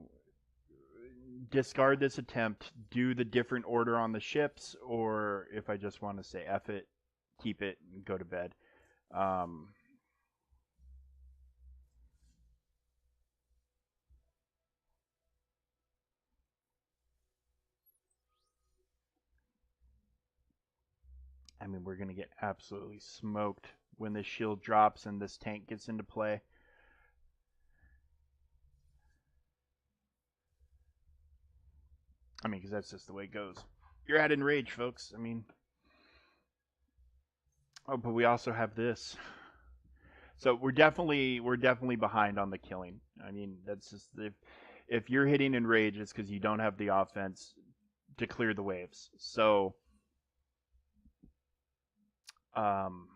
discard this attempt, do the different order on the ships, or if I just want to say F it, keep it, and go to bed. Um, I mean, we're going to get absolutely smoked when this shield drops and this tank gets into play. I mean, because that's just the way it goes. You're at enrage, folks. I mean, oh, but we also have this. So we're definitely behind on the killing. I mean, that's just if you're hitting enrage, it's because you don't have the offense to clear the waves. So, um,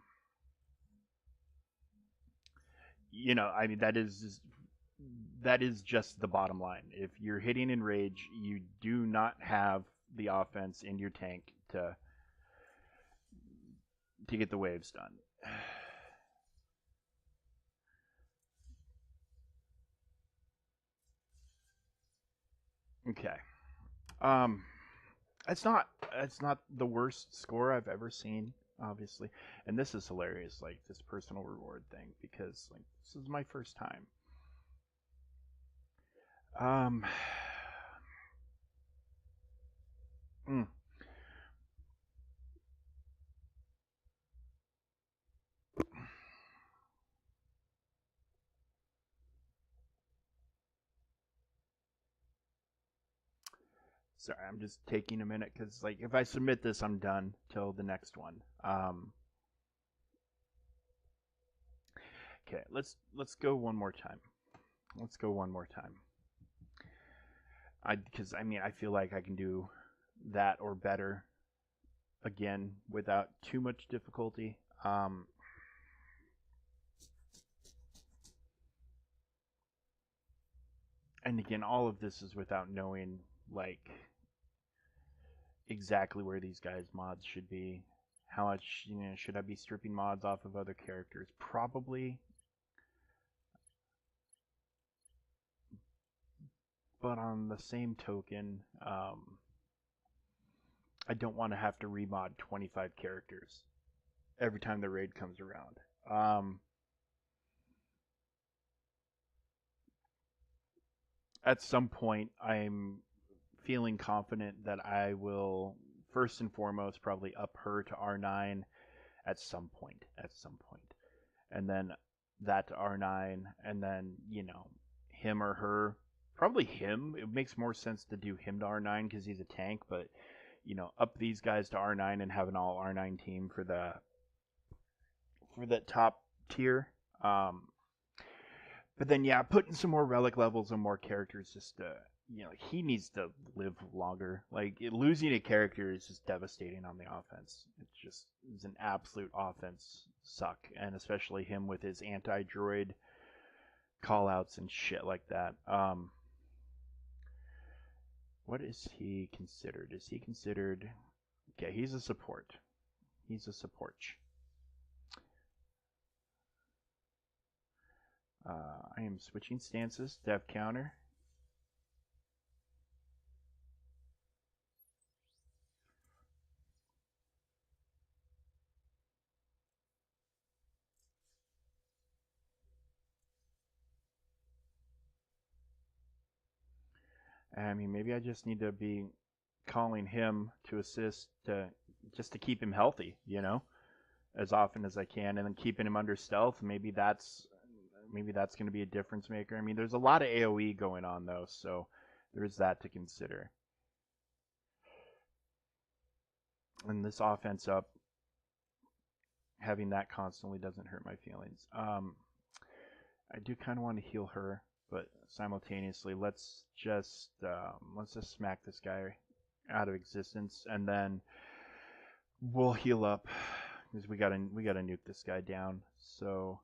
I mean, that is just the bottom line. If you're hitting in rage, you do not have the offense in your tank to get the waves done. Okay. Um, it's not the worst score I've ever seen, obviously, and this is hilarious. Like this personal reward thing because like this is my first time. Um, mm, sorry, I'm just taking a minute because like if I submit this, I'm done till the next one. Okay, let's go one more time. Let's go one more time. Because I mean I feel like I can do that or better again without too much difficulty. And again, all of this is without knowing like exactly where these guys' mods should be. How much should I be stripping mods off of other characters? Probably, but on the same token, I don't want to have to remod 25 characters every time the raid comes around. At some point, I'm feeling confident that I will first and foremost probably up her to R9 at some point. At some point, and then that to R9, and then him or her. Probably him. It makes more sense to do him to R9 because he's a tank, but up these guys to R9 and have an all R9 team for the top tier. But then yeah, putting some more relic levels and more characters just he needs to live longer. Like losing a character is just devastating on the offense. It's an absolute offense suck, and especially him with his anti-droid callouts and shit like that. What is he considered? Is he considered? Okay, he's a support. He's a support. I am switching stances. Dev counter. I mean, maybe I just need to be calling him to assist just to keep him healthy, as often as I can, and then keeping him under stealth. Maybe that's going to be a difference maker. I mean, there's a lot of AOE going on though, so there's that to consider. And this offense up, having that constantly doesn't hurt my feelings. I do kind of want to heal her, but simultaneously, let's just smack this guy out of existence, and then we'll heal up because we gotta nuke this guy down. So,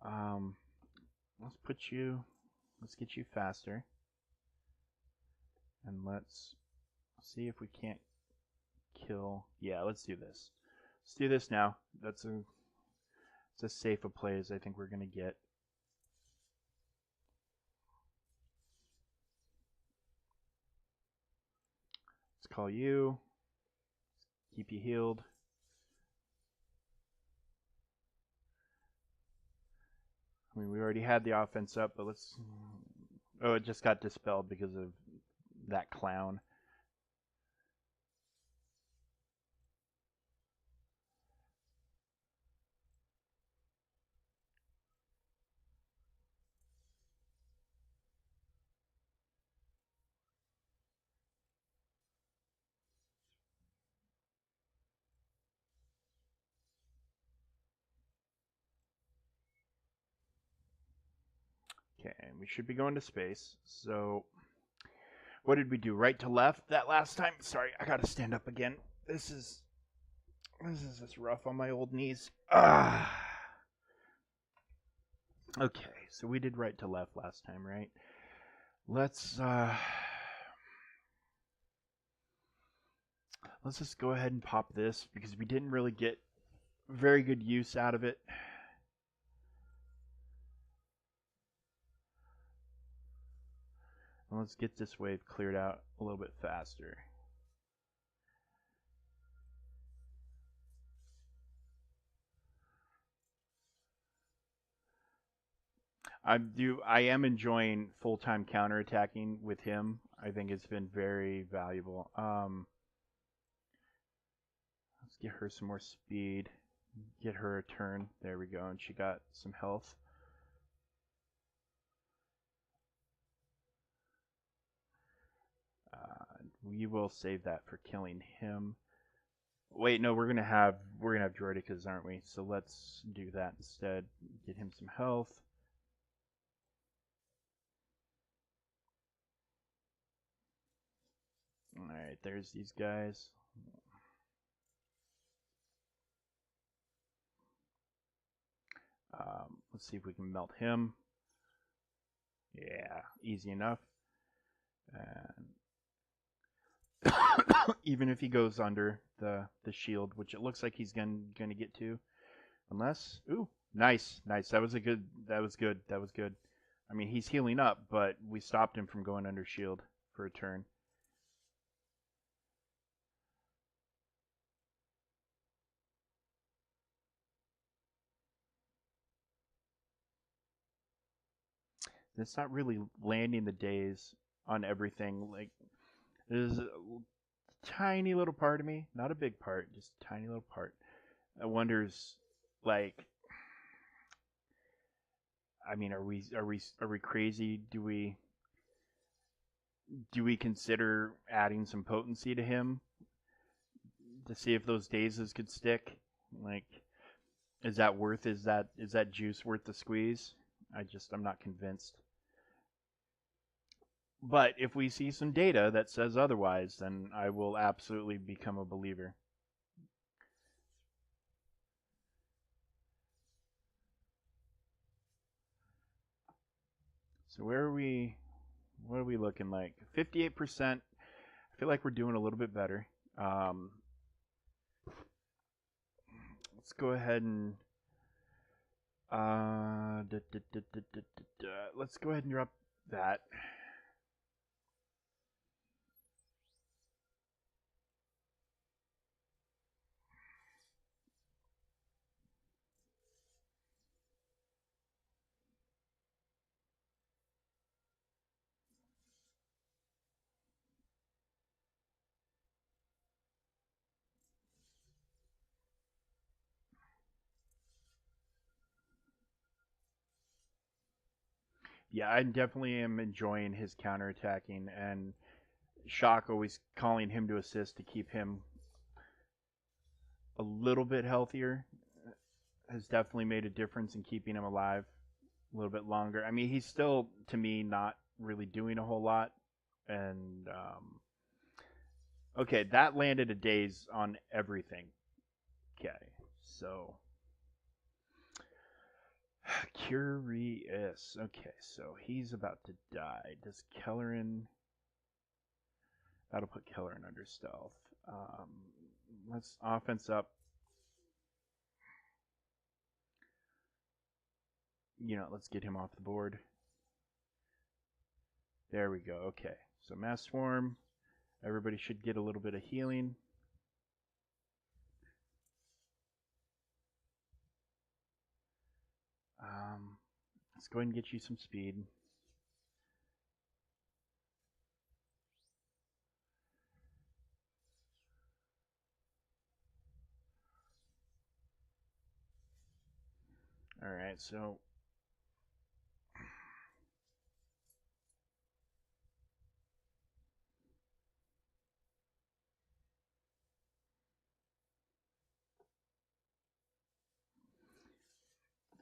um, let's get you faster, and let's see if we can't kill. Yeah, let's do this. Let's do this now. It's as safe a play as I think we're gonna get. Let's call you. Keep you healed. I mean, we already had the offense up, but let's. Oh, it just got dispelled because of that clown. Okay, and we should be going to space. So, what did we do? Right to left that last time? Sorry, I gotta stand up again. This is rough on my old knees. Ah. Okay, so we did right to left last time, right? Let's just go ahead and pop this because we didn't really get very good use out of it. And let's get this wave cleared out a little bit faster. I am enjoying full-time counterattacking with him. I think it's been very valuable. Let's get her some more speed. Get her a turn. There we go. And she got some health. We will save that for killing him. Wait, no, we're gonna have Droidicas, aren't we? So let's do that instead. Get him some health. Alright, there's these guys. Let's see if we can melt him. Yeah, easy enough. And even if he goes under the shield, which it looks like he's gonna get to, unless nice. That was good. I mean, he's healing up, but we stopped him from going under shield for a turn. It's not really landing the days on everything. Like, there's a tiny little part of me, not a big part, just a tiny little part, that wonders, like, I mean, are we crazy? Do we consider adding some potency to him to see if those dazes could stick? Like, is that juice worth the squeeze? I'm not convinced. But if we see some data that says otherwise, then I will absolutely become a believer. So where are we? What are we looking like? 58%. I feel like we're doing a little bit better. Let's go ahead and let's go ahead and drop that. Yeah, I definitely am enjoying his counterattacking, and Shock always calling him to assist to keep him a little bit healthier has definitely made a difference in keeping him alive a little bit longer. I mean, he's still, to me, not really doing a whole lot. And, okay, that landed a daze on everything. Okay, so. Curious. Okay, so he's about to die. Does Kelleran. That'll put Kelleran under stealth. Let's offense up. Let's get him off the board. There we go. Okay, so Mass Swarm. Everybody should get a little bit of healing. Let's go ahead and get you some speed. All right, so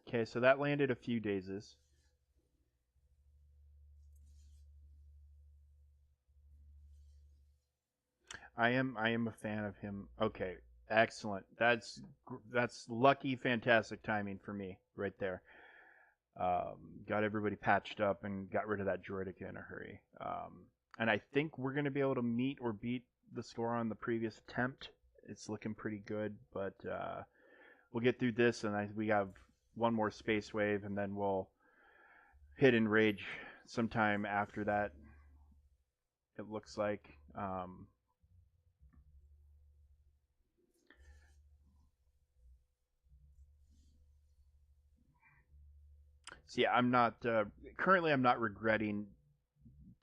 okay, so that landed a few dazes. I am a fan of him. Okay, excellent. That's lucky, fantastic timing for me right there. Got everybody patched up and got rid of that Droideka in a hurry. And I think we're going to be able to meet or beat the score on the previous attempt. It's looking pretty good, but we'll get through this, and we have one more space wave, and then we'll hit Enrage sometime after that. It looks like. So yeah, I'm not currently. I'm not regretting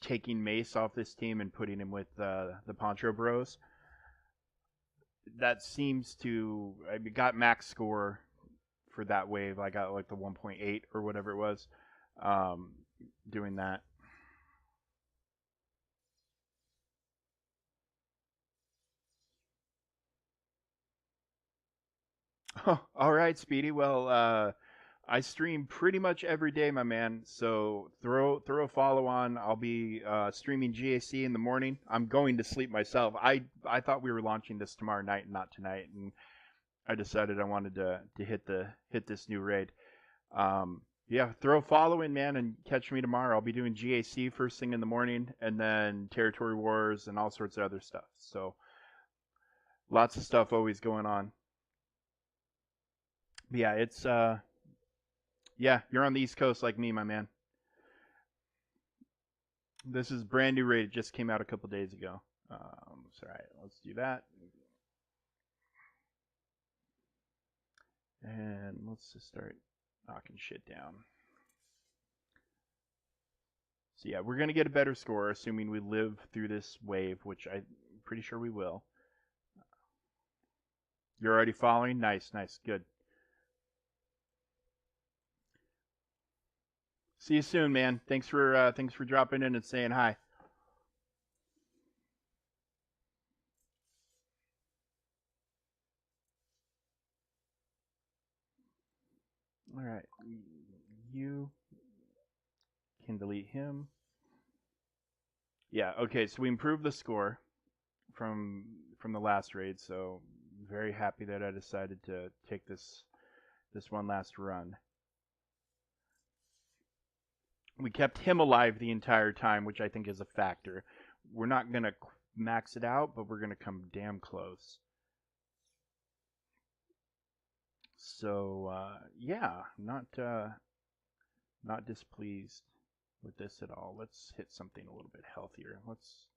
taking Mace off this team and putting him with the Poncho Bros. That seems to I got max score for that wave. I got like the 1.8 or whatever it was. Um, doing that. Oh, all right, Speedy. Well, I stream pretty much every day, my man. So throw a follow on. I'll be streaming GAC in the morning. I'm going to sleep myself. I thought we were launching this tomorrow night and not tonight, and I decided I wanted to hit this new raid. Yeah, throw a follow in, man, and catch me tomorrow. I'll be doing GAC first thing in the morning, and then Territory Wars and all sorts of other stuff. So lots of stuff always going on. But yeah, it's yeah, you're on the East Coast like me, my man. This is brand new raid. It just came out a couple days ago. So, all right, let's do that. And let's just start knocking shit down. So yeah, we're gonna get a better score, assuming we live through this wave, which I'm pretty sure we will. You're already following? Nice, nice, good. See you soon, man. Thanks for dropping in and saying hi. All right, you can delete him. Yeah, okay. So we improved the score from the last raid. So very happy that I decided to take this one last run. We kept him alive the entire time, which I think is a factor. We're not gonna max it out, but we're gonna come damn close. So yeah, not displeased with this at all. Let's hit something a little bit healthier. Let's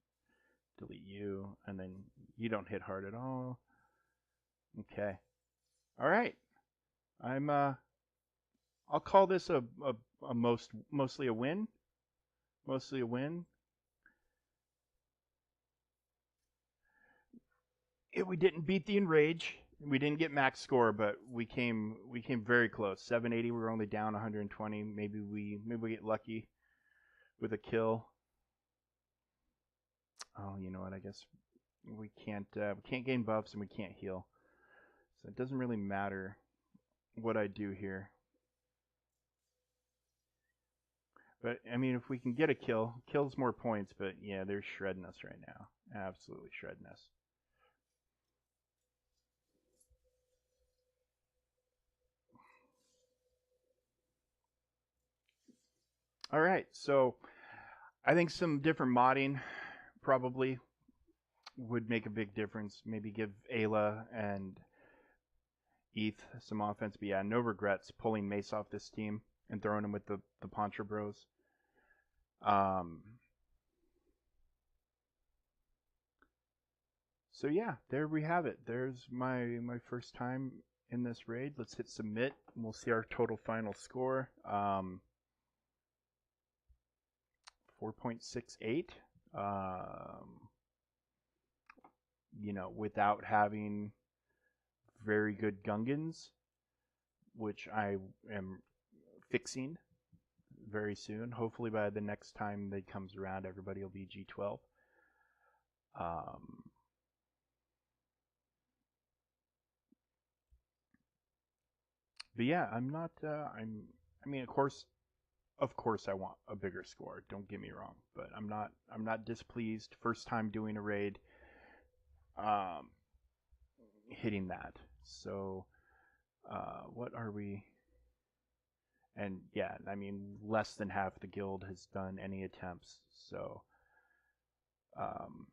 delete you, and then you don't hit hard at all. Okay. All right. I'm I'll call this a mostly a win. Mostly a win. We didn't beat the Enrage. We didn't get max score, but we came very close. 780. We were only down 120. Maybe we get lucky with a kill. Oh, you know what? I guess we can't gain buffs and we can't heal, so it doesn't really matter what I do here. But I mean, if we can get a kill, kills more points. But yeah, they're shredding us right now. Absolutely shredding us. All right, so I think some different modding probably would make a big difference. Maybe give Ayla and ETH some offense. But yeah, no regrets pulling Mace off this team and throwing him with the Poncho Bros. Um, so yeah, there we have it. There's my first time in this raid. Let's hit submit, and we'll see our total final score. 4.68. Without having very good Gungans, which I am fixing very soon. Hopefully by the next time that comes around, everybody will be G12. Um, but yeah, I'm not. I'm. I mean, of course, I want a bigger score. Don't get me wrong, but I'm not. I'm not displeased. First time doing a raid. um, hitting that. So what are we? And yeah, I mean, less than half the guild has done any attempts. So um,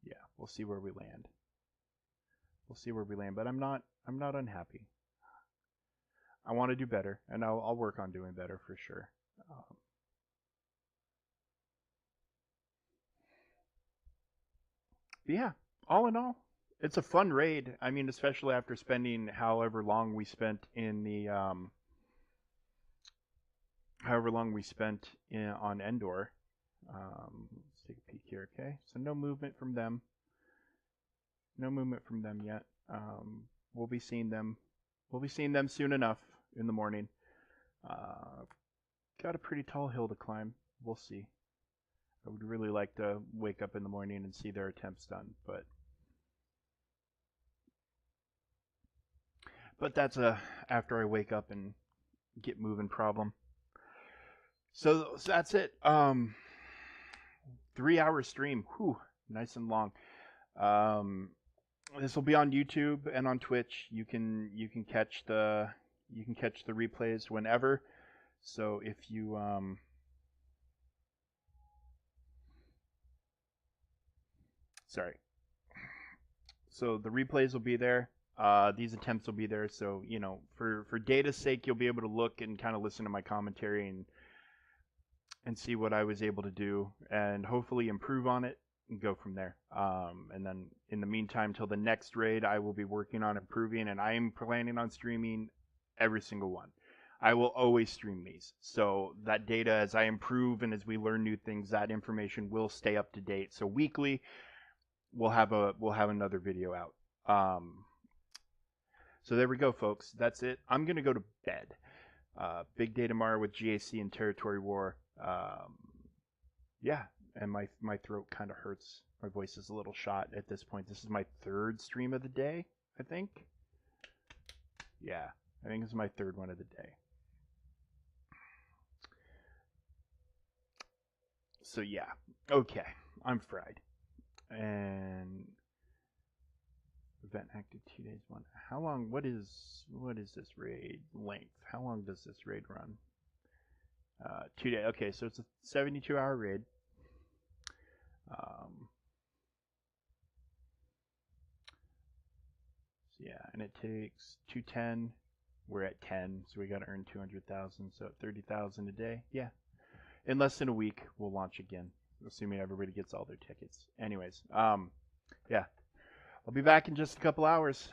yeah, we'll see where we land. We'll see where we land. But I'm not unhappy. I want to do better, and I'll work on doing better for sure. Um, but yeah, all in all, it's a fun raid. I mean, especially after spending however long we spent in the however long we spent on Endor. Let's take a peek here. Okay, so no movement from them. No movement from them yet. We'll be seeing them. We'll be seeing them soon enough in the morning. Uh, got a pretty tall hill to climb. We'll see. I would really like to wake up in the morning and see their attempts done, but that's a after I wake up and get moving problem. So that's it. 3 hour stream. Whew, nice and long. Um, this will be on YouTube and on Twitch. You can catch the replays whenever. So if you sorry. So the replays will be there. These attempts will be there. So for data's sake, you'll be able to look and kind of listen to my commentary and see what I was able to do, and hopefully improve on it and go from there. And then in the meantime, till the next raid, I will be working on improving, and I am planning on streaming every single one. I will always stream these. So that data, as I improve and as we learn new things, that information will stay up to date. So weekly, we'll have another video out. So there we go, folks. That's it. I'm gonna go to bed. Big day tomorrow with GAC and Territory War. Yeah, and my throat kind of hurts. My voice is a little shot at this point. This is my third stream of the day, I think. Yeah, I think this is my third one of the day. So yeah, okay, I'm fried. And event active 2 days one. How long? What is this raid length? How long does this raid run? 2 days. Okay, so it's a 72-hour raid. So yeah, and it takes 210. We're at 10, so we got to earn 200,000. So 30,000 a day. Yeah, in less than a week we'll launch again, assuming everybody gets all their tickets. Anyways, yeah, I'll be back in just a couple hours.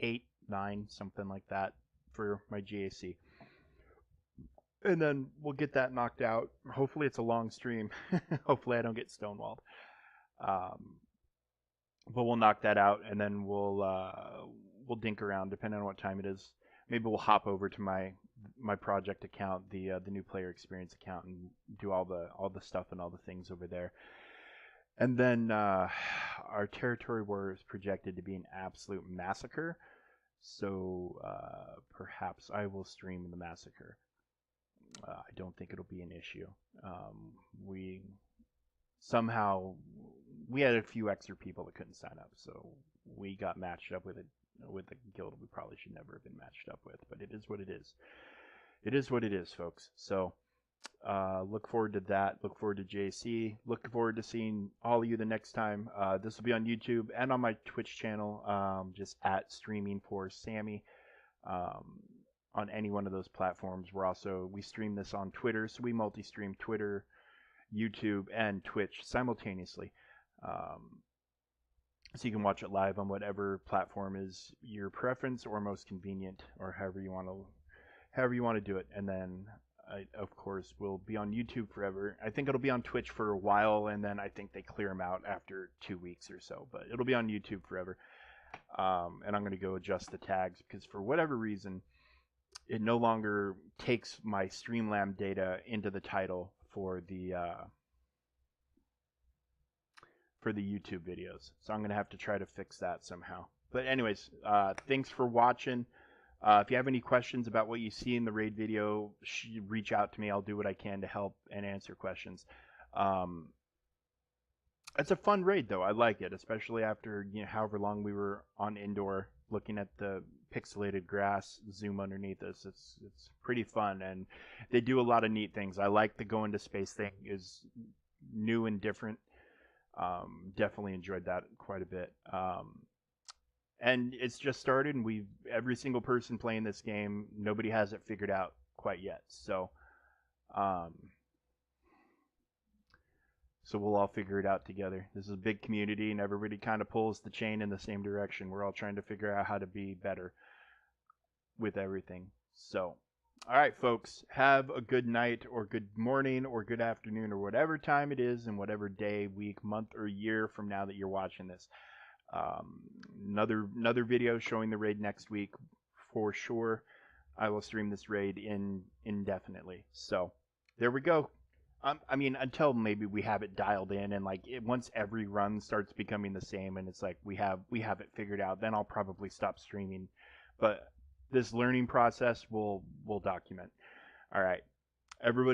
8, 9, something like that for my GAC. And then we'll get that knocked out. Hopefully it's a long stream. Hopefully I don't get stonewalled. But we'll knock that out, and then we'll dink around depending on what time it is. Maybe we'll hop over to my project account, the new player experience account, and do all the stuff and all the things over there. And then our territory war is projected to be an absolute massacre. So perhaps I will stream the massacre. I don't think it'll be an issue. We had a few extra people that couldn't sign up, so we got matched up with a guild we probably should never have been matched up with. But it is what it is. It is what it is, folks. So look forward to that. Look forward to JC. Look forward to seeing all of you the next time. This will be on YouTube and on my Twitch channel, just at Streaming for Sammy. On any one of those platforms. We stream this on Twitter, so we multi-stream Twitter, YouTube, and Twitch simultaneously. So you can watch it live on whatever platform is your preference or most convenient, or however you want to do it. And then of course will be on YouTube forever. I think it'll be on Twitch for a while, and then I think they clear them out after 2 weeks or so, but it'll be on YouTube forever. And I'm going to go adjust the tags because for whatever reason it no longer takes my Streamlab data into the title for the YouTube videos. So I'm going to have to try to fix that somehow. But anyways, thanks for watching. If you have any questions about what you see in the raid video, reach out to me. I'll do what I can to help and answer questions. It's a fun raid though. I like it, especially after however long we were on indoor, looking at the pixelated grass zoom underneath us. It's pretty fun, and they do a lot of neat things. I like the go into space thing is new and different. Definitely enjoyed that quite a bit. And it's just started, and we every single person playing this game, nobody has it figured out quite yet. Um, so we'll all figure it out together. This is a big community, and everybody kind of pulls the chain in the same direction. We're all trying to figure out how to be better with everything. So, all right, folks, have a good night, or good morning, or good afternoon, or whatever time it is, and whatever day, week, month, or year from now that you're watching this. Um, another video showing the raid next week for sure. I will stream this raid indefinitely. So there we go. I mean, until maybe we have it dialed in, and like once every run starts becoming the same, and it's like we have it figured out, then I'll probably stop streaming. But this learning process will document. All right, everybody.